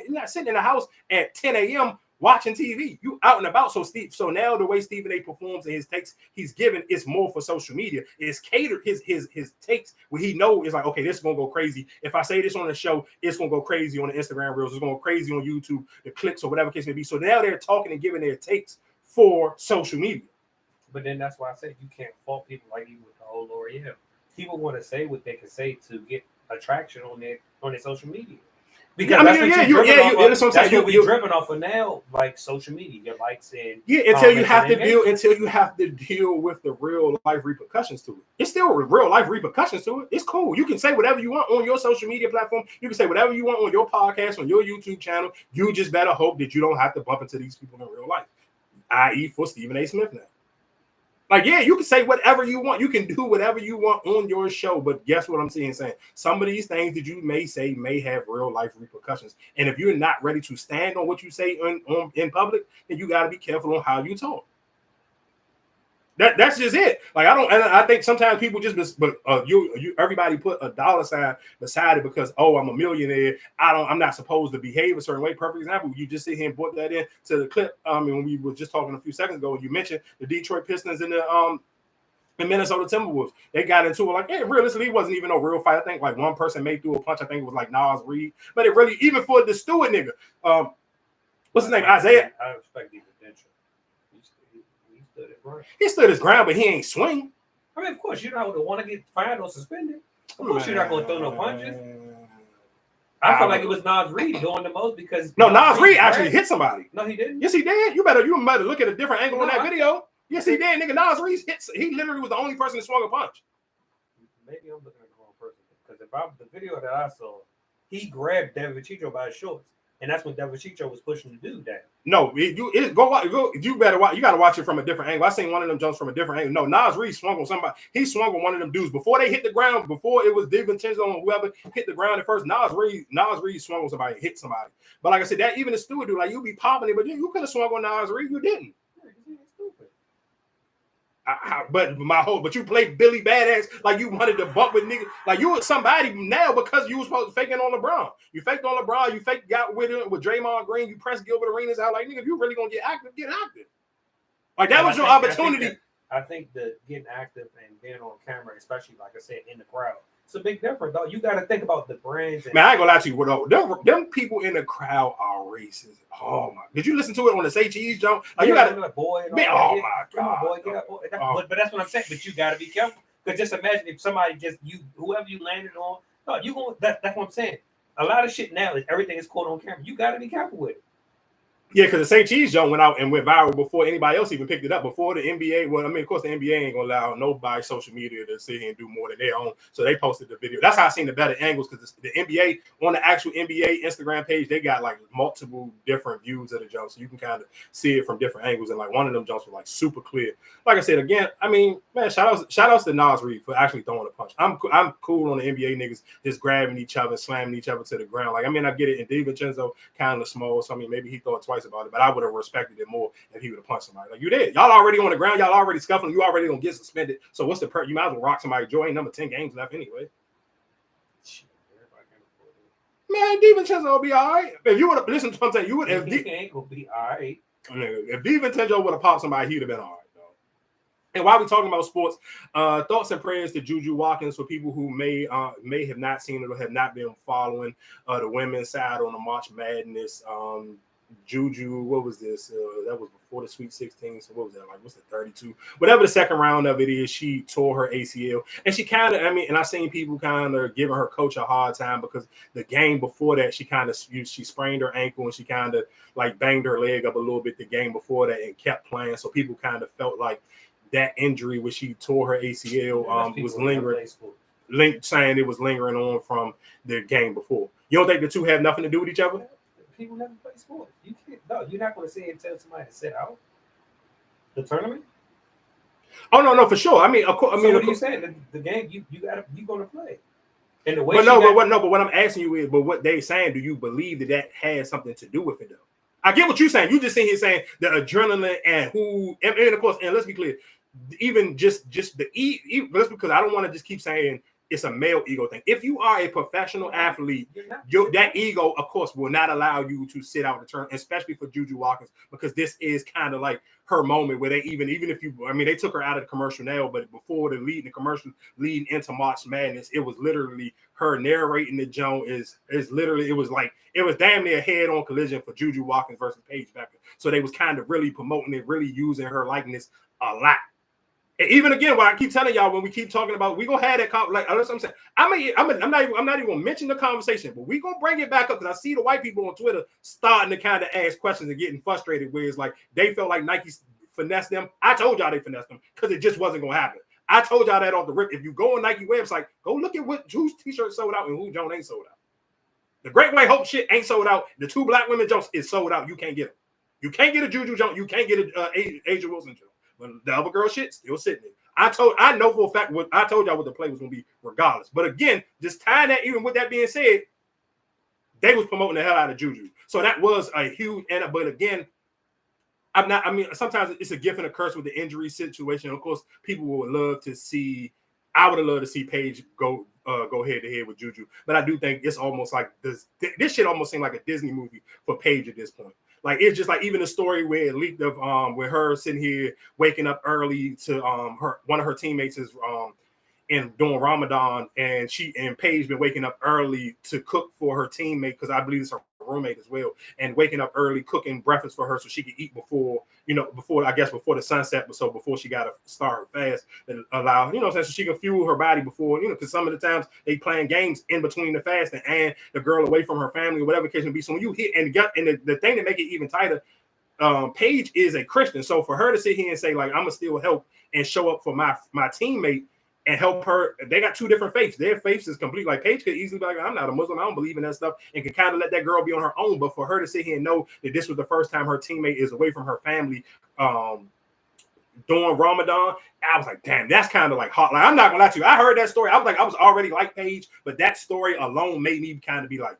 not sitting in the house at 10 a.m. watching TV. You out and about. So now the way Stephen A performs and his takes he's given is more for social media. It's catered his takes where he know is like, okay, this is gonna go crazy. If I say this on the show, it's gonna go crazy on the Instagram reels. It's gonna go crazy on YouTube, the clips or whatever case may be. So now they're talking and giving their takes for social media. But then that's why I say you can't fault people like you with the whole L'Oreal. People want to say what they can say to get attraction on their social media. Because that's what we're driven off of now, like social media, your likes and until you have to deal with the real life repercussions to it. It's still real life repercussions to it. It's cool. You can say whatever you want on your social media platform. You can say whatever you want on your podcast, on your YouTube channel. You just better hope that you don't have to bump into these people in real life, i.e., for Stephen A. Smith now. Like, yeah, you can say whatever you want. You can do whatever you want on your show. But guess what I'm saying? Some of these things that you may say may have real life repercussions. And if you're not ready to stand on what you say in public, then you got to be careful on how you talk. That's just it. Like, I think sometimes people just, everybody put a dollar sign beside it because, I'm a millionaire. I'm not supposed to behave a certain way. Perfect example. You just sit here and put that in to the clip. When we were just talking a few seconds ago, you mentioned the Detroit Pistons and the Minnesota Timberwolves. They got into it like, hey, realistically, it wasn't even no real fight. I think like one person made through a punch. I think it was like Nas Reed. But it really, even for the Stewart nigga, what's his name? Isaiah. I respect the potential. He stood his ground, but he ain't swing. I mean, of course, you're not going to want to get fined or suspended. Of course, you're not going to throw no punches. I felt like it was Nas Reed doing the most because Nas Reed actually hit somebody. No, he didn't. Yes, he did. You better look at a different angle on that video. Yes, he did. Nigga, Nas Reed hits. He literally was the only person that swung a punch. Maybe I'm looking at the wrong person because the video that I saw, he grabbed David Chicho by his shorts. And that's when David Chicho was pushing the dude down. No, you better watch. You got to watch it from a different angle. I seen one of them jumps from a different angle. No, Nas Reed swung on somebody. He swung on one of them dudes before they hit the ground. Before it was DiVincenzo or whoever hit the ground at first. Nas Reed swung on somebody, hit somebody. But like I said, that even the Stewart dude, like you be popping it, but you could have swung on Nas Reed. You didn't. But you played Billy Badass like you wanted to bump with niggas. Like you was somebody now because you was supposed to faking on LeBron. You faked on LeBron. You got with Draymond Green. You pressed Gilbert Arenas out. Like, nigga, if you really gonna get active, get active. Like that was your opportunity. I think that getting active and being on camera, especially like I said, in the crowd, it's a big difference, though. You got to think about the brands. Man, I ain't gonna lie to you. Them people in the crowd are racist. Oh my! Did you listen to it on the Say Cheese jump? Like, you got to, boy. Man, oh my God! Come on, boy, get up. Boy. But that's what I'm saying. But you got to be careful because just imagine if somebody whoever you landed on, no, you going. That's what I'm saying. A lot of shit now is everything is caught on camera. You got to be careful with it. Yeah, because the St. Cheese jump went out and went viral before anybody else even picked it up. Before the NBA, well, I mean, of course, the NBA ain't gonna allow nobody social media to sit here and do more than their own. So they posted the video. That's how I seen the better angles because the NBA on the actual NBA Instagram page, they got like multiple different views of the jump, so you can kind of see it from different angles. And like one of them jumps was like super clear. Like I said again, I mean, man, shout outs to Nas Reed for actually throwing a punch. I'm cool on the NBA niggas just grabbing each other, slamming each other to the ground. Like I mean, I get it. And DiVincenzo kind of small, so I mean maybe he thought twice about it, but I would have respected it more if he would have punched somebody. Like you did. Y'all already on the ground. Y'all already scuffling. You already gonna get suspended. So what's the you might as well rock somebody. Joy ain't number 10 games left anyway. Man, DiVincenzo will be all right. If you would have listened to what I'm saying, you would have. He ain't gonna be all right. If DiVincenzo would have popped somebody, he'd have been all right, though. And while we're talking about sports, thoughts and prayers to Juju Watkins for people who may have not seen it or have not been following the women's side on the March Madness. Juju, what was this? That was before the Sweet 16. So what was that? Like, what's the 32? Whatever the second round of it is, she tore her ACL. And she kind of, and I seen people kind of giving her coach a hard time because the game before that, she sprained her ankle and she kind of like banged her leg up a little bit the game before that and kept playing. So people kind of felt like that injury where she tore her ACL was lingering, saying it was lingering on from the game before. You don't think the two have nothing to do with each other? People never play sports. You can't. No, you're not going to sit and tell somebody to sit out the tournament. Oh no, for sure. I mean, of course. What are you saying? The game you're going to play. And the way. But what I'm asking you is, but what they saying? Do you believe that has something to do with it though? I get what you're saying. You just sitting here saying the adrenaline and of course, and let's be clear, even just the let's because I don't want to just keep saying it's a male ego thing. If you are a professional athlete, that ego, of course, will not allow you to sit out the turn, especially for Juju Watkins, because this is kind of like her moment where they even if you, I mean, they took her out of the commercial now, but before the commercial leading into March Madness, it was literally her narrating the joint is literally, it was damn near a head-on collision for Juju Watkins versus Paige Becker. So they was kind of really promoting it, really using her likeness a lot. And even again, what I keep telling y'all when we keep talking about, we gonna have that like that's what I'm saying. I'm not even gonna mention the conversation, but we gonna bring it back up because I see the white people on Twitter starting to kind of ask questions and getting frustrated, where it's like they felt like Nike finessed them. I told y'all they finessed them because it just wasn't gonna happen. I told y'all that off the rip. If you go on Nike website, go look at whose t-shirt sold out and who Jones ain't sold out. The Great White Hope shit ain't sold out. The 2 black women Jones is sold out. You can't get them. You can't get a Juju Jones. You can't get a Asia Wilson Jones. But the other girl shit still sitting there. I know for a fact what I told y'all what the play was gonna be regardless. But again, just tying that, even with that being said, they was promoting the hell out of Juju. So that was a huge but again, sometimes it's a gift and a curse with the injury situation. Of course, people would love to see, I would have loved to see Paige go head to head with Juju. But I do think it's almost like this shit almost seemed like a Disney movie for Paige at this point. Like, it's just like even the story where it leaked of with her sitting here waking up early to one of her teammates is during Ramadan, and Paige been waking up early to cook for her teammate, because I believe it's her roommate as well, and waking up early cooking breakfast for her so she could eat before the sunset, but so before she got to start her fast and allow, so she can fuel her body before, because some of the times they playing games in between the fasting and the girl away from her family or whatever the case may be. So when you hit and the thing that make it even tighter, Paige is a Christian, so for her to sit here and say like, I'm gonna still help and show up for my teammate and help her. They got 2 different faiths. Their faiths is complete. Like, Paige could easily be like, I'm not a Muslim, I don't believe in that stuff, and can kind of let that girl be on her own. But for her to sit here and know that this was the first time her teammate is away from her family during Ramadan, I was like, damn, that's kind of like hot. Like, I'm not gonna lie to you, I heard that story, I was already like Paige, but that story alone made me kind of be like,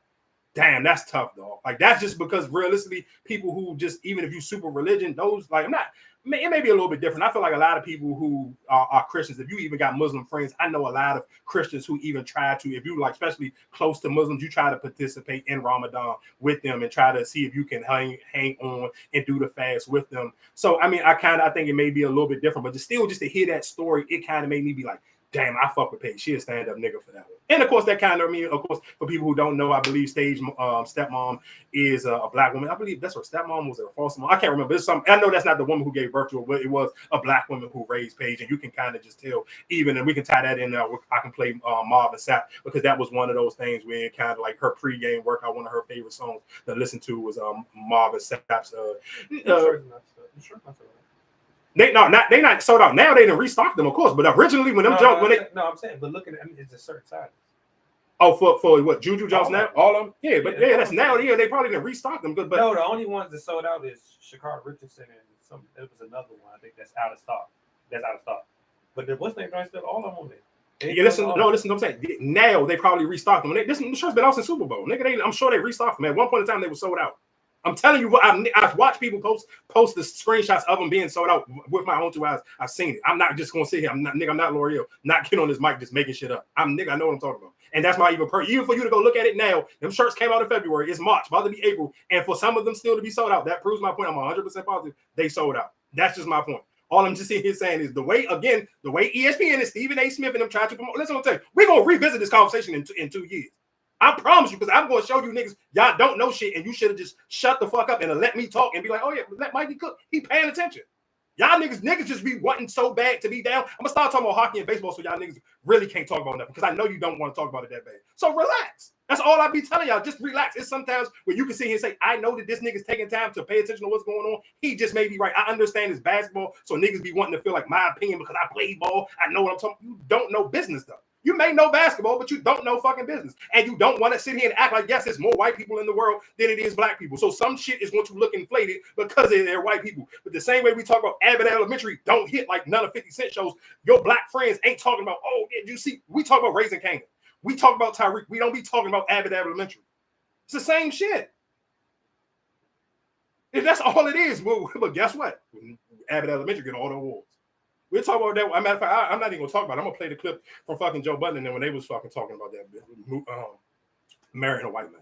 damn, that's tough, though. Like, that's just because realistically, people who just, even if you super religion, those, like, it may be a little bit different. I feel like a lot of people who are Christians, if you even got Muslim friends, I know a lot of Christians who even try to, if you like, especially close to Muslims, you try to participate in Ramadan with them and try to see if you can hang on and do the fast with them. So, I mean, I think it may be a little bit different, but just to hear that story, it kind of made me be like, damn, I fuck with Paige. She a stand-up nigga for that one. And of course, that kind of, of course, for people who don't know, I believe Stage stepmom is a black woman. I believe that's her stepmom, was it a foster mom? I can't remember. It's something. I know that's not the woman who gave birth to her, but it was a black woman who raised Paige, and you can kind of just tell. Even, and we can tie that in. I can play Marvin Sapp, because that was one of those things where it kind of like her pregame workout. One of her favorite songs to listen to was Marvin Sapp's. They not sold out now. They didn't restock them, of course. But originally, when I'm saying, but looking at it's a certain size. Oh, for what, Juju Jones now? All of them? Yeah, but that's now. Yeah, they probably didn't restock them. But no, the only ones that sold out is Shakar Richardson and there was another one. I think that's out of stock. But what's their name? Still all of them on there. Yeah, listen. What I'm saying. Now they probably restocked them. This shirt's been out since Super Bowl, nigga. I'm sure they restocked them. At one point in time, they were sold out. I'm telling you what, I've watched people post the screenshots of them being sold out with my own 2 eyes. I've seen it. I'm not just gonna sit here. I'm not L'Oreal. Not get on this mic just making shit up. I know what I'm talking about. And that's why even for you to go look at it now, them shirts came out in February. It's March, about to be April, and for some of them still to be sold out, that proves my point. I'm 100% positive they sold out. That's just my point. All I'm just sitting here saying is the way ESPN and Stephen A. Smith and them trying to promote. Listen, what I'm saying. We're gonna revisit this conversation in 2 years. I promise you, because I'm going to show you niggas, y'all don't know shit, and you should have just shut the fuck up and let me talk and be like, oh yeah, let Mikey cook. He paying attention. Y'all niggas just be wanting so bad to be down. I'm going to start talking about hockey and baseball so y'all niggas really can't talk about nothing, because I know you don't want to talk about it that bad. So relax. That's all I be telling y'all. Just relax. It's sometimes where you can sit here and say, I know that this nigga's taking time to pay attention to what's going on. He just may be right. I understand it's basketball, so niggas be wanting to feel like my opinion because I played ball. I know what I'm talking. You don't know business though. You may know basketball, but you don't know fucking business. And you don't want to sit here and act like, yes, there's more white people in the world than it is black people. So some shit is going to look inflated because they're white people. But the same way we talk about Abbott Elementary don't hit like none of 50 Cent shows, your black friends ain't talking about, oh, did you see? We talk about Raising Kanan. We talk about Tyreek. We don't be talking about Abbott Elementary. It's the same shit. And that's all it is. But guess what? Abbott Elementary get all the awards. We'll talk about that. As a matter of fact, I'm not even gonna talk about it. I'm gonna play the clip from fucking Joe Budden and then when they was fucking talking about that marrying a white man.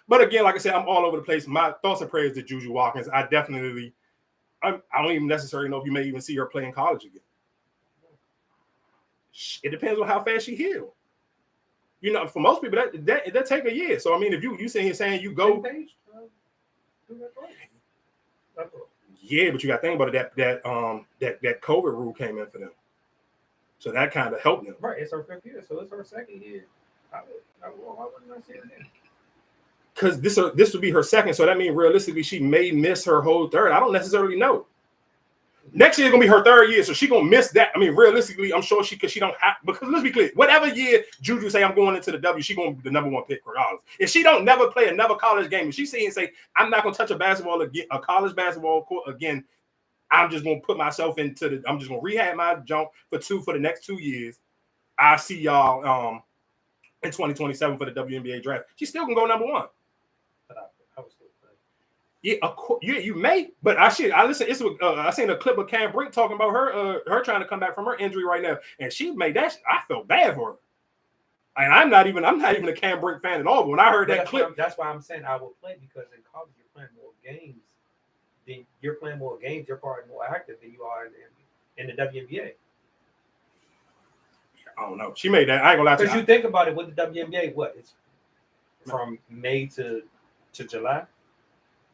But again, like I said, I'm all over the place. My thoughts and prayers to Juju Watkins. I don't even necessarily know if you may even see her play in college again. It depends on how fast she heals. You know, for most people, that take a year. So I mean, if you sitting here saying you go, yeah, but you got to think about it. That COVID rule came in for them, so that kind of helped them. Right, it's her 5th year, so it's her 2nd year. Why wouldn't I say it then? Because this would be her 2nd, so that means realistically she may miss her whole 3rd. I don't necessarily know. Next year is gonna be her 3rd year, so she gonna miss that. I mean, realistically, I'm sure because she don't have, because let's be clear, whatever year Juju say I'm going into the W, she gonna be the number 1 pick regardless. If she don't never play another college game, if she say and say I'm not gonna touch a college basketball court again, I'm just gonna put myself into I'm just gonna rehab my jump for the next 2 years. I see y'all in 2027 for the WNBA draft. She still can go number 1. Yeah, of course. Yeah, you may, but I listen. I seen a clip of Cam Brink talking about her trying to come back from her injury right now, and she made that. I felt bad for her, and I'm not even a Cam Brink fan at all. But when I heard that clip, that's why I'm saying I will play, because in college you're playing more games. You're playing more games. You're probably more active than you are in the WNBA. I don't know. She made that. I ain't gonna lie to you. Because you think about it with the WNBA, what it's from May to July.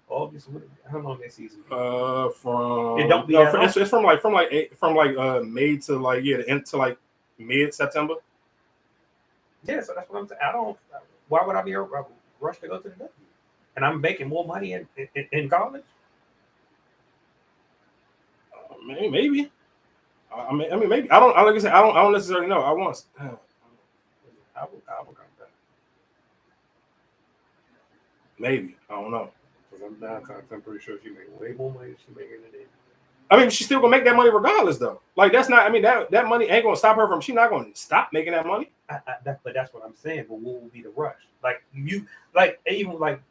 August. How long that season? From it don't be it's from May to the end to like mid-September. Yeah, so that's what I'm saying. Why would I be rushed to go to the W? And I'm making more money in college. Maybe. I mean, maybe. I don't. Like I said, I don't necessarily know. I will come back. Maybe. I don't know. I'm pretty sure she makes way more money than she making today. I mean, she's still gonna make that money regardless, though. Like that's not. I mean, that money ain't gonna stop her from. She's not gonna stop making that money. But that's what I'm saying. But what will be the rush? Even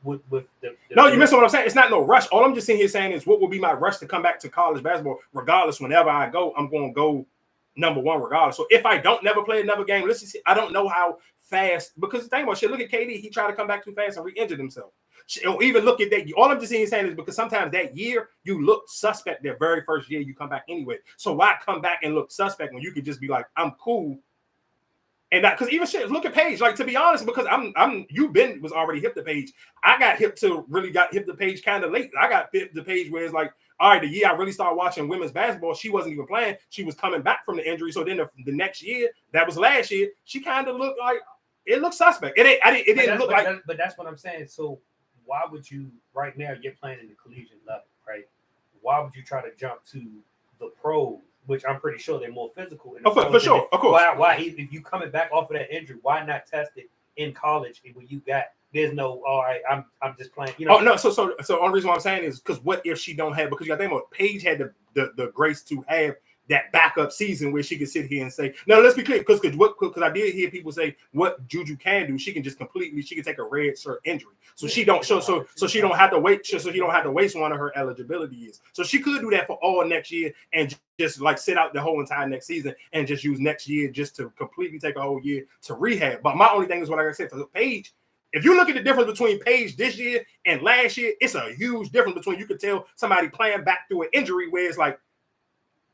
with the no, you missing what I'm saying. It's not no rush. All I'm just sitting here saying is what will be my rush to come back to college basketball, regardless. Whenever I go, I'm gonna go number 1 regardless. So if I don't never play another game, let's just see. I don't know how fast, because the thing about shit. Look at KD. He tried to come back too fast and re-injured himself. Even look at that. All I'm just saying is because sometimes that year you look suspect. That very first year you come back anyway. So why come back and look suspect when you could just be like, I'm cool. And that, because even shit, look at Paige. Like, to be honest, because was already hip to Paige. I got hip to Paige kind of late. I got hip to Paige where it's like, all right, the year I really started watching women's basketball, she wasn't even playing. She was coming back from the injury. So then the next year, that was last year, she kind of looked like, it looked suspect. It didn't look like. But that's what I'm saying. So why would you, right now, you're playing in the collegiate level, right? Why would you try to jump to the pros, which I'm pretty sure they're more physical? For sure, of course. Why, if you coming back off of that injury, why not test it in college when you got, there's no, all right, I'm just playing, you know? Oh, no, so the only reason why I'm saying is because what if she don't have, because you got to think about Paige had the grace to have that backup season where she could sit here and say, no, let's be clear, because I did hear people say what Juju can do. She can just she can take a red shirt injury, so she don't so she don't have to wait, so she don't have to waste one of her eligibility years. So she could do that for all next year and just like sit out the whole entire next season and just use next year just to completely take a whole year to rehab. But my only thing is what I said for Paige. If you look at the difference between Paige this year and last year, it's a huge difference between, you could tell somebody playing back through an injury where it's like.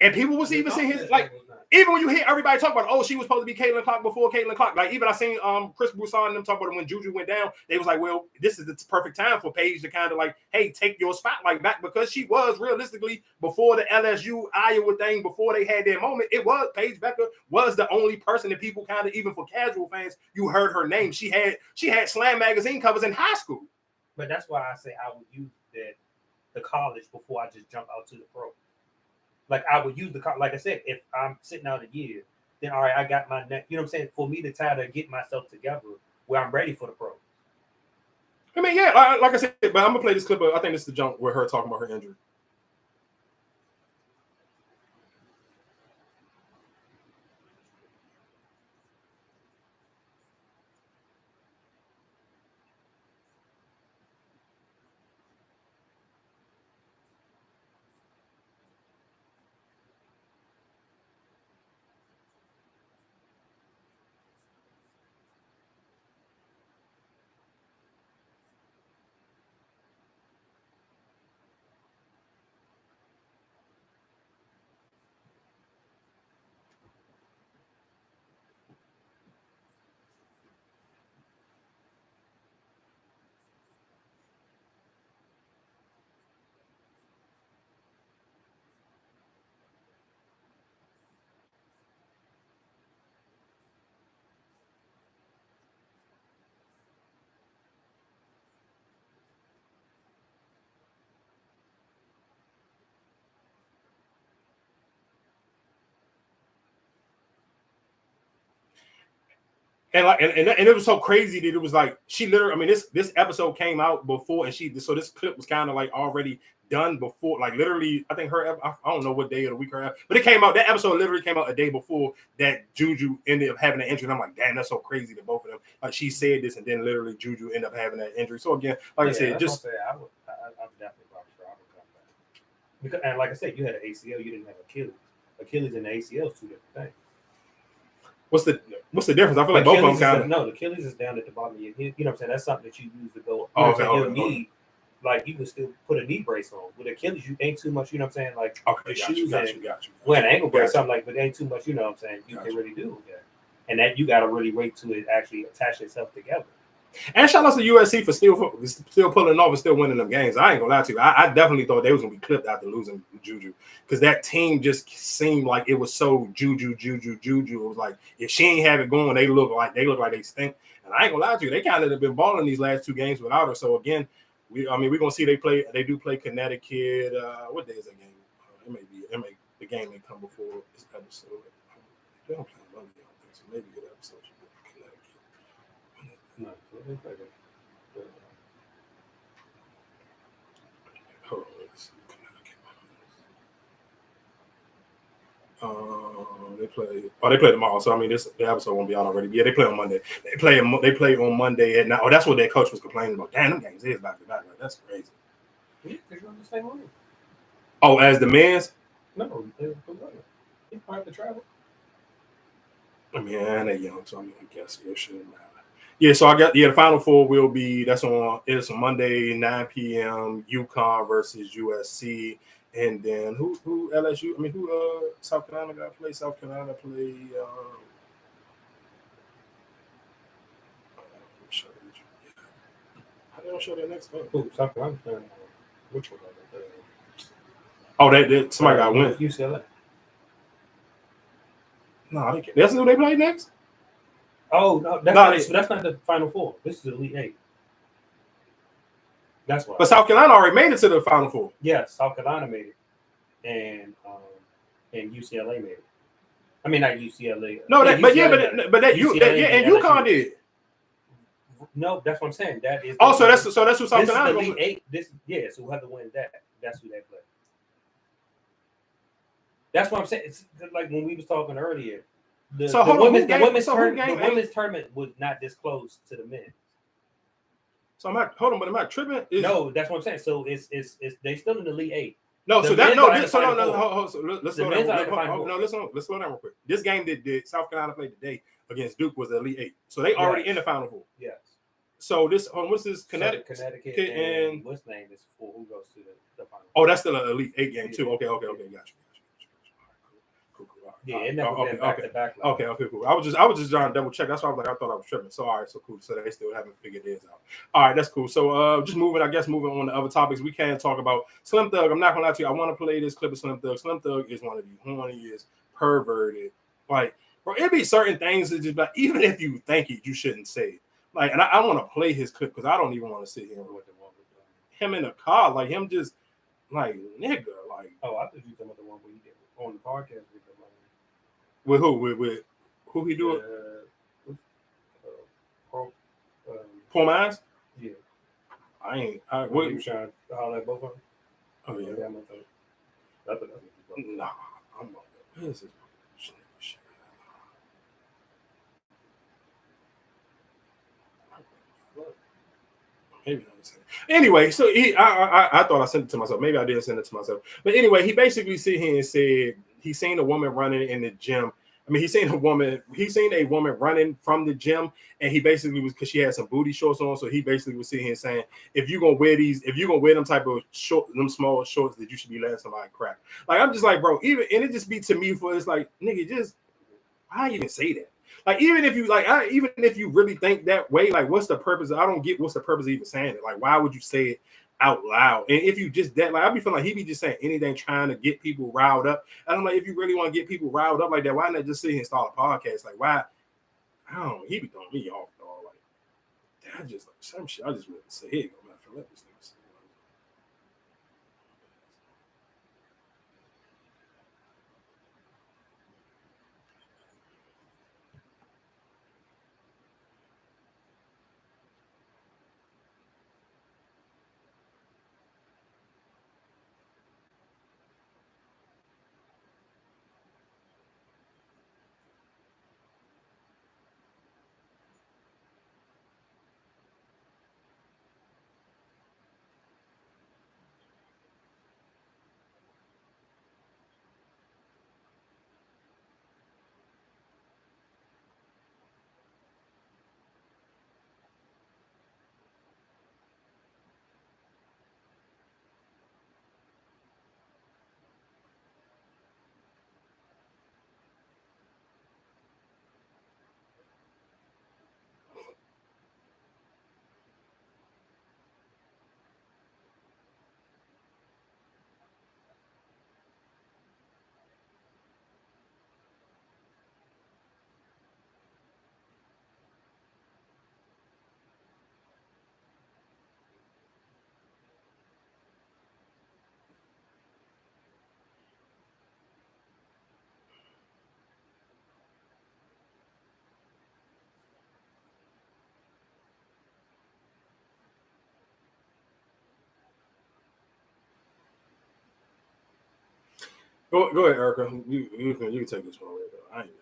And people was even saying his, like, even when you hear everybody talk about, oh, she was supposed to be Caitlin Clark before Caitlin Clark. Like, even I seen Chris Broussard and them talk about it when Juju went down. They was like, well, this is the perfect time for Paige to kind of like, hey, take your spotlight back, because she was realistically before the LSU Iowa thing, before they had their moment. It was Paige Becker was the only person that people kind of, even for casual fans, you heard her name. She had Slam magazine covers in high school. But that's why I say I would use the college before I just jump out to the pro. Like, I would use like I said, if I'm sitting out a year, then all right, I got my neck. You know what I'm saying? For me to try to get myself together where I'm ready for the pro. I mean, yeah, like I said, but I'm gonna play this clip. I think this is the jump where her talking about her injury. And like, and it was so crazy that it was like she literally. I mean, this episode came out before, and so this clip was kind of like already done before. Like literally, I think I don't know what day of the week but it came out. That episode literally came out a day before that Juju ended up having an injury. And I'm like, damn, that's so crazy that both of them. Like she said this, and then literally Juju ended up having that injury. So again, like I said, just I would definitely probably sure I would come back because, and like I said, you had an ACL, you didn't have Achilles. Achilles and the ACL is two different things. What's the difference? I feel like both of them kind of. No, the Achilles is down at the bottom of your hip. You know what I'm saying? That's something that you use to go. Your knee, like you can still put a knee brace on. With Achilles, you ain't too much. You know what I'm saying? Like okay, shoes got you. Well, an ankle brace, something like, but it ain't too much. You know what I'm saying? You can really do that, and that you got to really wait till it actually attach itself together. And shout out to USC for still pulling off and still winning them games. I ain't gonna lie to you. I definitely thought they was gonna be clipped after losing Juju because that team just seemed like it was so Juju. It was like if she ain't have it going, they look like they stink. And I ain't gonna lie to you, they kind of have been balling these last two games without her. So again, we're gonna see they do play Connecticut. What day is that game? The game may come before this episode. They don't play Monday, I don't think so. Maybe good episode. No, they play that. Hold on, let's see. They play tomorrow. So I mean, the episode won't be out already. Yeah, they play on Monday. They play on Monday at now. Oh, that's what their coach was complaining about. Damn, them games is back to back. Like, that's crazy. Yeah, because you're on the same line. Oh, as the men's? No, you have to travel. I mean, they're young, so I mean, I guess it shouldn't matter. Yeah, so the Final Four will be it's on Monday, 9 p.m. UConn versus USC, and then who LSU? I mean, who South Carolina got to play? South Carolina play. How they don't show that next one? Who South Carolina? Which one? Oh, they somebody got win. UCLA. No, they can't. That's who they play next. Oh no, that's not the Final Four. This is the Elite Eight. That's why. But South Carolina already made it to the Final Four. Yes, South Carolina made it, and UCLA made it. I mean, not UCLA. No, and UConn did. No, that's what I'm saying. That is. Oh, so that's who South Carolina. Elite Eight. So whoever wins that, that's who they play. That's what I'm saying. It's like when we was talking earlier. The women's tournament was not disclosed to the men. So am I tripping? No, that's what I'm saying. So it's they still in the Elite Eight. No, so that let's slow down real quick. This game that South Carolina played today against Duke was the Elite Eight. So they already in the Final Four. Yes. So this what's this Connecticut and what's name is for who goes to the Final Four. Oh, that's still an Elite Eight game too. Okay, got you. Yeah, it never been back to back. Okay, cool. I was just trying to double check. That's why I was like, I thought I was tripping. So all right, so cool. So they still haven't figured this out. All right, that's cool. So just moving on to other topics. We can talk about Slim Thug. I'm not gonna lie to you. I want to play this clip of Slim Thug. Slim Thug is one of the horniest, perverted. Like, bro, it be certain things that just like, even if you think it, you shouldn't say it. Like, and I want to play his clip because I don't even want to sit here with him in the car, like him just like nigga, like. Oh, I thought you talking about the one where he did on the podcast with him. With who? With who he do it? Paul Myers? Yeah. What you trying to holler at both of them? Oh yeah. Nah, I'm not. What is this? Maybe I sent it. Anyway, so I thought I sent it to myself. Maybe I didn't send it to myself. But anyway, he basically sit here and said he seen a woman running in the gym. I mean, he seen a woman running from the gym, and he basically was because she had some booty shorts on. So he basically was sitting here saying, if you're gonna wear them type of them small shorts, that you should be letting somebody crack. Like I'm just like, bro, and it just be to me for it's like, nigga, just why even say that? Like even if you really think that way, like what's the purpose? I don't get what's the purpose of even saying it. Like why would you say it out loud? And if you just that, like I be feeling like he be just saying anything trying to get people riled up. And I'm like, if you really want to get people riled up like that, why not just sit here and start a podcast? Like why? I don't know. He be throwing me off, dog. Like that just like some shit. I just wouldn't say, here you go, man. Let this nigga say. Go ahead, Erica. You can take this one away though. I ain't got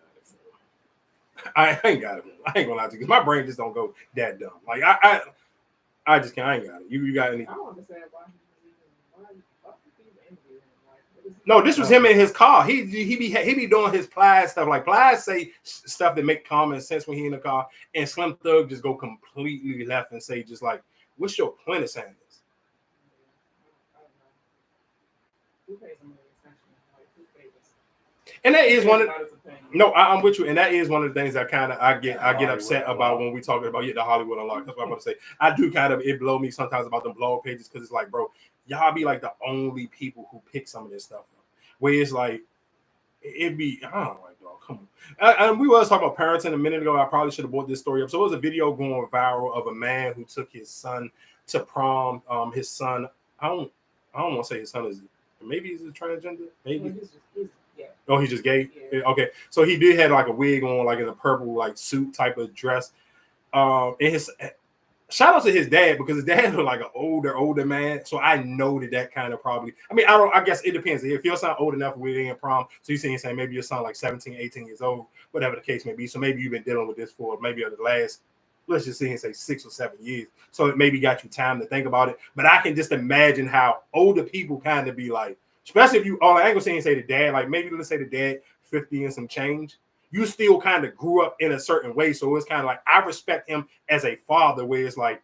it. I ain't got it. I ain't gonna lie to you because my brain just don't go that dumb. Like I just can't. I ain't got it. You got any? I don't understand why he was even why people interview him. Like, what is he No, this was him in his car. He be doing his Plies stuff. Like Plies say stuff that make common sense when he in the car, and Slim Thug just go completely left and say just like, "What's your point of saying this?" I don't know. Who pays him attention? Like, who pays us? And that is one of About his opinion. no, I'm with you, and that is one of the things that kind of I get upset about when we talking about the Hollywood Unlocked. That's what I'm about to say. I do kind of it blow me sometimes about the blog pages because it's like, bro, y'all be like the only people who pick some of this stuff up. Where it's like it be I don't know, like dog, come on. And we was talking about parenting a minute ago. I probably should have brought this story up. So it was a video going viral of a man who took his son to prom. His son, I don't want to say his son is maybe he's a transgender, maybe. Oh, he's just gay. Yeah. Okay, so he did have like a wig on, like in a purple like suit type of dress. And his shout out to his dad because his dad was like an older man. So I know that kind of probably. I mean, I guess it depends. If your son old enough, we in prom. So you saying maybe your son like 17, 18 years old, whatever the case may be. So maybe you've been dealing with this for maybe the last. Let's just say 6 or 7 years. So it maybe got you time to think about it. But I can just imagine how older people kind of be like. Especially if you, I ain't gonna say the dad, like maybe let's say the dad 50 and some change, you still kind of grew up in a certain way. So it's kind of like, I respect him as a father where it's like,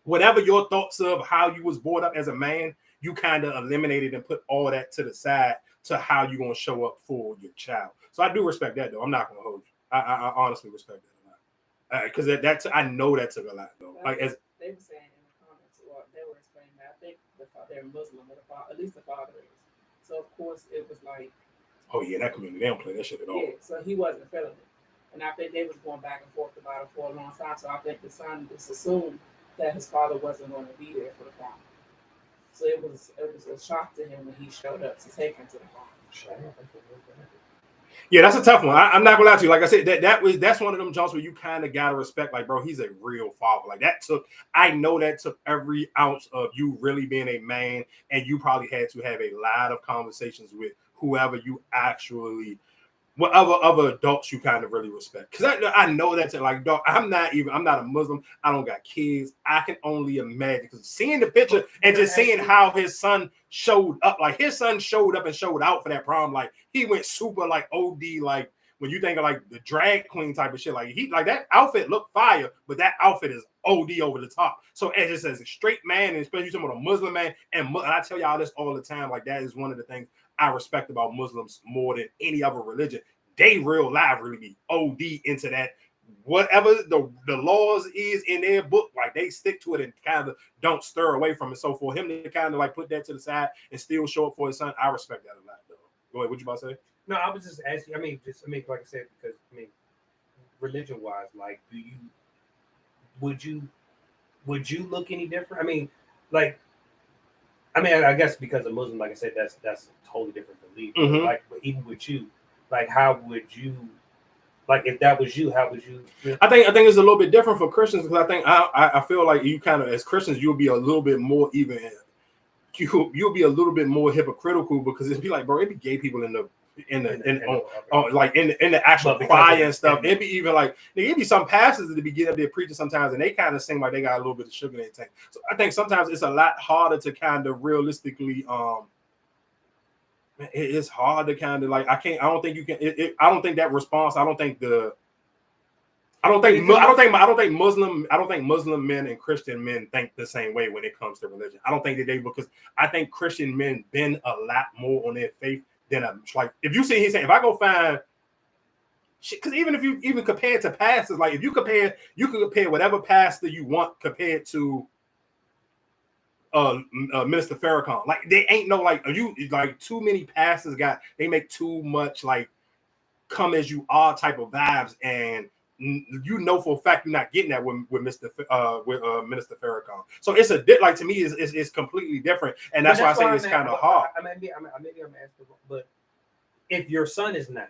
whatever your thoughts of how you was brought up as a man, you kind of eliminated and put all that to the side to how you going to show up for your child. So I do respect that though. I'm not going to hold you. I honestly respect that a lot. Because I know that took a lot though. Like as they were saying in the comments, or they were explaining that I think they're Muslim, or at least the father is. So of course it was like, oh yeah, that community they don't play that shit at all. Yeah, so he wasn't feeling it, and I think they was going back and forth about it for a long time. So I think the son just assumed that his father wasn't going to be there for the prom. So it was a shock to him when he showed up to take him to the prom. Yeah, that's a tough one. I'm not gonna lie to you. Like I said, that's one of them jumps where you kind of gotta respect. Like, bro, he's a real father. Like I know that took every ounce of you really being a man, and you probably had to have a lot of conversations with whoever you actually, whatever other adults you kind of really respect. Because I know that like, dog, I'm not a Muslim. I don't got kids. I can only imagine because seeing the picture and just seeing how his son showed up, like his son showed up and showed out for that prom. Like he went super like OD, like when you think of like the drag queen type of shit, like he like that outfit looked fire, but that outfit is OD over the top. So as a straight man, and especially someone a Muslim man, and I tell y'all this all the time, like that is one of the things I respect about Muslims more than any other religion. They real live really be OD into that. Whatever the laws is in their book, like they stick to it and kind of don't stir away from it. So for him to kind of like put that to the side and still show up for his son, I respect that a lot though. Go ahead, what you about to say? No, I was just asking. I mean, like I said, because religion wise, like, would you look any different? I mean, I guess because of Muslim, like I said, that's a totally different belief. Mm-hmm. Like, but even with you, like, how would you, like, if that was you, how would you? I think it's a little bit different for Christians because I think I feel like you kind of as Christians you'll be a little bit more even. You'll be a little bit more hypocritical because it'd be like, bro, it'd be gay people in the actual choir and stuff. It'd be even like it'd be some pastors that be getting up there preaching sometimes, and they kind of seem like they got a little bit of sugar in their tank. So I think sometimes it's a lot harder to kind of realistically. It's hard to kind of like I don't think you can. I don't think that response. I don't think Muslim men and Christian men think the same way when it comes to religion. I don't think that they because I think Christian men bend a lot more on their faith than like if you see he's saying if I go find shit because even if you even compare it to pastors, like if you can compare whatever pastor you want compared to Minister Farrakhan. Like they ain't no like you like too many pastors they make too much like come as you are type of vibes and you know for a fact you're not getting that with Minister Farrakhan. So it's like to me it's completely different, and that's why I say it's kind of hard. Maybe I'm asking, but if your son is not,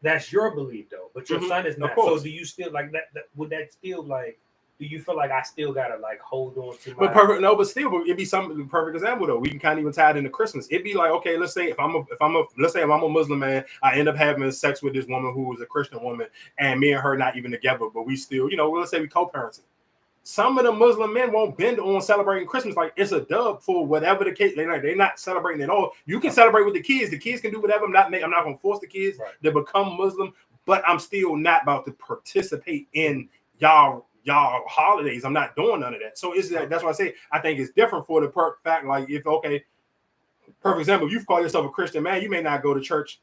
that's your belief though. But your son is not. So do you still like that? Would that still like? do you feel like I still gotta like hold on to But my? but still, it'd be some perfect example though. We can kind of even tie it into Christmas. It'd be like, okay, let's say if I'm a Muslim man, I end up having sex with this woman who is a Christian woman, and me and her not even together, but we still, let's say we co-parenting. Some of the Muslim men won't bend on celebrating Christmas. Like it's a dub for whatever the case. They're not celebrating at all. You can celebrate with the kids. The kids can do whatever. I'm not going to force the kids to become Muslim, but I'm still not about to participate in y'all holidays. I'm not doing none of that. So that's why I say I think it's different for the fact. Like if perfect example, if you call yourself a Christian man, you may not go to church.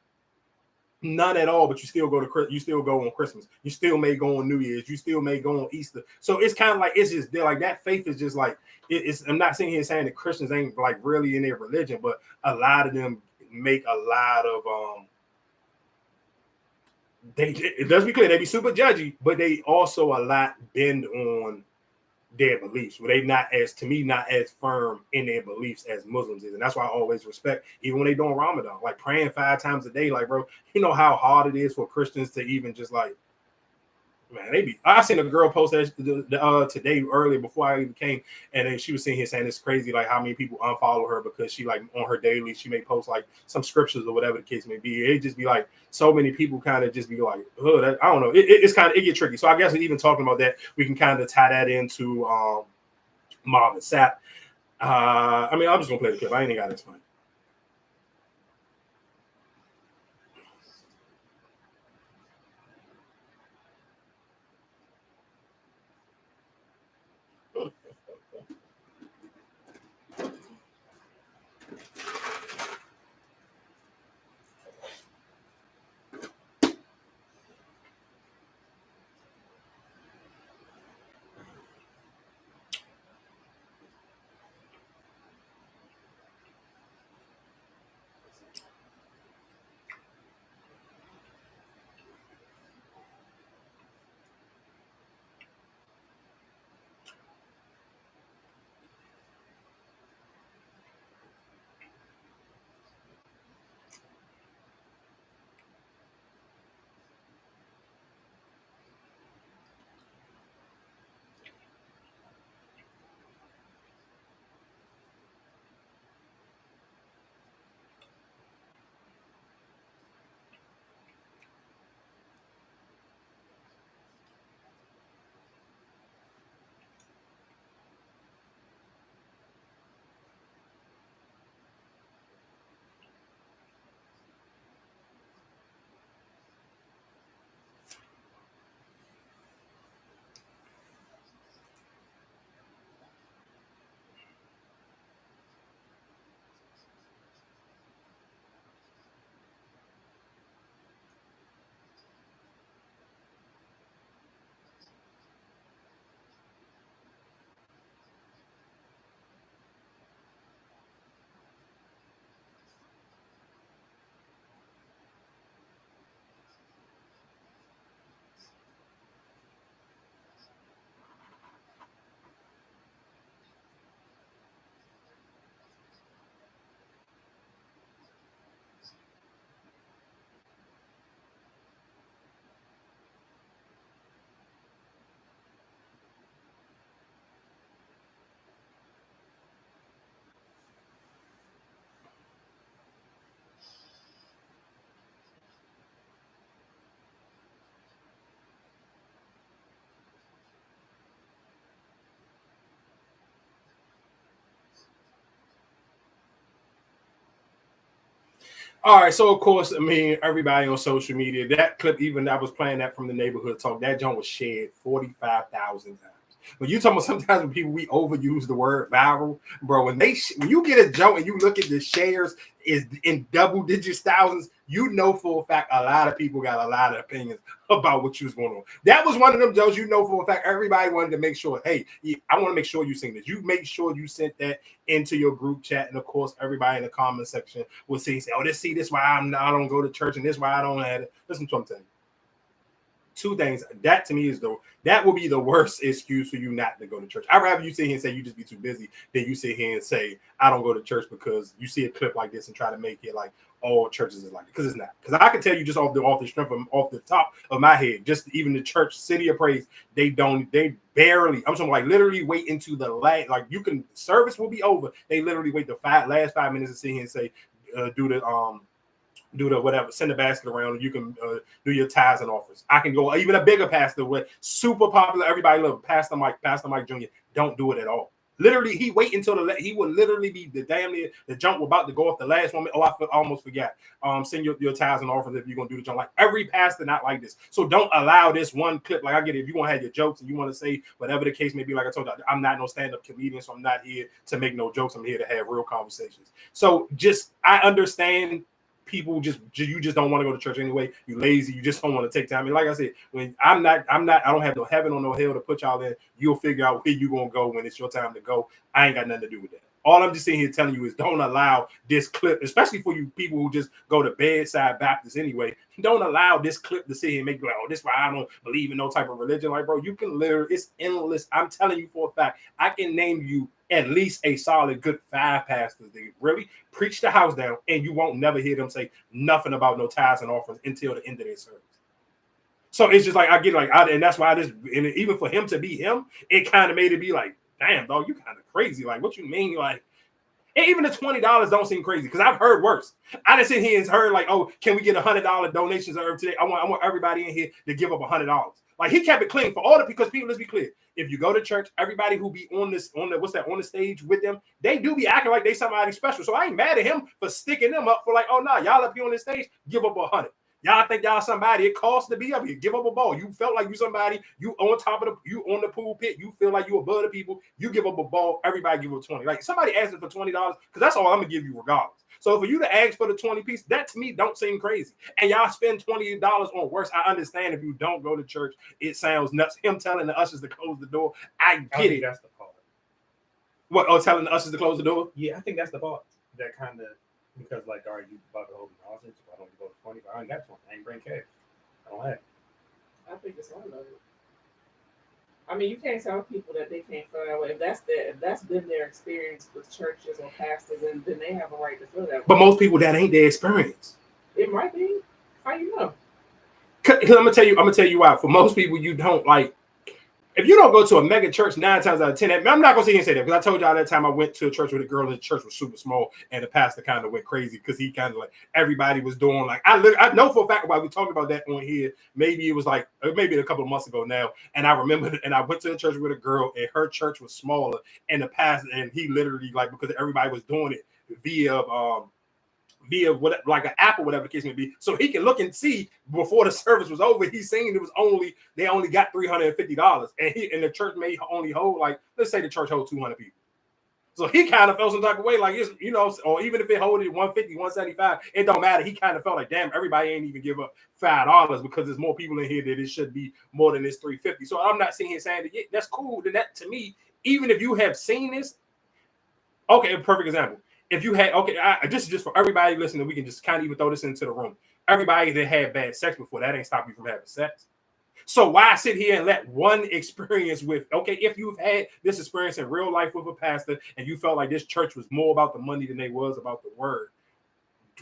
None at all, but you still go on Christmas. You still may go on New Year's. You still may go on Easter. So it's kind of like it's just like that faith is just like it's. I'm not sitting here saying that Christians ain't like really in their religion, but a lot of them make a lot of let's be clear, they be super judgy, but they also a lot bend on their beliefs. Where they not as firm in their beliefs as Muslims is. And that's why I always respect, even when they doing Ramadan, like praying 5 times a day, like, bro, you know how hard it is for Christians to even just like, man, I seen a girl post that today earlier before I even came, and then she was sitting here saying it's crazy, like how many people unfollow her because she like on her daily, she may post like some scriptures or whatever the case may be. It just be like so many people kind of just be like, oh, I don't know. It's kind of, it get tricky. So I guess even talking about that, we can kind of tie that into Marvin Sapp. I'm just gonna play the clip. I ain't got to explain. All right, so of course, everybody on social media, that clip, even I was playing that from the neighborhood talk, that joint was shared 45,000 times. When you talk about sometimes when people, we overuse the word viral, bro, when you get a joint and you look at the shares is in double digits thousands, you know for a fact a lot of people got a lot of opinions about what you was going on. That was one of them jokes, for a fact everybody wanted to make sure, hey, I want to make sure you seen this. You make sure you sent that into your group chat, and of course everybody in the comment section will say, oh, this why I don't go to church, and this why I don't have it. Listen to what I'm saying. two things. That to me is that will be the worst excuse for you not to go to church. I'd rather you sit here and say you just be too busy than you sit here and say I don't go to church because you see a clip like this and try to make it like all churches is like it, because it's not. Because I can tell you just off the strength of off the top of my head, just even the church City of Praise, they barely. I'm talking like literally wait into the last. Like you can service will be over. They literally wait the last 5 minutes to sit here and say do the whatever, send the basket around, and you can do your tithes and offers. I can go even a bigger pastor with super popular, everybody love Pastor Mike Jr. Don't do it at all. Literally, he wait until he would literally be the damn near the jump about to go off the last moment. Oh, I almost forgot. Send your tithes and offers if you're gonna do the jump. Like every pastor not like this. So don't allow this one clip. Like I get it. If you want to have your jokes and you want to say whatever the case may be, like I told you, I'm not no stand-up comedian, so I'm not here to make no jokes. I'm here to have real conversations. So just I understand. People you just don't want to go to church anyway. You lazy. You just don't want to take time. And like I said, when I don't have no heaven or no hell to put y'all in. You'll figure out where you gonna go when it's your time to go. I ain't got nothing to do with that. All I'm just sitting here telling you is don't allow this clip, especially for you people who just go to bedside Baptist anyway. Don't allow this clip to sit here and make you like, oh, this is why I don't believe in no type of religion. Like, bro, you can literally, it's endless. I'm telling you for a fact, I can name you at least a solid good 5 pastors that really preach the house down, and you won't never hear them say nothing about no tithes and offerings until the end of their service. So it's just like I get like, and that's why and even for him to be him, it kind of made it be like, damn, dog, you kind of crazy. Like, what you mean? Like, and even the $20 don't seem crazy because I've heard worse. I didn't sit here and heard like, oh, can we get $100 donations today? I want everybody in here to give up $100. Like he kept it clean for all the because people. Let's be clear. If you go to church, everybody who be on the stage with them, they do be acting like they somebody special. So I ain't mad at him for sticking them up for like, oh no, y'all up here on the stage, give up 100. Y'all think y'all somebody, it costs to be up here. Give up a ball. You felt like you somebody, you on top of you on the pool pit, you feel like you above the people, you give up a ball, everybody give up 20. Like somebody asking for $20, because that's all I'm gonna give you regardless. So for you to ask for the 20 piece, that to me don't seem crazy. And y'all spend $20 on worse. I understand if you don't go to church, it sounds nuts. Him telling the ushers to close the door, I get it. That's the part. What? Oh, telling the ushers to close the door? Yeah, I think that's the part. That kind of, because like, are you about to hold the hostage? Why don't you go to 20? I ain't got 20. I ain't bring cash. I don't have it. I think it's all of it. I mean, you can't tell people that they can't feel that way. If that's been their experience with churches or pastors, then they have a right to feel that way. But most people, that ain't their experience. It might be. How you know? I'm gonna tell you why. For most people, you don't like. If you don't go to a mega church 9 times out of 10, I'm not gonna sit here and say that because I told y'all that time I went to a church with a girl and the church was super small and the pastor kind of went crazy because he kind of like everybody was doing like I know for a fact why we talked about that on here. Maybe it was like maybe a couple of months ago now, and I remember and I went to a church with a girl and her church was smaller and the pastor and he literally like because everybody was doing it via what like an app or whatever the case may be, so he can look and see before the service was over. He's saying they only got $350, and the church may only hold like let's say the church holds 200 people. So he kind of felt some type of way, like it's or even if it hold it 150, 175, it don't matter. He kind of felt like damn, everybody ain't even give up $5 because there's more people in here that it should be more than this $350. So I'm not sitting here saying that that's cool. Then that to me, even if you have seen this, okay, a perfect example. If you had, just for everybody listening, we can just kind of even throw this into the room. Everybody that had bad sex before, that ain't stop you from having sex. So why sit here and let one experience with, if you've had this experience in real life with a pastor and you felt like this church was more about the money than they was about the word,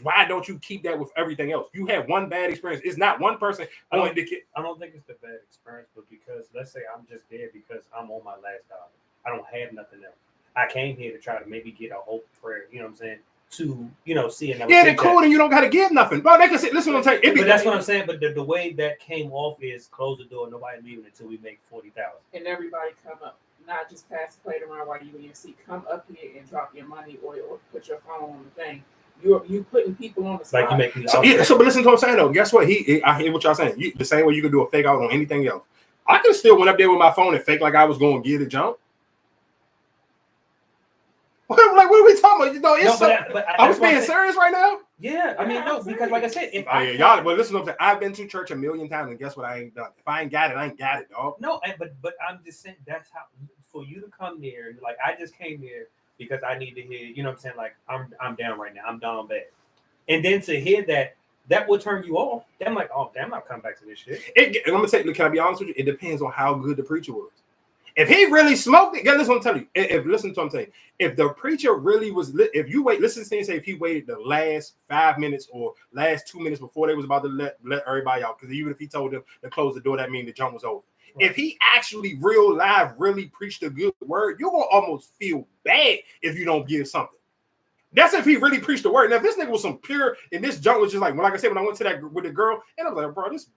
why don't you keep that with everything else? You had one bad experience. It's not one person. I don't think it's the bad experience, but because let's say I'm just there because I'm on my last dollar. I don't have nothing else. I came here to try to maybe get a hope prayer, you know what I'm saying, to see another. Yeah, they're cool and you don't got to give nothing. But they can say, listen what I'm saying. But that's what I'm saying. But the way that came off is close the door, nobody leaving until we make 40,000. And everybody come up, not just pass the plate around while you in your seat. Come up here and drop your money or put your phone on the thing. You putting people on the spot. Like you make me. So but listen to what I'm saying though. Guess what? I hear what y'all saying. The same way you can do a fake out on anything else. I could still went up there with my phone and fake like I was going to get a jump. Like, what are we talking about? I was being serious right now. Yeah, I mean, no, because like I said, if y'all, but listen to what I'm saying. I've been to church a million times, and guess what? I ain't done. If I ain't got it, I ain't got it, dog. No, but I'm just saying that's how for you to come there. Like I just came here because I need to hear. You know what I'm saying? Like I'm down right now. I'm down bad, and then to hear that that will turn you off. I'm like, oh damn, I'll come back to this shit. I'm gonna say, can I be honest with you? It depends on how good the preacher was. If he really smoked it, listen, I'm telling you. If listen to what I'm saying, if the preacher really was, if you wait, listen to him say, if he waited the last 5 minutes or last 2 minutes before they was about to let everybody out, because even if he told them to close the door, that means the jump was over. Right. If he actually real live really preached a good word, you're gonna almost feel bad if you don't give something. That's if he really preached the word. Now, if this nigga was some pure, and this junk was just like, like I said, when I went to that with the girl, and I was like, bro, this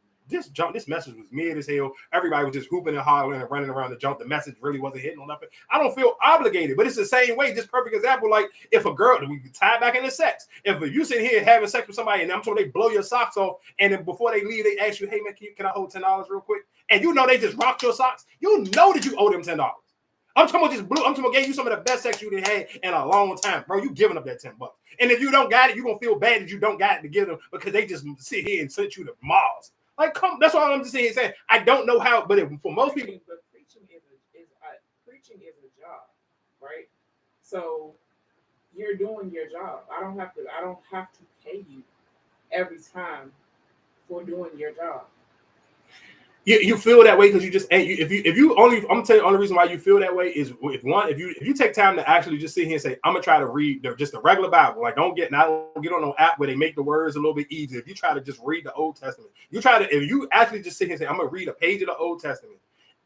message was mid as hell. Everybody was just hooping and hollering and running around the jump. The message really wasn't hitting on nothing. I don't feel obligated, but it's the same way. Just perfect example. Like if a girl, we tie back into sex. If you sit here having sex with somebody and I'm told they blow your socks off, and then before they leave, they ask you, hey man, can I hold $10 real quick? And you know they just rocked your socks. You know that you owe them $10. I'm talking about just blue. I'm talking about gave you some of the best sex you done had in a long time, bro. You giving up that $10. And if you don't got it, you gonna feel bad that you don't got it to give them because they just sit here and sent you to Mars. Like, come. That's all I'm just saying. I don't know how, but for most people, but preaching is a job, right? So you're doing your job. I don't have to pay you every time for doing your job. You feel that way because you just if you only I'm gonna tell you the only reason why you feel that way is if you take time to actually just sit here and say I'm gonna try to read just the regular Bible, like don't get on no app where they make the words a little bit easier. If you try to just read the Old Testament, if you actually just sit here and say I'm gonna read a page of the Old Testament,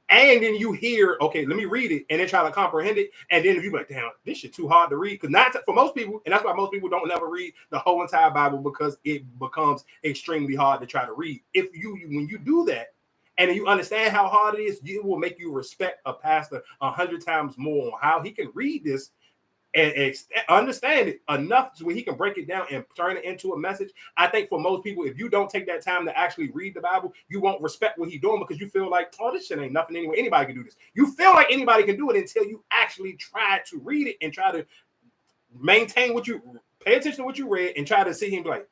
and then you hear okay, let me read it, and then try to comprehend it, and then if you like damn this shit too hard to read because for most people, and that's why most people don't never read the whole entire Bible because it becomes extremely hard to try to read. If when you do that. And you understand how hard it is, it will make you respect a pastor 100 times more on how he can read this and understand it enough to where he can break it down and turn it into a message. I think for most people, if you don't take that time to actually read the Bible, you won't respect what he's doing because you feel like, oh, this shit ain't nothing anyway. Anybody can do this. You feel like anybody can do it until you actually try to read it and try to pay attention to what you read and try to see him like,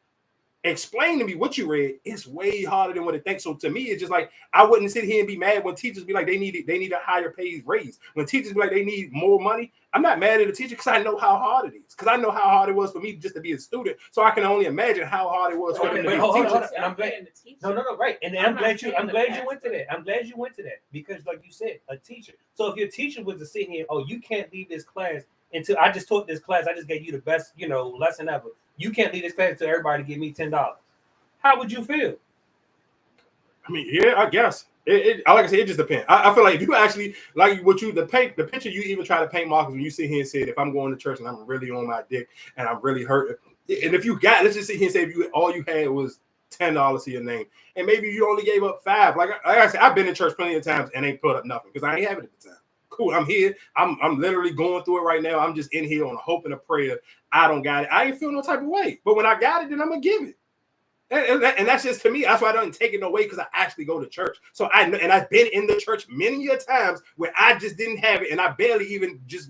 explain to me what you read. It's way harder than what it thinks. So to me, it's just like I wouldn't sit here and be mad when teachers be like they need a higher paid raise. When teachers be like they need more money, I'm not mad at the teacher because I know how hard it is. Because I know how hard it was for me just to be a student. So I can only imagine how hard it was for them to be teachers. I'm glad. No, right. And I'm glad you went to that. I'm glad you went to that because, like you said, a teacher. So if your teacher was to sit here, oh, you can't leave this class until I just taught this class. I just gave you the best, lesson ever. You can't leave this class until everybody give me $10. How would you feel? I mean, yeah, I guess. Like I said, it just depends. I feel like if you actually like the picture you even try to paint, Marcus, when you sit here and say, if I'm going to church and I'm really on my dick and I'm really hurt, and if you let's just sit here and say if all you had was $10 to your name, and maybe you only gave up $5. Like I said, I've been in church plenty of times and ain't put up nothing because I ain't having it at the time. Cool, I'm here. I'm literally going through it right now. I'm just in here on a hope and a prayer. I don't got it. I ain't feel no type of way. But when I got it, then I'm gonna give it. And that's just to me. That's why I don't take it no way because I actually go to church. So I've been in the church many a times where I just didn't have it, and I barely even just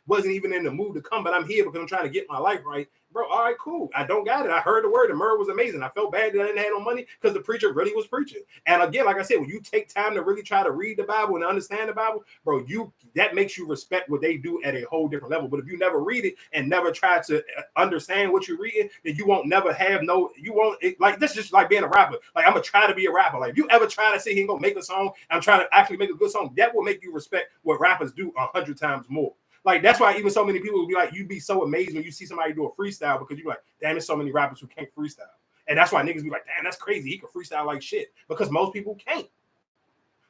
wasn't even in the mood to come. But I'm here because I'm trying to get my life right. Bro, all right, cool. I don't got it. I heard the word. The word was amazing. I felt bad that I didn't have no money because the preacher really was preaching. And again, like I said, when you take time to really try to read the Bible and understand the Bible, bro, that makes you respect what they do at a whole different level. But if you never read it and never try to understand what you're reading, then you won't never have like this is just like being a rapper. Like I'm gonna try to be a rapper. Like if you ever try to sit here and go make a song, I'm trying to actually make a good song. That will make you respect what rappers do 100 times more. Like that's why even so many people will be like, you'd be so amazed when you see somebody do a freestyle because you're like, damn, there's so many rappers who can't freestyle. And that's why niggas be like, damn, that's crazy. He can freestyle like shit because most people can't.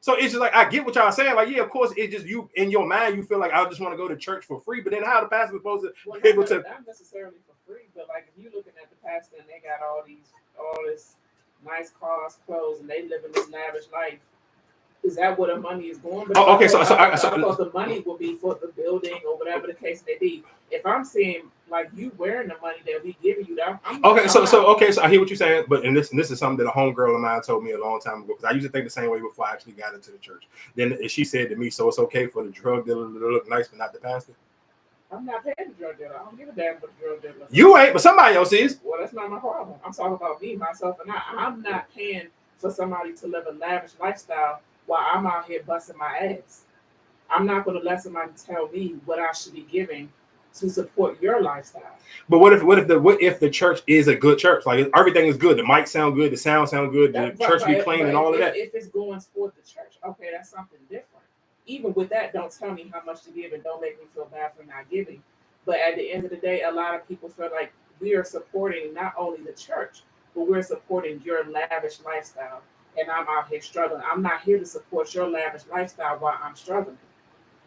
So it's just like, I get what y'all saying. Like, yeah, of course, it just you in your mind, you feel like I just want to go to church for free. But then how the pastor supposed to be able to? Not necessarily for free, but like if you're looking at the pastor and they got all this nice cars, clothes, and they live in this lavish life. Is that where the money is going? But okay, so the money will be for the building or whatever the case may be. If I'm seeing like you wearing the money that we giving you, so I hear what you're saying, but this is something that a homegirl of mine told me a long time ago because I used to think the same way before I actually got into the church. Then she said to me, "So it's okay for the drug dealer to look nice, but not the pastor." I'm not paying the drug dealer. I don't give a damn for the drug dealer. You ain't, but somebody else is. Well, that's not my problem. I'm talking about me, myself, and I'm not paying for somebody to live a lavish lifestyle while I'm out here busting my ass. I'm not going to let somebody tell me what I should be giving to support your lifestyle. But what if the church is a good church? Like everything is good. The mic sound good. The sound sound good. The church be clean and all of that. If it's going toward the church, okay, that's something different. Even with that, don't tell me how much to give and don't make me feel bad for not giving. But at the end of the day, a lot of people feel like we are supporting not only the church, but we're supporting your lavish lifestyle. And I'm out here struggling. I'm not here to support your lavish lifestyle while I'm struggling.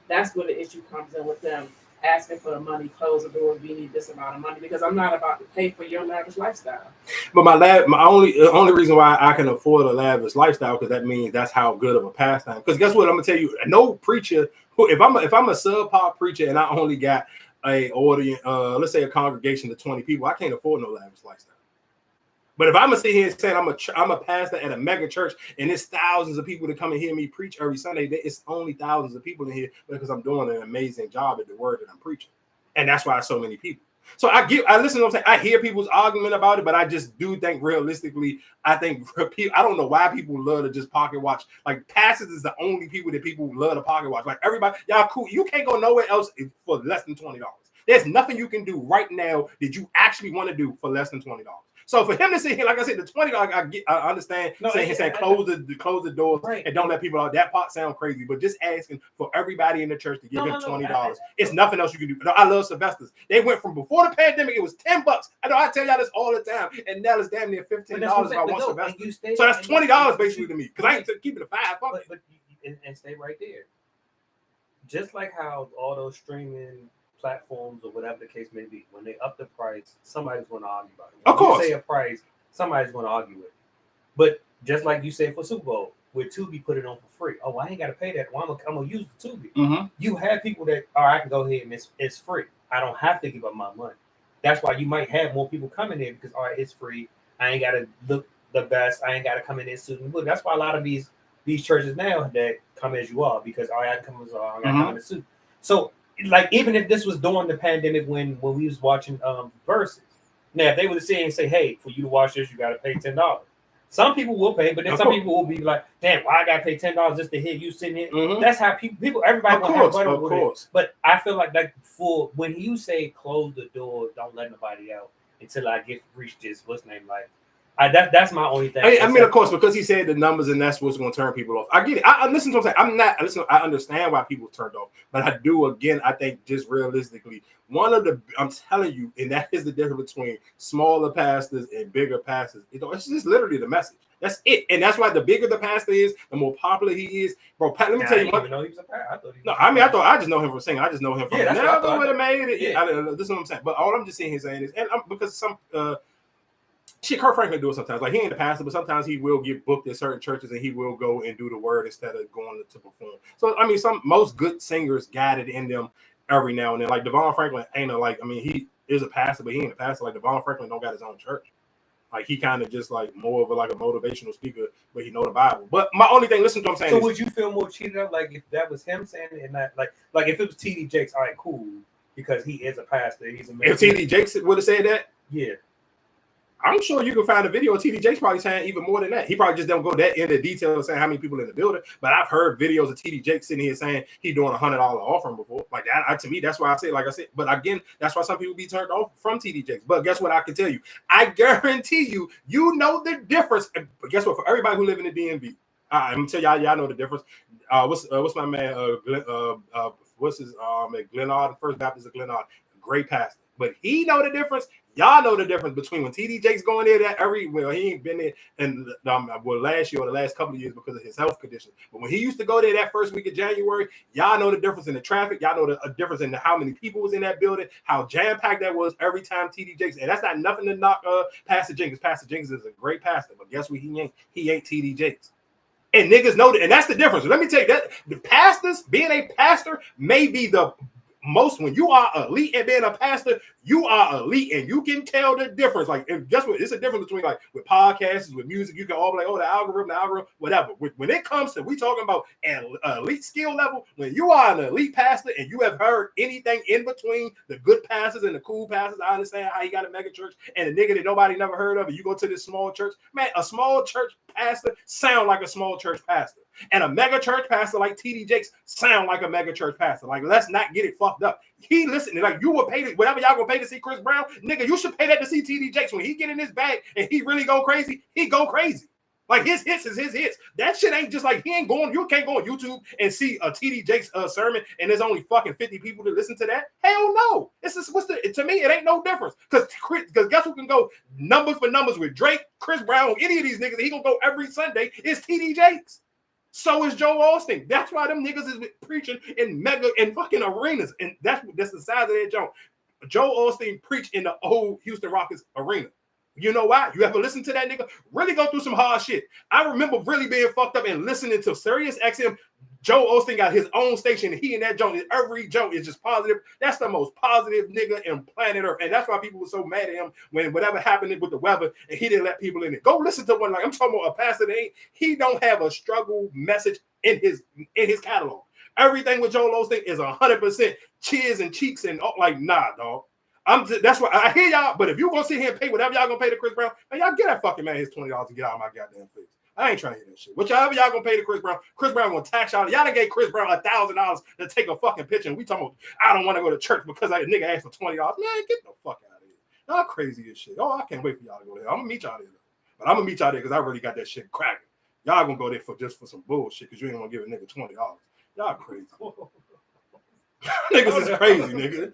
That's where the issue comes in with them asking for the money, close the doors, we need this amount of money, because I'm not about to pay for your lavish lifestyle. But my only reason why I can afford a lavish lifestyle, because that means that's how good of a pastime. Because guess what? I'm gonna tell you, no preacher if I'm a subpar preacher and I only got a audience, let's say a congregation of 20 people, I can't afford no lavish lifestyle. But if I'm gonna sit here and say I'm a pastor at a mega church and there's thousands of people that come and hear me preach every Sunday, it's only thousands of people in here because I'm doing an amazing job at the word that I'm preaching, and that's why it's so many people. So I listen to what I'm saying. I hear people's argument about it, but I just do think realistically, I don't know why people love to just pocket watch. Like pastors is the only people that people love to pocket watch. Like everybody, y'all cool. You can't go nowhere else for less than $20. There's nothing you can do right now that you actually want to do for less than $20. So for him to sit here, like I said, the $20, I understand. Saying close the doors right, and don't let people out. That part sound crazy, but just asking for everybody in the church to give him $20. It's nothing else you can do. I love Sylvester's. They went from before the pandemic, it was $10. I know I tell y'all this all the time, and now it's damn near $15 if I want Sylvester's. So that's $20 basically to me, because I ain't keeping it $5. But and stay right there. Just like how all those streaming platforms or whatever the case may be, when they up the price, somebody's going to argue about it. When of course, you say a price, somebody's going to argue it. But just like you said for Super Bowl, where Tubi put it on for free. Oh, I ain't got to pay that. Well, I'm gonna use the Tubi. Mm-hmm. You have people that, all right, I can go ahead and it's free. I don't have to give up my money. That's why you might have more people coming in because, all right, it's free. I ain't got to look the best. I ain't got to come in there suit and boot. That's why a lot of these churches now that come as you are, because all right, I can come as I got to come in a suit. So, like, even if this was during the pandemic when we was watching Versus, now if they would sit and say, hey, for you to watch this, you got to pay $10. Some people will pay, but then some people will be like, damn, why I got to pay $10 just to hear you sitting here? Mm-hmm. That's how everybody will have fun with it. But I feel like for when you say close the door, don't let nobody out until I reach this, what's name, like, that's my only thing. I mean, of course, because he said the numbers and that's what's going to turn people off. I get it. I listen to what I'm saying. I understand why people turned off, but I do, again, I think just realistically, I'm telling you, and that is the difference between smaller pastors and bigger pastors. It's just literally the message. That's it. And that's why the bigger the pastor is, the more popular he is. Bro, let me tell you what. I just know him from singing. I just know him from Never Would Have Made It. Yeah. This is what I'm saying. But all I'm just saying is, and because some Kurt Franklin do it sometimes. Like, he ain't a pastor, but sometimes he will get booked at certain churches and he will go and do the word instead of going to perform. So, I mean, most good singers got it in them every now and then. Like, Devon Franklin he is a pastor, but he ain't a pastor. Like, Devon Franklin don't got his own church. Like, he kind of just like more of a motivational speaker, but he know the Bible. But my only thing, listen to what I'm saying. So would you feel more cheated up, like if that was him saying it, and not like if it was TD Jakes? All right, cool, because he is a pastor. He's a man. If TD Jakes would have said that, yeah. I'm sure you can find a video of TD Jakes probably saying even more than that. He probably just don't go that into detail saying how many people in the building. But I've heard videos of TD Jakes sitting here saying he doing $100 offering before. Like that, to me, that's why I say, like I said. But again, that's why some people be turned off from TD Jakes. But guess what? I can tell you, I guarantee you know the difference. But guess what? For everybody who live in the DMV, I'm gonna tell y'all know the difference. What's my man? What's his Glenard, First Baptist of Glenard, great pastor. But he know the difference. Y'all know the difference between when TD Jakes going there he ain't been there and last year or the last couple of years because of his health condition. But when he used to go there that first week of January, y'all know the difference in the traffic. Y'all know the difference in how many people was in that building, how jam-packed that was every time TD Jakes. And that's not nothing to knock Pastor Jenkins. Pastor Jenkins is a great pastor, but guess what? He ain't TD Jakes. And niggas know that, and that's the difference. Let me tell you that the pastors, being a pastor may be the most, when you are elite and being a pastor, You are elite, and you can tell the difference. Like, guess what? It's a difference between like with podcasts, with music. You can all be like, oh, the algorithm, whatever. When it comes to we talking about an elite skill level, when you are an elite pastor and you have heard anything in between the good pastors and the cool pastors, I understand how you got a mega church and a nigga that nobody never heard of, and you go to this small church, man. A small church pastor sound like a small church pastor, and a mega church pastor like TD Jakes sound like a mega church pastor. Like, let's not get it fucked up. He listening, like you would pay to, whatever y'all gonna pay to see Chris Brown, nigga. You should pay that to see TD Jakes. When he get in his bag and he really go crazy, he go crazy. Like his hits is his hits. That shit ain't just like he ain't going. You can't go on YouTube and see a TD Jakes sermon and there's only fucking 50 people to listen to that. Hell no. It's just to me it ain't no difference. Because guess who can go numbers for numbers with Drake, Chris Brown, any of these niggas? He gonna go every Sunday. It's TD Jakes. So is Joe Austin. That's why them niggas is preaching in mega and fucking arenas, and that's the size of that joint. Joe Austin preached in the old Houston Rockets arena. You know why? You ever listen to that nigga really go through some hard shit? I remember really being fucked up and listening to Sirius XM. Joe Austin got his own station, and he and that joint, every joint is just positive. That's the most positive nigga in planet Earth, and that's why people were so mad at him when whatever happened with the weather, and he didn't let people in it. Go listen to one. Like I'm talking about a pastor that he don't have a struggle message in his catalog. Everything with Joe Osteen is 100% cheers and cheeks and like nah, dog. That's why I hear y'all, but if you gonna sit here and pay whatever y'all gonna pay to Chris Brown, man, y'all get that fucking man his $20 to get out of my goddamn face. I ain't trying to hear that shit. Whichever y'all gonna pay to Chris Brown gonna tax y'all. Y'all done gave Chris Brown $1,000 to take a fucking picture. And we talking about I don't want to go to church because that nigga asked for $20. Man, get the fuck out of here. Y'all crazy as shit. Oh, I can't wait for y'all to go there. I'm gonna meet y'all there. But I'm gonna meet y'all there because I really got that shit cracking. Y'all gonna go there for some bullshit because you ain't gonna give a nigga $20. Y'all crazy. Niggas is crazy, nigga.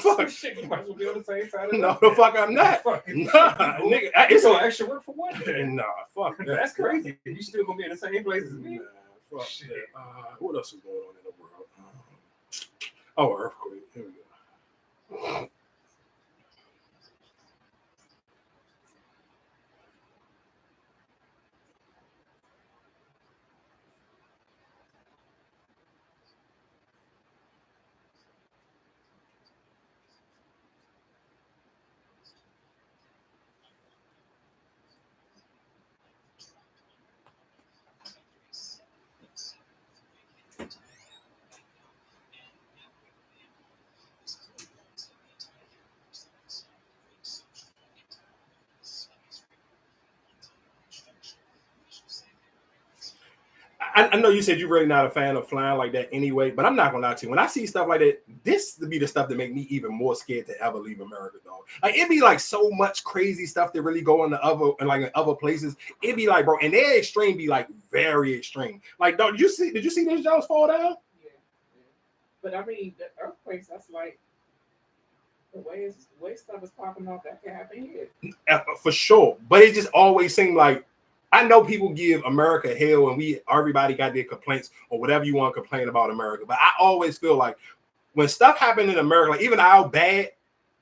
Fuck shit, you might as well be on the same side. No, the fuck I'm not. Nah, nigga. It's so extra work for one day. Nah, fuck that. That's crazy. You still gonna be in the same place as me? Nah, fuck shit. What else is going on in the world? Earthquake. Here we go. I know you said you're really not a fan of flying like that anyway, but I'm not gonna lie to you. When I see stuff like that, this would be the stuff that make me even more scared to ever leave America, dog. Like it'd be like so much crazy stuff that really go in other places. It'd be like, bro, and their extreme be like very extreme. Like, dog, did you see those Jones fall down? Yeah. But I mean, the earthquakes, that's like the way stuff is popping off. That can happen here. For sure, but it just always seemed like. I know people give America hell and everybody got their complaints or whatever you want to complain about America. But I always feel like when stuff happened in America, like even our bad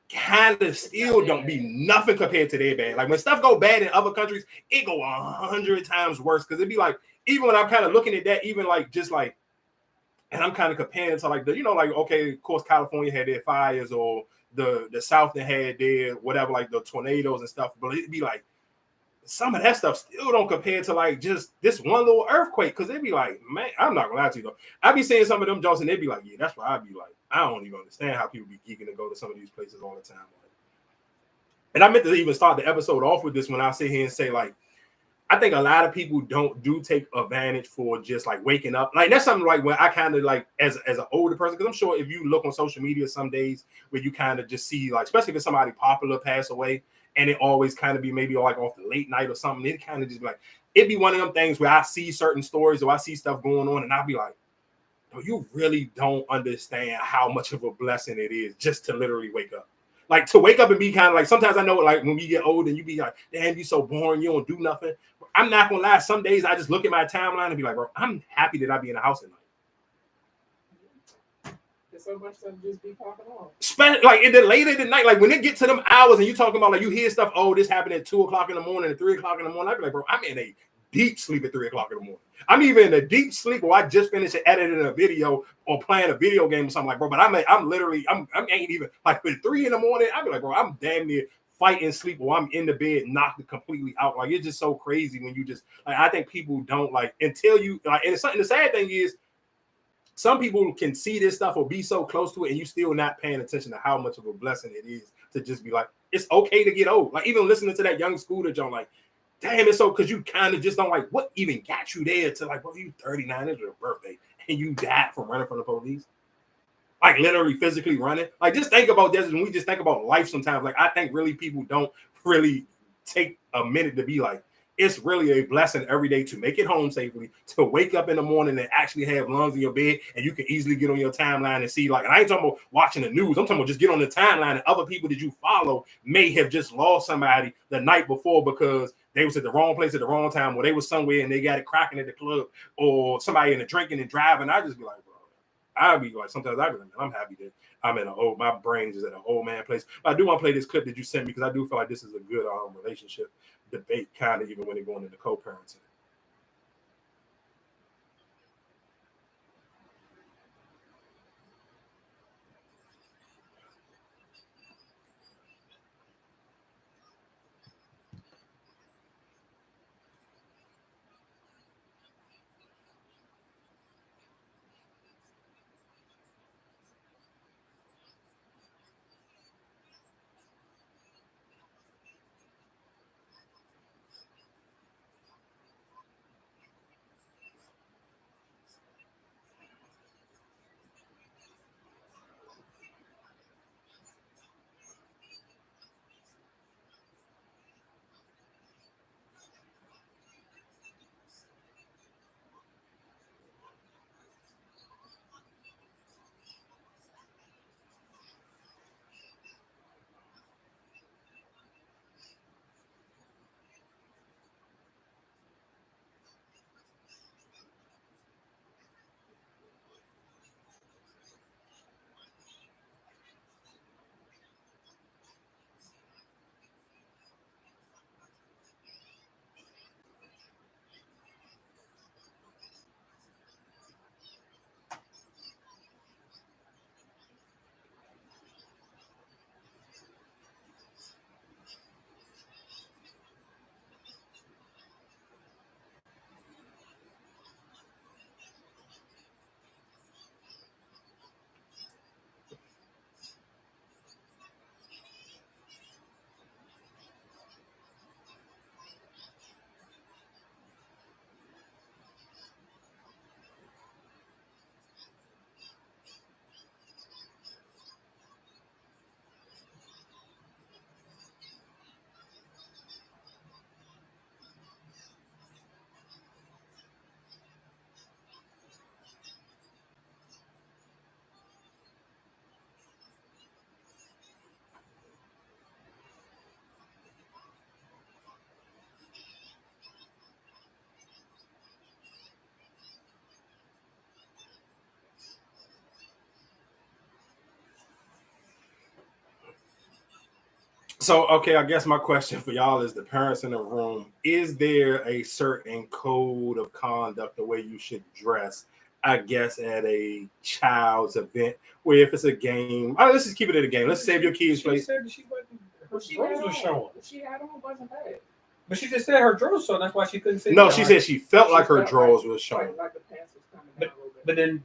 kind of still don't be nothing compared to their bad. Like when stuff go bad in other countries, it go 100 times worse. Cause it'd be like, even when I'm kind of looking at that, even like, just like, and I'm kind of comparing to like like, okay, of course, California had their fires or the South that had their whatever, like the tornadoes and stuff. But it'd be like, some of that stuff still don't compare to like just this one little earthquake. Cause it'd be like, man, I'm not gonna lie to you though. I be seeing some of them jokes and they'd be like, yeah, that's why I'd be like, I don't even understand how people be geeking to go to some of these places all the time. And I meant to even start the episode off with this when I sit here and say, like, I think a lot of people do take advantage for just like waking up. Like that's something like when I kind of like as an older person, because I'm sure if you look on social media some days where you kind of just see like, especially if somebody popular pass away. And it always kind of be maybe like off the late night or something. It kind of just be like, it'd be one of them things where I see certain stories or I see stuff going on and I'll be like, no, you really don't understand how much of a blessing it is just to literally wake up. Like to wake up and be kind of like, sometimes I know like when we get old and you be like, damn, you so boring, you don't do nothing. I'm not gonna lie, some days I just look at my timeline and be like, bro, I'm happy that I be in the house at night. So much stuff just be popping off. Like in the later in the night, like when it get to them hours and you talking about like you hear stuff, oh, this happened at 2:00 in the morning and 3:00 in the morning. I'd be like, bro, I'm in a deep sleep at 3 o'clock in the morning. I'm even in a deep sleep where I just finished editing a video or playing a video game or something like, bro. But I ain't even like at 3 in the morning. I'd be like, bro, I'm damn near fighting sleep or I'm in the bed knocked completely out. Like, it's just so crazy when you just like, I think people don't like until you like, and it's something. The sad thing is, some people can see this stuff or be so close to it, and you still not paying attention to how much of a blessing it is to just be like, it's okay to get old. Like, even listening to that Young Scooter John, like, damn, it's so, because you kind of just don't like, what even got you there to like, well, you 39, it's your birthday, and you died from running from the police? Like, literally physically running? Like, just think about this, and we just think about life sometimes. Like, I think really people don't really take a minute to be like, it's really a blessing every day to make it home safely, to wake up in the morning and actually have lungs in your bed, and you can easily get on your timeline and see, like, and I ain't talking about watching the news. I'm talking about just get on the timeline, and other people that you follow may have just lost somebody the night before because they was at the wrong place at the wrong time, or they was somewhere and they got it cracking at the club, or somebody in the drinking and driving. I just be like, bro, I'd be like, sometimes I'd be like, man, I'm happy that I'm in my brain is at an old man place. But I do want to play this clip that you sent me because I do feel like this is a good relationship debate, kind of, even when they're going into co-parenting. So, okay, I guess my question for y'all is the parents in the room, is there a certain code of conduct, the way you should dress, I guess, at a child's event, where if it's a game, let's just keep it at a game. Let's save your kids' She place. said that she wasn't, her drawers were showing. She had on wasn't bad. But she just said her drawers showing. That's why she couldn't say. No, she said she felt like her drawers was showing. Like the pants was coming down a little bit. But then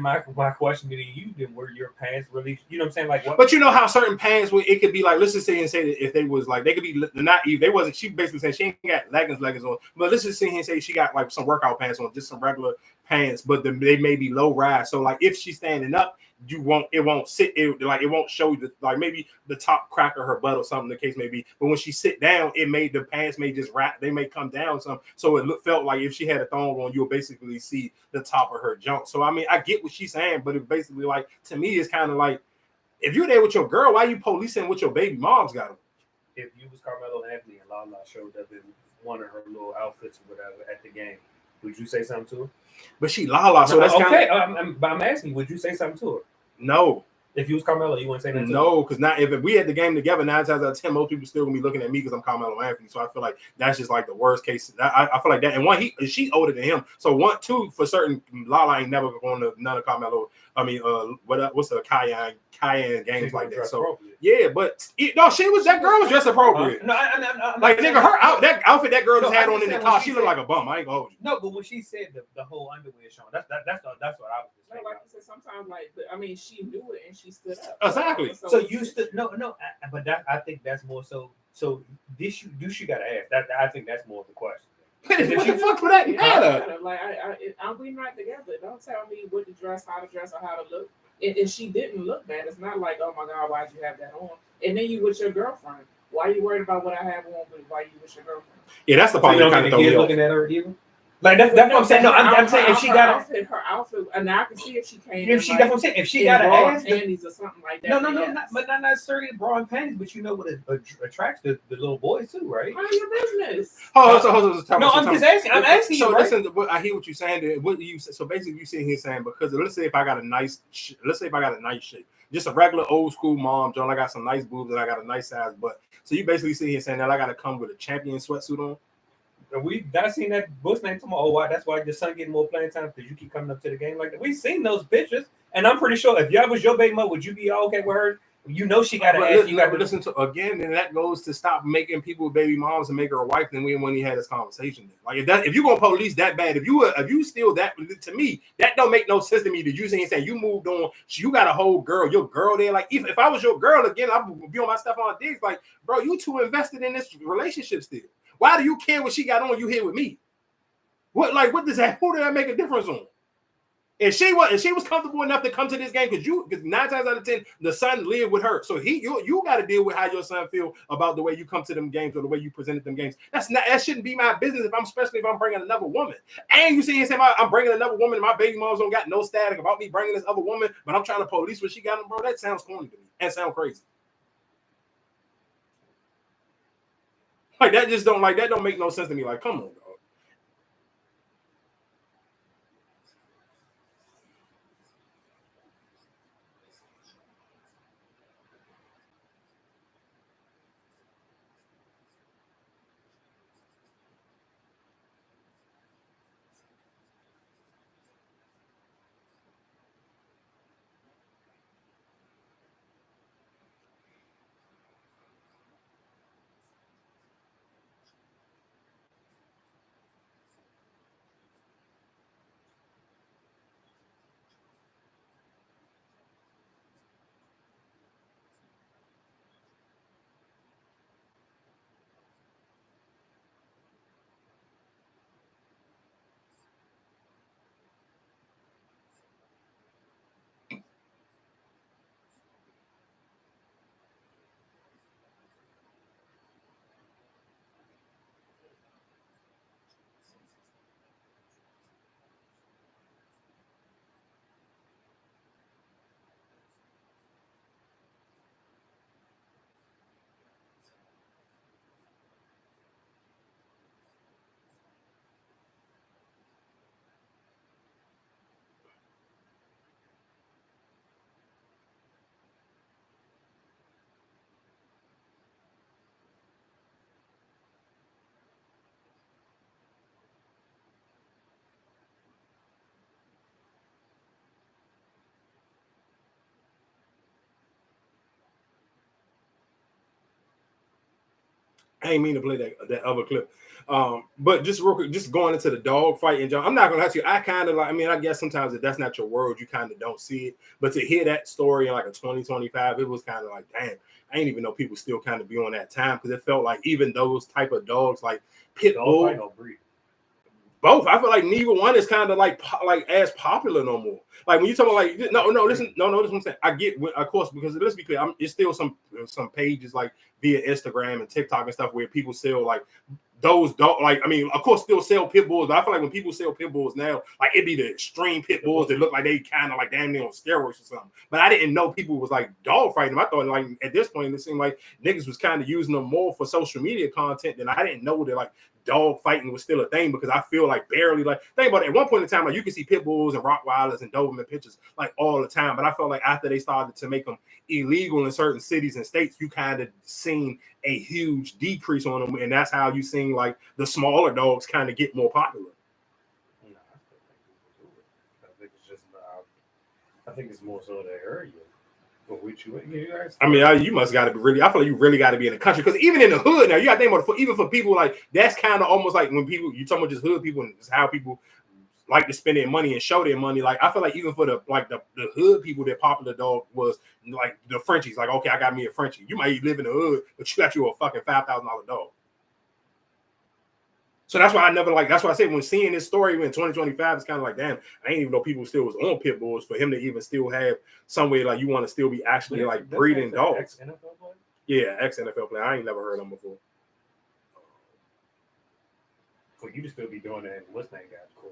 my question to you, then were your pants really, you know what I'm saying? Like what? But you know how certain pants, it could be like, let's just say that if they was like, they could be not even, they wasn't, she basically said she ain't got leggings on, but let's just sit here and say she got like some workout pants on, just some regular pants, but they may be low rise. So like if she's standing up, it won't sit, it won't show you like maybe the top crack of her butt or something the case may be. But when she sit down, the pants may just wrap, they may come down some. So it felt like if she had a thong on, you'll basically see the top of her junk. So I mean, I get what she's saying, but it basically, like, to me, it's kind of like, if you're there with your girl, why you policing what your baby mom's got? If you was Carmelo Anthony and Lala showed up in one of her little outfits or whatever at the game, would you say something to her? But she Lala, so that's okay. But I'm asking, would you say something to her? No. If you was Carmelo, you wouldn't say that. No, because not if we had the game together, 9 times out of 10, most people still gonna be looking at me because I'm Carmelo Anthony. So I feel like that's just like the worst case. I feel like that. And one, she's older than him. So 1, 2 for certain. Lala ain't never going to none of Carmelo. I mean, what's the Cayenne games like that? So yeah, but no, that girl was dressed appropriate. No, like nigga, that outfit that girl just had on in the car, she looked like a bum. I ain't gonna hold you. No, but when she said the whole underwear showing, that's what I was just saying. Like I said, sometimes I mean, she knew it and she stood up. Exactly. So you stood but I think that's more so. So this you gotta ask. That I think that's more of the question. What the fuck would that matter? Like we not together. Don't tell me what to dress, how to dress, or how to look. And she didn't look bad. It's not like, oh my God, why'd you have that on? And then you with your girlfriend. Why are you worried about what I have on? But why you with your girlfriend? Yeah, that's the part that kind of throw me off. Looking at her either. Like that's what I'm saying. No, I'm saying if she got her outfit, and now I can see if she came. If she, that's what I'm saying. If she got an ass, panties or something like that. No, not necessarily bra and panties, but you know what attracts the little boys too, right? Mind your business. I'm just asking. I'm asking you. So right? listen, I hear what you're saying. So basically, you sitting here saying because let's say if I got a nice shape, just a regular old school mom, John, I got some nice boobs and I got a nice size butt. So you basically sitting here saying that I got to come with a champion sweatsuit on. I seen that Bush man talking about, oh, why? That's why your son getting more playing time because you keep coming up to the game like that. We seen those pictures, and I'm pretty sure if y'all was your baby mother, would you be all okay with her? You know she got to ask. You got to listen to again, and that goes to stop making people baby moms and make her a wife. Then when he had this conversation, like if you gonna police that bad, if you still that to me, that don't make no sense to me. That you saying you moved on, you got a whole girl, your girl there. Like if I was your girl again, I would be on my stuff on digs. Like bro, you too invested in this relationship still. Why do you care what she got on? You here with me? What does that? Who did that make a difference on? If she was comfortable enough to come to this game, because 9 times out of 10, the son lived with her, so you got to deal with how your son feel about the way you come to them games or the way you presented them games. That shouldn't be my business especially if I'm bringing another woman. And you see him saying I'm bringing another woman, and my baby moms don't got no static about me bringing this other woman, but I'm trying to police what she got on, bro. That sounds corny to me. That sounds crazy. Like that don't make no sense to me. Like, come on, dog. I ain't mean to play that other clip. But just real quick, just going into the dog fight and John, I'm not gonna ask you. I kind of like. I mean, I guess sometimes if that's not your world, you kind of don't see it. But to hear that story in like a 2025, it was kind of like, damn. I didn't even know people still kind of be on that time because it felt like even those type of dogs like pit bull, no breed. Both. I feel like neither one is kind of like as popular no more. Like when you talk about like listen, this is what I'm saying. I get, of course, because let's be clear, it's still some pages like via Instagram and TikTok and stuff where people sell like those dog, like I mean, of course, still sell pit bulls, but I feel like when people sell pit bulls now, like it'd be the extreme pit bulls that look like they kind of like damn near on steroids or something. But I didn't know people was like dog fighting them. I thought like at this point it seemed like niggas was kind of using them more for social media content than I didn't know that like dog fighting was still a thing, because I feel like barely, like, think about it, at one point in time, like, you can see pit bulls and Rottweilers and Doberman pictures like all the time, but I felt like after they started to make them illegal in certain cities and states, you kind of seen a huge decrease on them, and that's how you seen like the smaller dogs kind of get more popular. No, I think it's more so the area. I mean, you must got to be really. I feel like you really got to be in the country, because even in the hood now, you got to think about it, even for people like that's kind of almost like when people you talking about just hood people and just how people like to spend their money and show their money. Like I feel like even for the hood people, their popular dog was like the Frenchies. Like, okay, I got me a Frenchie. You might live in the hood, but you got you a fucking $5,000 dog. So that's why I never like. That's why I say when seeing this story in 2025, it's kind of like, damn, I ain't even know people still was on pit bulls for him to even still have somewhere like you want to still be actually like breeding dogs. Yeah, ex-NFL player. I ain't never heard of him before. For you to still be doing that, what's that guy? Cool.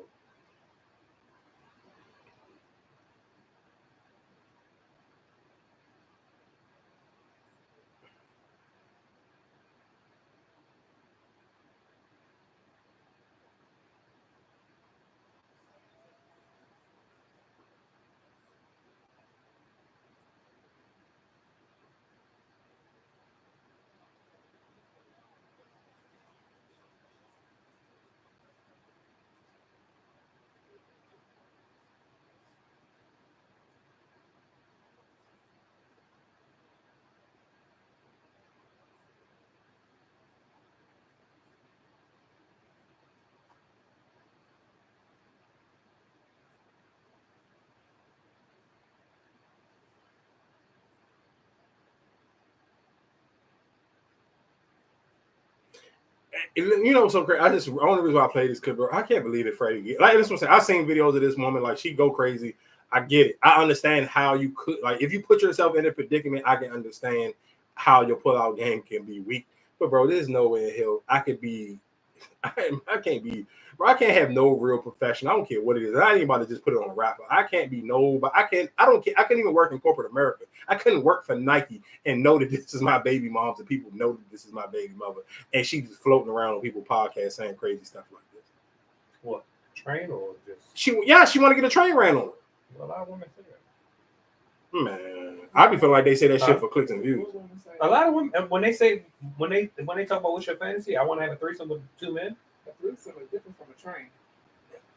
You know, so crazy. The only reason why I play this clip, bro, I can't believe it, Freddie. Like this one, I've seen videos of this woman, like she go crazy. I get it. I understand how you could, like, if you put yourself in a predicament, I can understand how your pull-out game can be weak. But bro, there's no way in hell I could be. I can't be. Bro, I can't have no real profession. I don't care what it is. I ain't about to just put it on a rapper. I can't be no, but I can't. I don't care. I couldn't even work in corporate America. I couldn't work for Nike and know that this is my baby mom's and people know that this is my baby mother, and she just floating around on people's podcasts saying crazy stuff like this. What, train or just? She want to get a train ran on her. Well, a lot of women say that. Man, I be feeling like they say that shit for clicks and views. A lot of women when they talk about what's your fantasy, I want to have a threesome with 2 men. A threesome is different from a train.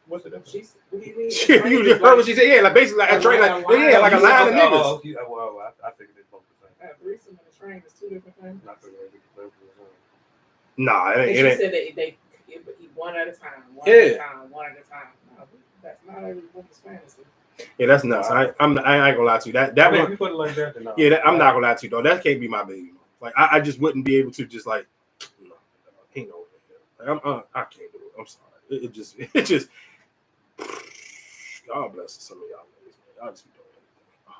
What's the difference? What do you mean? You just heard what she said. Yeah, like basically like a train, like like a line of niggas. Well, I figured it's both the same. A threesome and a train is 2 different things. I figured it's both the same. Nah, it She ain't. said they eat one at a time, one at a time. No, that's not every woman's fantasy. Yeah, that's nuts. I ain't gonna lie to you. That I mean, one, if you put it like that, then no. yeah, I'm not gonna lie to you though. That can't be my baby. Like I just wouldn't be able to just like, no, ain't no way. Like, I can't do it. I'm sorry. It just. God bless some of y'all niggas, man. Y'all just be doing anything. Oh.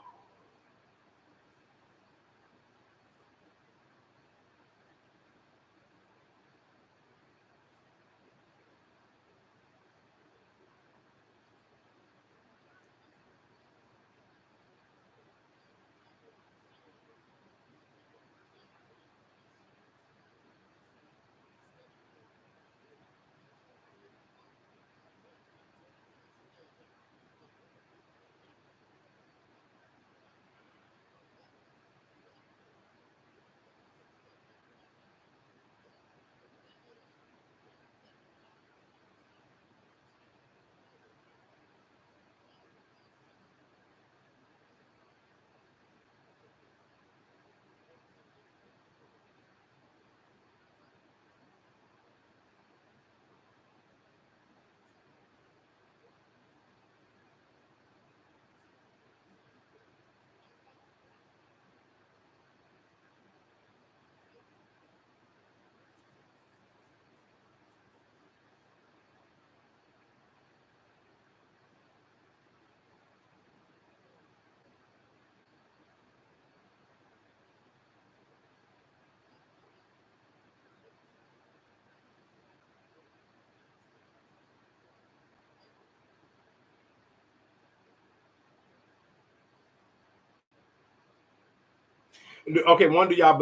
Okay, one do y'all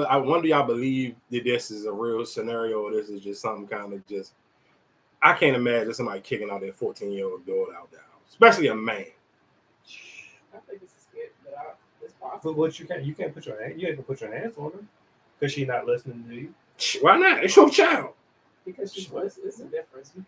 believe that this is a real scenario, or this is just something kind of just I can't imagine somebody kicking out their 14-year-old daughter out the house, especially a man. I think it's scary, but it's possible. But what you can't put your hand. You ain't gonna put your hands on her because she's not listening to you. Why not? It's your child. Because it's a difference. You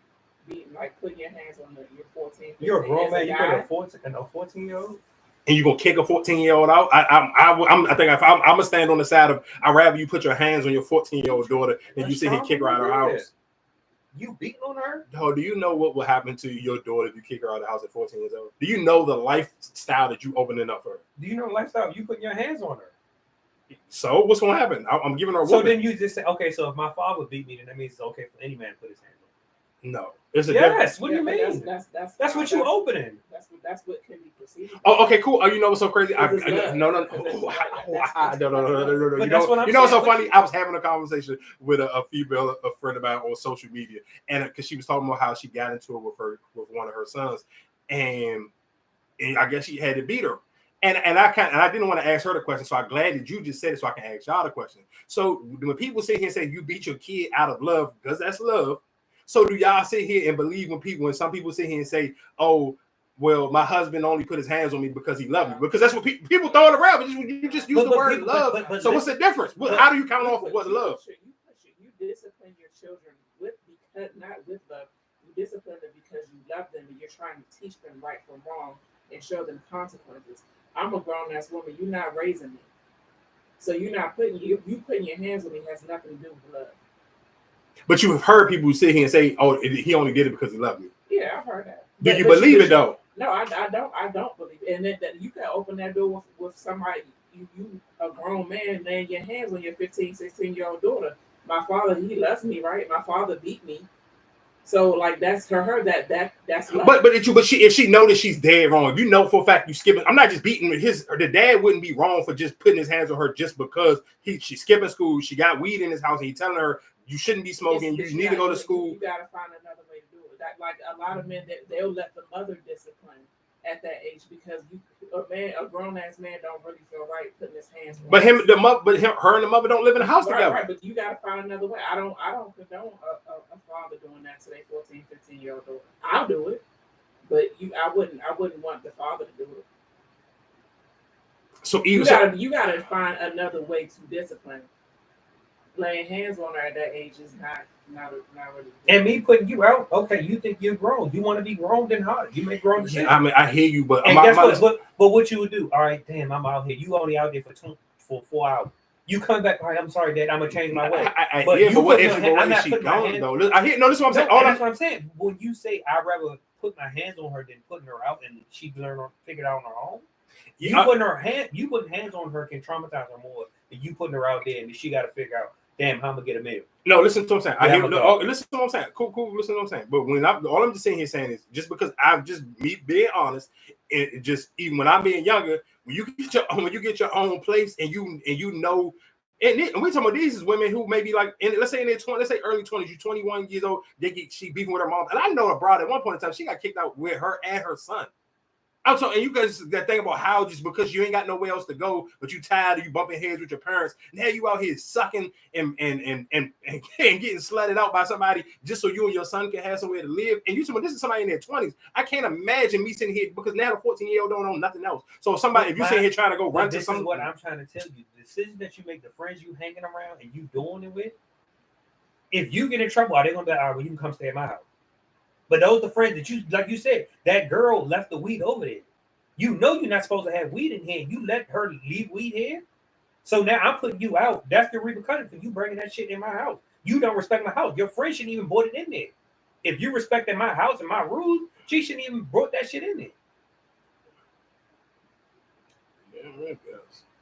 be like putting your hands on your 14. You're a grown man. You put a 14-year-old. And you gonna kick a 14-year-old out? I'm gonna stand on the side of I'd rather you put your hands on your 14-year-old daughter than you sit here and kick her out of her house. You beating on her? No, do you know what will happen to your daughter if you kick her out of the house at 14 years old? Do you know the lifestyle that you opening up for her? Do you know the lifestyle? You putting your hands on her. So what's gonna happen? I'm giving her a So whooping. then you just say, okay, so if my father beat me, then that means it's okay for any man to put his hands on me. No. It's a Yes, what do you mean? That's what you opening. That's what can be perceived. Oh, okay, cool. Oh, you know what's so crazy? No. You know what's so funny? I was having a conversation with a female, a friend of mine on social media, and because she was talking about how she got into it with one of her sons, and I guess she had to beat her. And I didn't want to ask her the question, so I'm glad that you just said it, so I can ask y'all the question. So when people sit here and say you beat your kid out of love, because that's love. So do y'all sit here and believe when some people sit here and say, oh, well, my husband only put his hands on me because he loved me? Because that's what people throw it around. But you just use the word love. So what's the difference? How do you count off what's love? You discipline your children not with love. You discipline them because you love them and you're trying to teach them right from wrong and show them consequences. I'm a grown-ass woman. You're not raising me. So you're not putting you putting your hands on me has nothing to do with love. But you have heard people sit here and say, "Oh, he only did it because he loved me." Yeah, I've heard that. Do you believe it though? No, I don't believe it. And that you can open that door with somebody, you a grown man, laying your hands on your 15, 16-year-old daughter. My father, he loves me, right? My father beat me. So like that's that's love. But if she know that she's dead wrong, you know for a fact you skipping. I'm not just beating the dad wouldn't be wrong for just putting his hands on her just because she's skipping school. She got weed in his house and he telling her you shouldn't be smoking. You need to go to school. You gotta find another way to do it. Like a lot of men they'll let the mother discipline at that age because a grown ass man don't really feel right putting his hands on her and the mother don't live in the house together. Right, but you gotta find another way. I don't condone a father doing that to their 14, 15-year-old daughter. I'll do it, but I wouldn't want the father to do it. So you gotta find another way to discipline. Laying hands on her at that age is not really. And me putting you out, okay, you think you're grown. You want to be grown, then hard. You make grown decisions. I mean, I hear you, but what you would do? All right, damn, I'm out here. You only out there for 4 hours. You come back, all right, I'm sorry, Dad, I'm gonna change my way. But what if she gone though? I hear. No, this is what I'm saying. That's what I'm saying. When you say I'd rather put my hands on her than putting her out, and she figure it out on her own. You putting hands on her can traumatize her more than you putting her out there, and she got to figure out. Damn, how I'm gonna get a meal? No, listen to what I'm saying. Listen to what I'm saying. Cool. Listen to what I'm saying. But all I'm just saying is just because I'm just me being honest, and just even when I'm being younger, when you get your own place and you know, and we're talking about these is women who maybe like let's say in their 20s, let's say early 20s, you're 21 years old, she beefing with her mom, and I know a broad at one point in time she got kicked out with her and her son. I'm talking, and you guys that think about how just because you ain't got nowhere else to go, but you tired of you bumping heads with your parents. Now you out here sucking and getting slutted out by somebody just so you and your son can have somewhere to live. And you this is somebody in their 20s. I can't imagine me sitting here because now the 14-year-old don't know nothing else. So if you sitting here trying to go run to something, what I'm trying to tell you, the decision that you make, the friends you hanging around and you doing it with, if you get in trouble, are they gonna be all right? Well, you can come stay at my house. But those are the friends that you, like you said, that girl left the weed over there. You know you're not supposed to have weed in here. You let her leave weed here. So now I'm putting you out. That's the repercussion for you bringing that shit in my house. You don't respect my house. Your friend shouldn't even brought it in there. If you respected my house and my rules, she shouldn't even brought that shit in there. Yeah,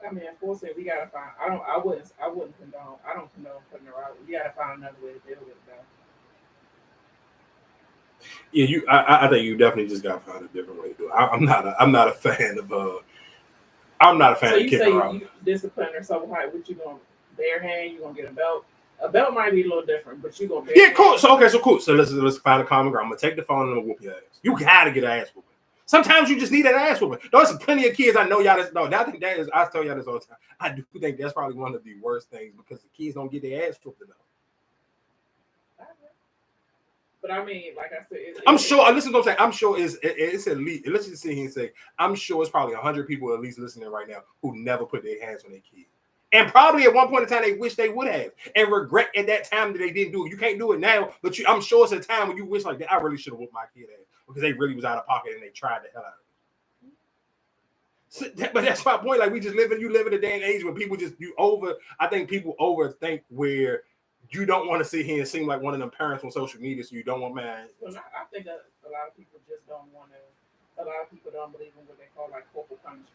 I mean, unfortunately, we gotta find. I wouldn't condone. I don't condone putting her out. We gotta find another way to deal with it, though. Yeah, I think you definitely just gotta find a different way to do it. I'm not a fan of kicking her out. You discipline her so high. What you gonna bare hand? You gonna get a belt? A belt might be a little different, but you gonna bare hand. Cool. So cool. So let's find a common ground. I'm gonna take the phone and I'm gonna whoop your ass. You gotta get an ass whooping. Sometimes you just need an ass whooping. There's plenty of kids I know y'all that's no. I think that is. I tell y'all this all the time. I do think that's probably one of the worst things because the kids don't get their ass whooped enough. But I mean, like I said, I'm sure. Listen to what I'm saying. I'm sure it's at least. Let's just sit here and say, I'm sure it's probably 100 people at least listening right now who never put their hands on their kids, and probably at one point in time they wish they would have, and regret at that time that they didn't do it. You can't do it now, but I'm sure it's a time when you wish like that. I really should have whooped my kid ass because they really was out of pocket and they tried the hell out of it. So but that's my point. Like you live in a day and age where people I think people overthink where you don't want to sit here and seem like one of them parents on social media, so you don't want man. Well, I think a lot of people just don't want to. A lot of people don't believe in what they call like corporal punishment,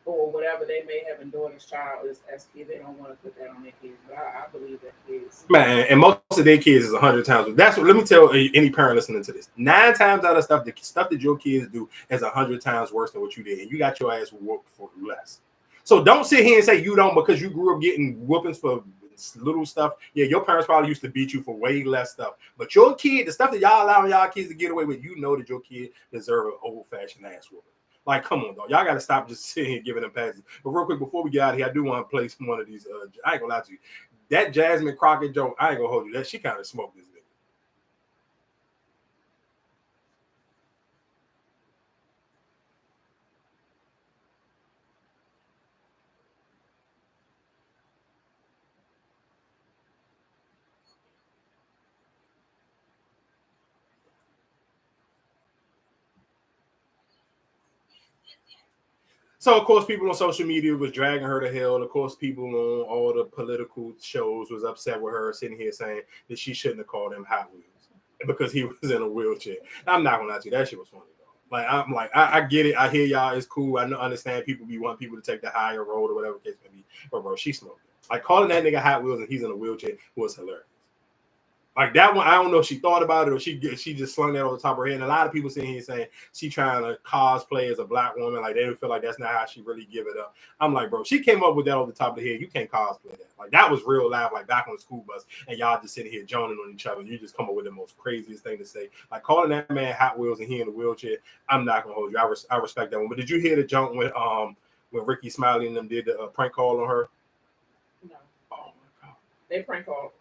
or whatever they may have endured as child as kids. They don't want to put that on their kids, but I believe that kids. Man, and most of their kids is 100 times. That's what. Let me tell any parent listening to this: 9 times out of the stuff that your kids do is 100 times worse than what you did, and you got your ass whooped for less. So don't sit here and say you don't because you grew up getting whoopings for little stuff. Yeah, your parents probably used to beat you for way less stuff. But your kid, the stuff that y'all allowing y'all kids to get away with, you know that your kid deserve an old-fashioned ass whooping. Like, come on, dog. Y'all got to stop just sitting here giving them passes. But real quick, before we get out of here, I do want to play one of these. I ain't gonna lie to you. That Jasmine Crockett joke, I ain't gonna hold you. That she kind of smoked this nigga. So, of course, people on social media was dragging her to hell. Of course, people on all the political shows was upset with her sitting here saying that she shouldn't have called him Hot Wheels because he was in a wheelchair. I'm not gonna lie to you, that shit was funny though. I get it. I hear y'all. It's cool. I understand people want people to take the higher road or whatever case may be. But bro, she smoked it. Like calling that nigga Hot Wheels and he's in a wheelchair was hilarious. Like that one, I don't know if she thought about it or she just slung that on the top of her head. And a lot of people sitting here saying she trying to cosplay as a black woman. Like they don't feel like that's not how she really give it up. I'm like, bro, she came up with that on the top of the head. You can't cosplay that. Like that was real live, like back on the school bus, and y'all just sitting here joning on each other. You just come up with the most craziest thing to say. Like calling that man Hot Wheels and he in a wheelchair. I'm not gonna hold you. I respect that one. But did you hear the junk when Ricky Smiley and them did the prank call on her? No. Oh my god. They prank called.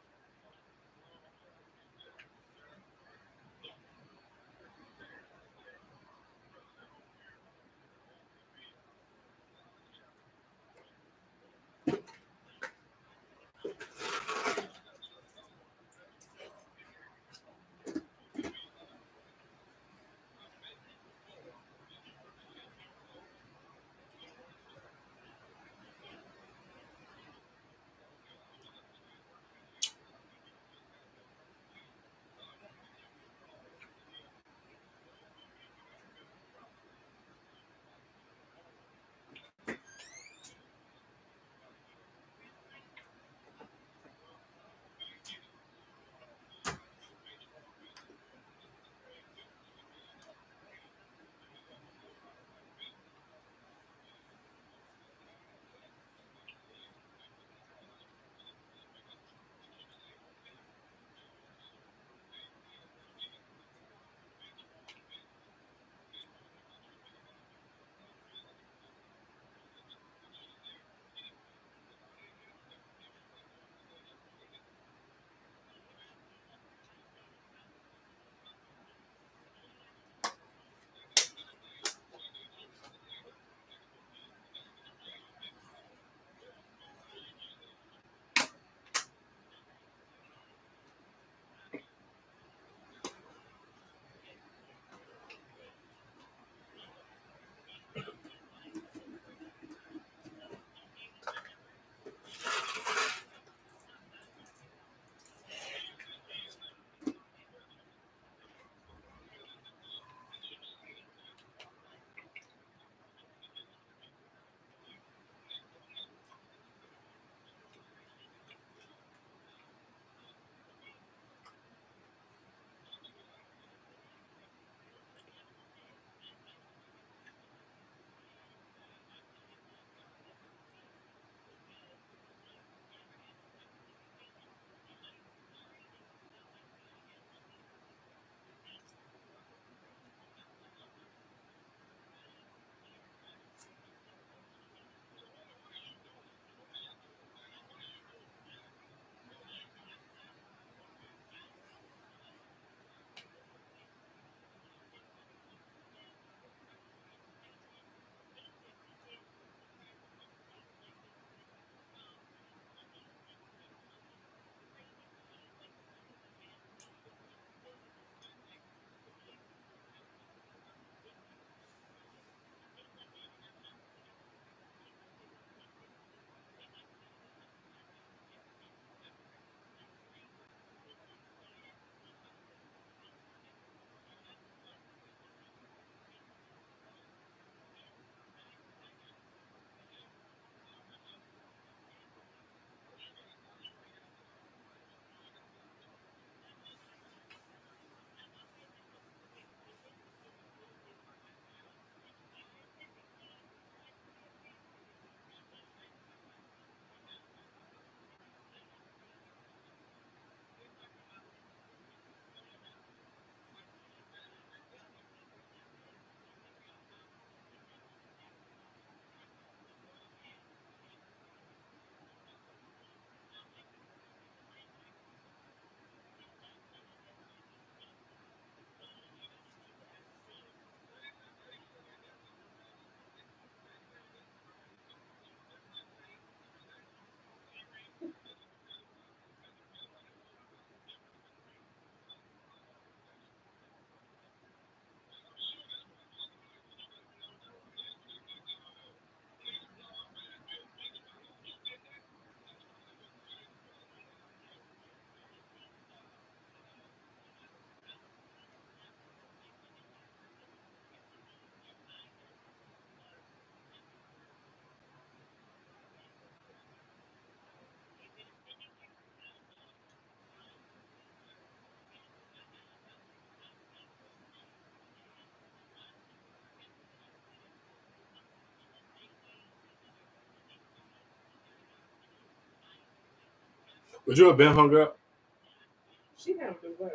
Would you have been hung up? She handled it well.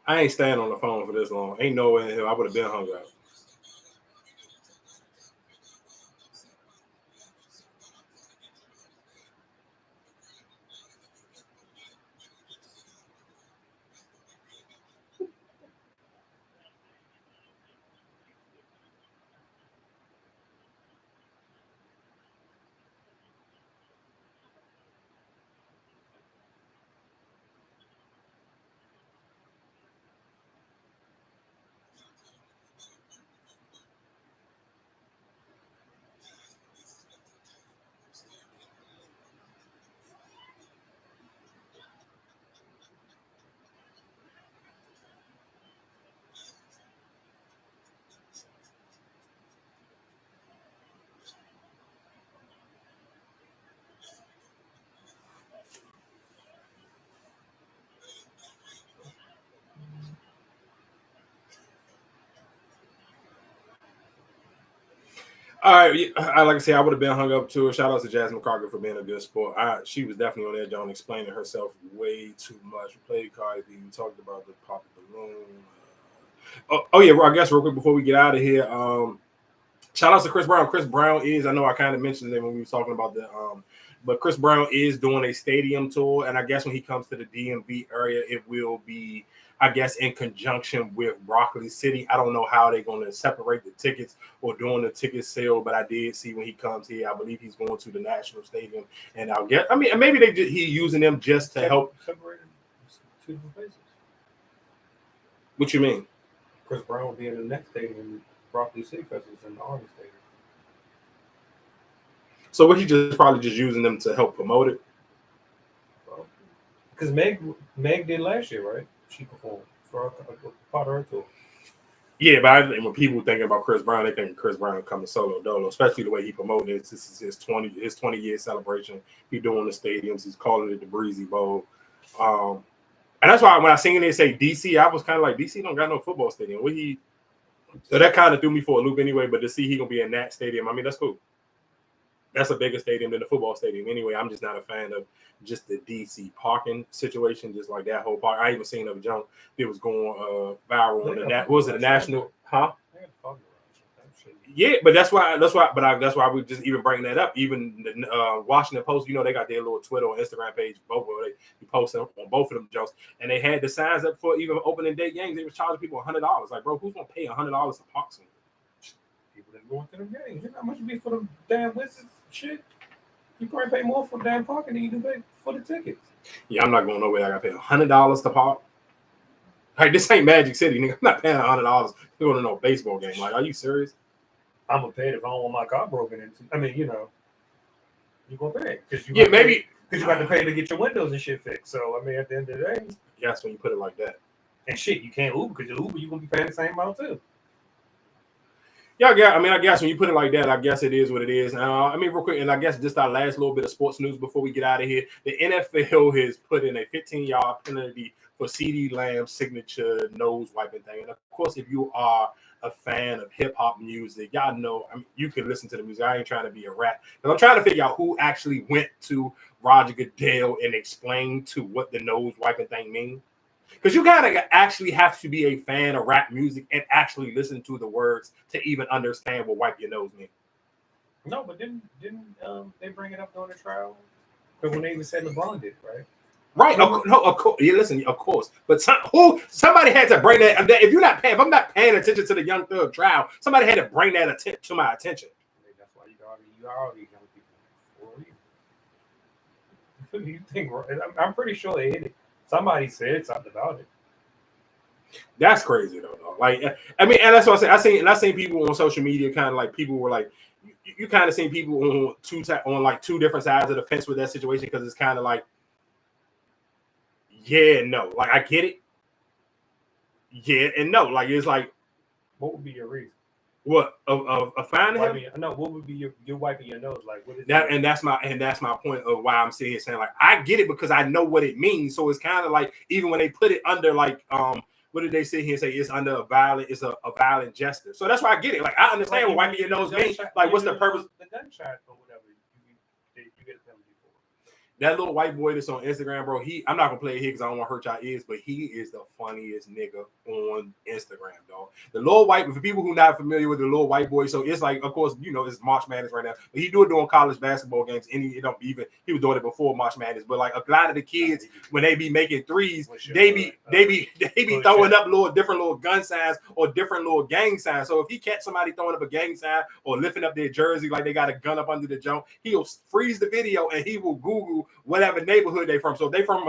I ain't staying on the phone for this long. Ain't no way in hell I would have been hung up. All right, like I said, I would have been hung up too. Shout out to Jasmine Crockett for being a good sport. She was definitely on that John explaining herself way too much. We played Cardi B. We talked about the pop of the balloon. Oh yeah, well, I guess real quick before we get out of here, shout out to Chris Brown. Chris Brown is, I know I kind of mentioned it when we were talking about the but Chris Brown is doing a stadium tour, and I guess when he comes to the DMV area, it will be, I guess, in conjunction with Broccoli City. I don't know how they're going to separate the tickets or doing the ticket sale, but I did see when he comes here, I believe he's going to the National Stadium, and I'll get. I mean, maybe he's using them just to help. Separated two different places. What you mean? Chris Brown will be in the next stadium. Broccoli City Fest is in the Army Stadium. So what he probably just using them to help promote it? Because Meg did last year, right? She performed for a part of her tour. Yeah, but I think when people thinking about Chris Brown, they think Chris Brown coming solo dolo, especially the way he promoted it. This is his 20-year celebration. He's doing the stadiums. He's calling it the Breezy Bowl. And that's why when I seen it say DC, I was kind of like, DC don't got no football stadium. So that kind of threw me for a loop anyway. But to see he gonna be in that stadium, I mean, that's cool. That's a bigger stadium than the football stadium anyway. I'm just not a fan of just the DC parking situation, just like that whole park. I even seen a junk that was going viral on the was it the national? Huh? Yeah, but that's why we just even bring that up. Even the Washington Post, they got their little Twitter or Instagram page, both where they post on both of them jokes, and they had the signs up for even opening day games. They was charging people $100. Like, bro, who's gonna pay $100 to park somewhere? People that going to the games. You know how much it be for the damn Wizards shit? You probably pay more for damn parking than you do pay for the tickets. Yeah, I'm not going nowhere. I got to pay $100 to park. Like, this ain't Magic City, nigga. I'm not paying $100 to go to no baseball game. Like, are you serious? I'm gonna pay it if I don't want my car broken into. I mean, you're gonna pay because you you got to pay to get your windows and shit fixed. So I mean, at the end of the day, that's when you put it like that. And shit, you can't Uber because Uber you're gonna be paying the same amount too. Yeah, I guess when you put it like that, I guess it is what it is. I mean, real quick, and I guess just our last little bit of sports news before we get out of here. The NFL has put in a 15-yard penalty for CeeDee Lamb's signature nose wiping thing. And of course, if you are a fan of hip hop music, y'all know. I mean, you can listen to the music. I ain't trying to be a rap, but I'm trying to figure out who actually went to Roger Goodell and explained to what the nose wiping thing means. Because you gotta actually have to be a fan of rap music and actually listen to the words to even understand what wipe your nose means. No, but didn't they bring it up during the trial? Because when they even said LeBron did, right? Right. No, of course. Yeah, listen, of course. But somebody had to bring that. If I'm not paying attention to the Young Thug trial, somebody had to bring that to my attention. That's why you are all these young people. For you think? I'm pretty sure they hit it. Somebody said something about it. That's crazy though. Like, I mean, and that's what I say. I seen people on social media kind of like people were like, you kind of seen people on two different sides of the fence with that situation because it's kind of like, yeah, no, like I get it, yeah, and no, like it's like, what would be your reason? What of finding him? No, what would be your wiping your nose? Like what is that? And that's my point of why I'm saying like I get it because I know what it means. So it's kind of like even when they put it under like what what did they sit here and say? It's under it's a violent gesture. So that's why I get it. Like I understand what wiping your nose means. Like what's the purpose? The gunshot or whatever you get a penalty for. That little white boy that's on Instagram, bro. I'm not gonna play it here because I don't want to hurt y'all ears, but he is the funniest nigga on Instagram, dog. The little white, for people who not familiar with the little white boy, so it's like, of course, it's March Madness right now. But he do it during college basketball games, and he was doing it before March Madness. But like a lot of the kids, when they be making threes, they be throwing up different little gun signs or different little gang signs. So if he catch somebody throwing up a gang sign or lifting up their jersey like they got a gun up under the jump, he'll freeze the video and he will Google whatever neighborhood they from. So they from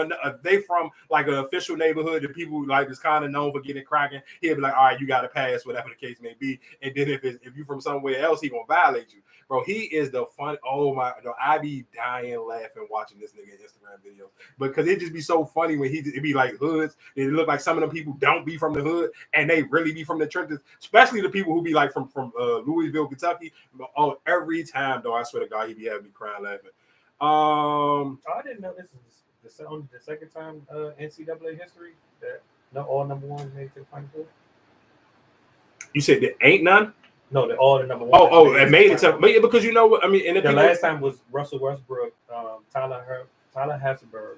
like an official neighborhood that people like is kind of known for getting cracking. He'll be like, all right, you got to pass, whatever the case may be. And then if you from somewhere else, he gonna violate you, bro. He is the fun. Oh my, I be dying laughing watching this nigga Instagram videos because it just be so funny when it be like hoods. It look like some of them people don't be from the hood and they really be from the trenches, especially the people who be like from Louisville, Kentucky. Oh, every time though, I swear to God, he be having me crying laughing. I didn't know this is only the second time NCAA history that all number ones made it to the Final Four. You said there ain't none? No, they're all the number one. It made it to, but because you know what I mean. And the last time was Russell Westbrook, Tyler Hasselberg.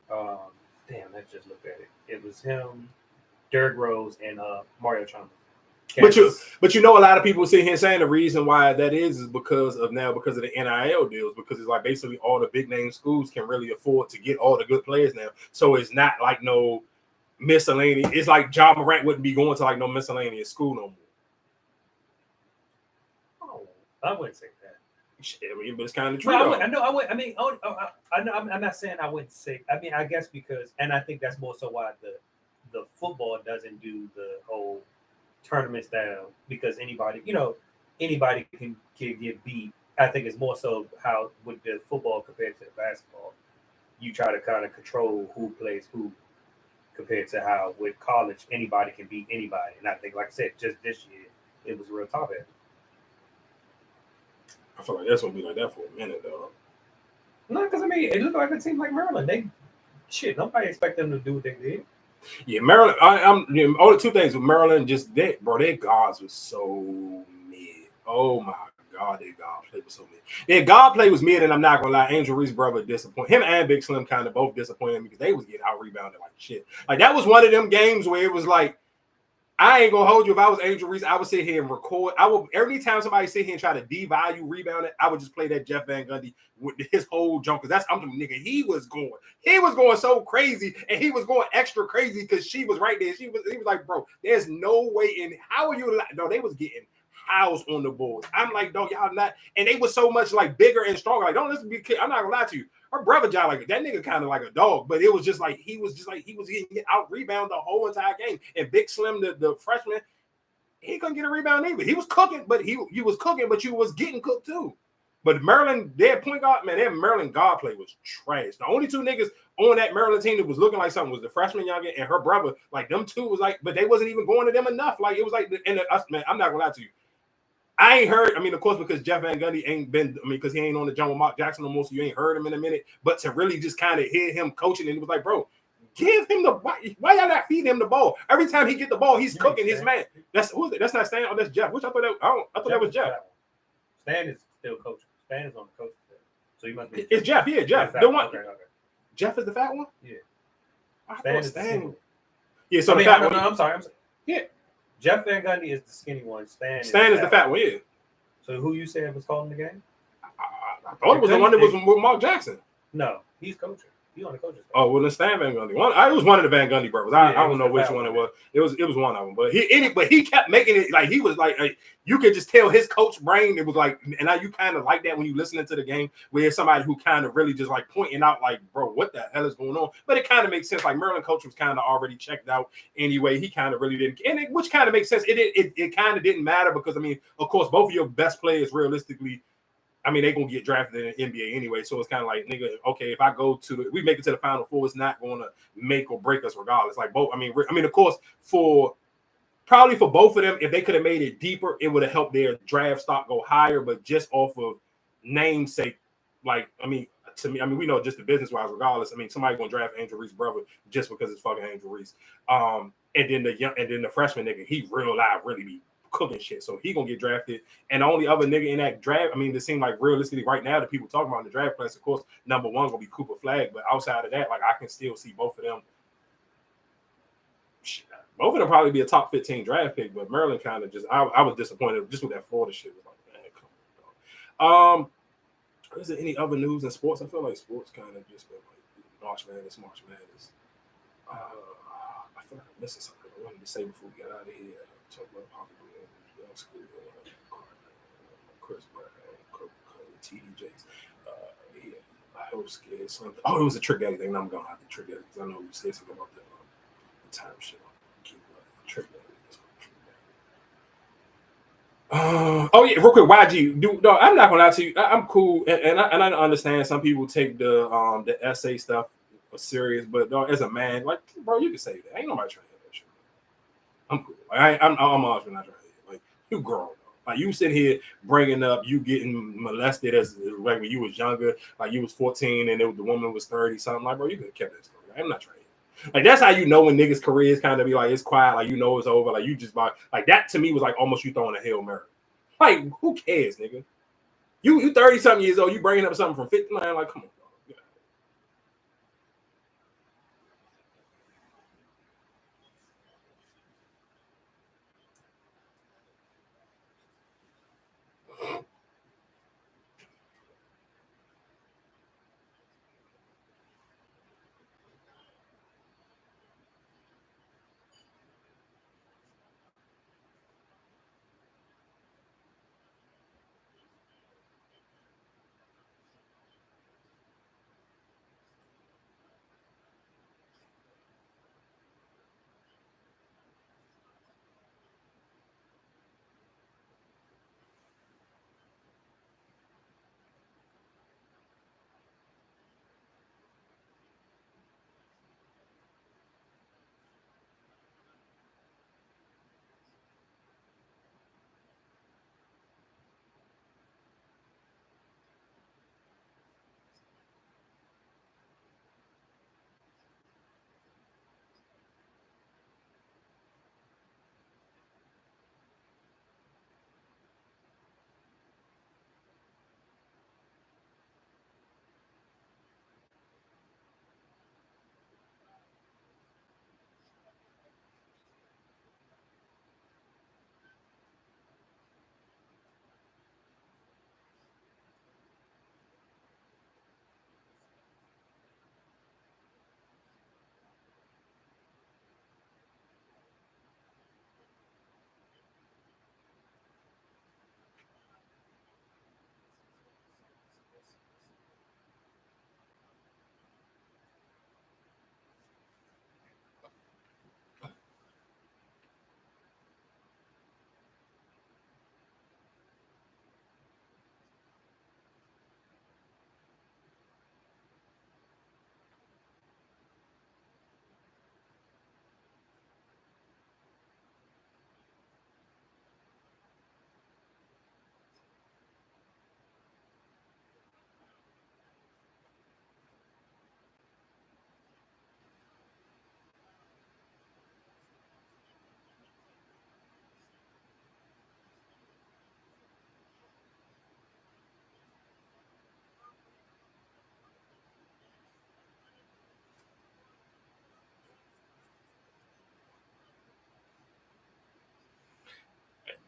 Damn, let's just look at it. It was him, Derrick Rose, and Mario Chalmers. But you know, a lot of people sit here saying the reason why that is because of the NIL deals, because it's like basically all the big name schools can really afford to get all the good players now. So it's not like no miscellaneous. It's like Ja Morant wouldn't be going to like no miscellaneous school no more. Oh, I wouldn't say that. I mean, but it's kind of true. I'm not saying I wouldn't say. I mean, I guess because, and I think that's more so why the football doesn't do the whole tournaments down, because anybody can get beat. I think it's more so how with the football compared to the basketball, you try to kind of control who plays who compared to how with college anybody can beat anybody. And I think, like I said, just this year it was real top heavy. I feel like that's gonna be like that for a minute though. No, because I mean it looked like a team like Maryland. Nobody expect them to do what they did. Yeah, Maryland. Only two things with Maryland, just their guards was so mid. Oh my God, their guard play was so mid. Their guard play was mid, and I'm not gonna lie, Angel Reese's brother disappointed. Him and Big Slim kind of both disappointed me because they was getting out rebounded like shit. Like that was one of them games where it was like, I ain't gonna hold you. If I was Angel Reese, I would sit here and record. Every time somebody sit here and try to devalue rebounding, I would just play that Jeff Van Gundy with his whole jump. Because I'm the nigga. He was going so crazy, and he was going extra crazy because she was right there. He was like, bro, there's no way in. How are you? No, they was getting housed on the boards. I'm like, dog, y'all not. And they was so much like bigger and stronger. Like, don't listen to me, kid. I'm not gonna lie to you. Her brother John, like that nigga kind of like a dog, but it was just like he was getting out rebound the whole entire game. And Big Slim, the freshman, he couldn't get a rebound either. He was cooking, but you was getting cooked too. But Maryland, their point guard, man, their Maryland guard play was trash. The only two niggas on that Maryland team that was looking like something was the freshman youngin and her brother. Like them two was like, but they wasn't even going to them enough. Like it was like, man, I'm not gonna lie to you. I ain't heard, of course, because Jeff Van Gundy ain't been, because he ain't on the John with Mark Jackson no more, so you ain't heard him in a minute. But to really just kind of hear him coaching, and it was like, bro, give him the, why y'all not feeding him the ball? Every time he get the ball, he's cooking his man. That's not Stan. Oh, that's Jeff. Which I thought that was Jeff. Stan is still coaching. Stan is on the coach staff. So he must be. It's Jeff. Yeah, Jeff. The one. Okay. Jeff is the fat one. Yeah. I thought Stan. Yeah. So the fat one. I'm sorry. Yeah. Jeff Van Gundy is the skinny one. Stan is the fat one. Yeah. So who you said was calling the game? I thought it was the one that was with Mark Jackson. No, he's coaching. He's on the coaching staff. Oh, well, the Stan Van Gundy one. It was one of the Van Gundy brothers. I don't know which one it was. It was one of them. But he kept making it like he was like you could just tell his coach brain. It was like, and now you kind of like that when you listening to the game, where it's somebody who kind of really just like pointing out like, bro, what the hell is going on? But it kind of makes sense. Like Maryland coach was kind of already checked out anyway. He kind of really didn't, which kind of makes sense. It kind of didn't matter because of course, both of your best players realistically. They're going to get drafted in the NBA anyway. So it's kind of like, nigga, okay, if I go we make it to the Final Four, it's not going to make or break us regardless. Like both, of course, probably for both of them, if they could have made it deeper, it would have helped their draft stock go higher. But just off of namesake, like, to me, I mean, we know just the business wise, regardless. I mean, somebody gonna draft Angel Reese's brother just because it's fucking Angel Reese. And then the freshman nigga, he real live really be cooking shit, so he gonna get drafted. And the only other nigga in that draft, I mean, it seems like realistically right now, the people talking about in the draft class, of course, number one gonna be Cooper Flag, but outside of that, like I can still see both of them. Both of them probably be a top 15 draft pick, but Maryland kind of just, I was disappointed just with that Florida shit. Was like, man, come on, dog. Is there any other news in sports? I feel like sports kind of just been like March Madness. I feel like I'm missing something I wanted to say before we got out of here. Talk about Poppy Chris Brown, TD Jakes. I hope scared something. Oh, it was a Trick Daddy thing. I'm gonna have to Trick Daddy because I know you said something about the time shit. Keep Trick Daddy. Oh yeah, real quick, YG. No, I'm not gonna lie to you. I'm cool, and I understand some people take the essay stuff serious, but dog, as a man, like bro, you can say that. Ain't nobody trying to hear that shit. I'm cool. Like, I'm honestly not trying to hear. Like you grown. Like you sit here bringing up you getting molested as like when you was younger, like you was 14 and the woman was 30 something. Like bro, you could have kept that story. I'm not trying to hear. Like that's how you know when niggas' careers kind of be like it's quiet, like you know it's over, like you just like that to me was like almost you throwing a Hail Mary. Like who cares, nigga? You 30 something years old, you bringing up something from 59, like come on, dog. Yeah.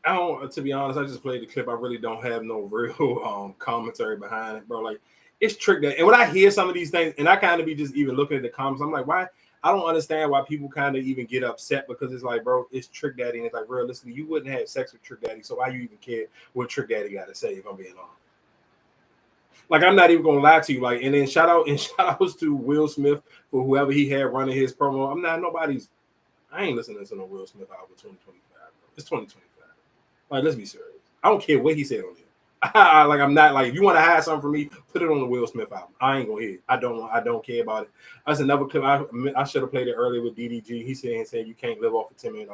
I don't. To be honest, I just played the clip. I really don't have no real commentary behind it, bro. Like it's trick that. And when I hear some of these things, and I kind of be just even looking at the comments, I'm like, why? I don't understand why people kind of even get upset because it's like, bro, it's Trick Daddy, and it's like realistically, you wouldn't have sex with Trick Daddy, so why you even care what Trick Daddy got to say? If I'm being honest, like I'm not even gonna lie to you. Like, and then shout outs to Will Smith for whoever he had running his promo. I'm not nobody's. I ain't listening to no Will Smith album 2025. It's 2025. Like, let's be serious. I don't care what he said on here. Like, I'm not like if you want to hide something from me, put it on the Will Smith album. I ain't gonna hear it. I don't care about it. That's another clip. I should have played it earlier with DDG. He said you can't live off of $10 million.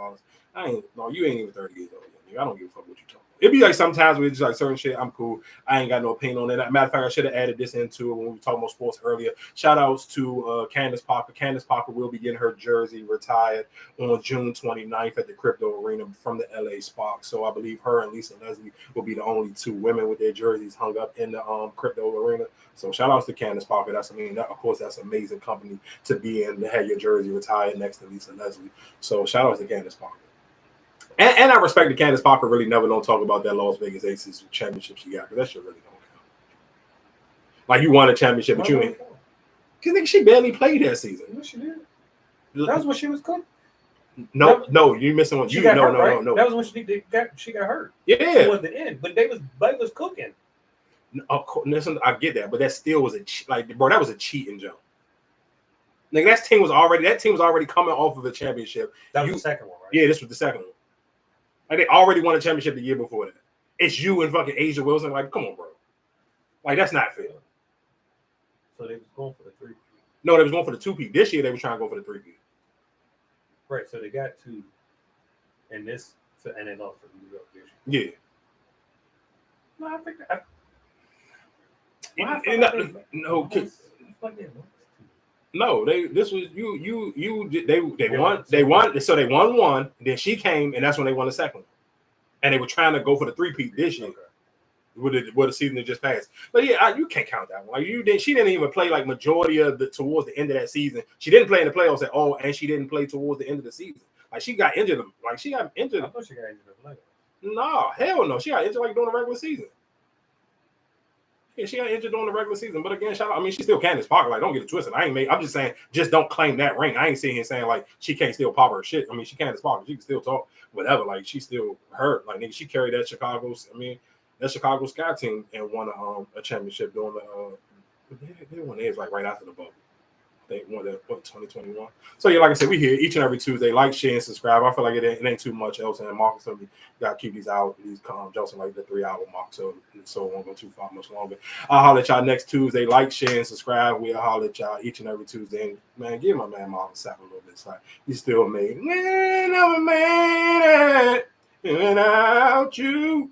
You ain't even 30 years old. Nigga. I don't give a fuck what you talking about. It'd be like sometimes we just like certain shit. I'm cool. I ain't got no opinion on that. Matter of fact, I should have added this into it when we were talking about sports earlier. Shout outs to Candace Parker. Candace Parker will be getting her jersey retired on June 29th at the Crypto Arena from the LA Sparks. So I believe her and Lisa Leslie will be the only two women with their jerseys hung up in the Crypto Arena. So shout outs to Candace Parker. Of course, that's an amazing company to be in, to have your jersey retired next to Lisa Leslie. So shout outs to Candace Parker. And I respect that Candace Parker really never don't talk about that Las Vegas Aces championship she got, because that shit really don't count. Like, you won a championship, but you ain't. Because she barely played that season. Yes, she did. That was when she was good. No, you're missing one. No. That was when she got hurt. Yeah. Towards the end, but they was cooking. Of course, listen, I get that, but that still was that was a cheating jump. Like, that team was already coming off of a championship. That was the second one, right? Yeah, this was the second one. Like, they already won a championship the year before that. It's you and fucking Asia Wilson. Like, come on, bro. Like, that's not fair. So they was going for the 3-peat. No, they was going for the 2-peat. This year they were trying to go for the 3-peat. Right. So they got 2, and they lost to New York this year. Yeah. No, I think No, they won. So they won one. Then she came, and that's when they won the second one. And they were trying to go for the 3-peat this year. Okay. With the season that just passed. But yeah, you can't count that one. Like, she didn't even play like majority of towards the end of that season. She didn't play in the playoffs at all, and she didn't play towards the end of the season. Like, she got injured. Like, she got injured. I thought she got injured in the playoffs. No, hell no. She got injured like during the regular season. Yeah, she got injured during the regular season. But again, she's still Candace Parker. Like, don't get it twisted. I'm just saying, just don't claim that ring. I ain't sitting here saying like she can't still pop her shit. I mean, she Candace Parker. She can still talk, whatever. Like, she's still her. Like, nigga, she carried that Chicago Sky team and won a championship during they won theirs like right after the bubble. They won that 2021. So yeah, like I said, we here each and every Tuesday. Like, share, and subscribe. I feel like it ain't too much else. And Marcus, we gotta keep these jumps in like the 3-hour mark, so it won't go too far much longer. I'll holler at y'all next Tuesday. Like, share, and subscribe. We'll holler at y'all each and every Tuesday. And man, give my man Marcus a little bit. Like, he's still made. Man, I'm a man without you.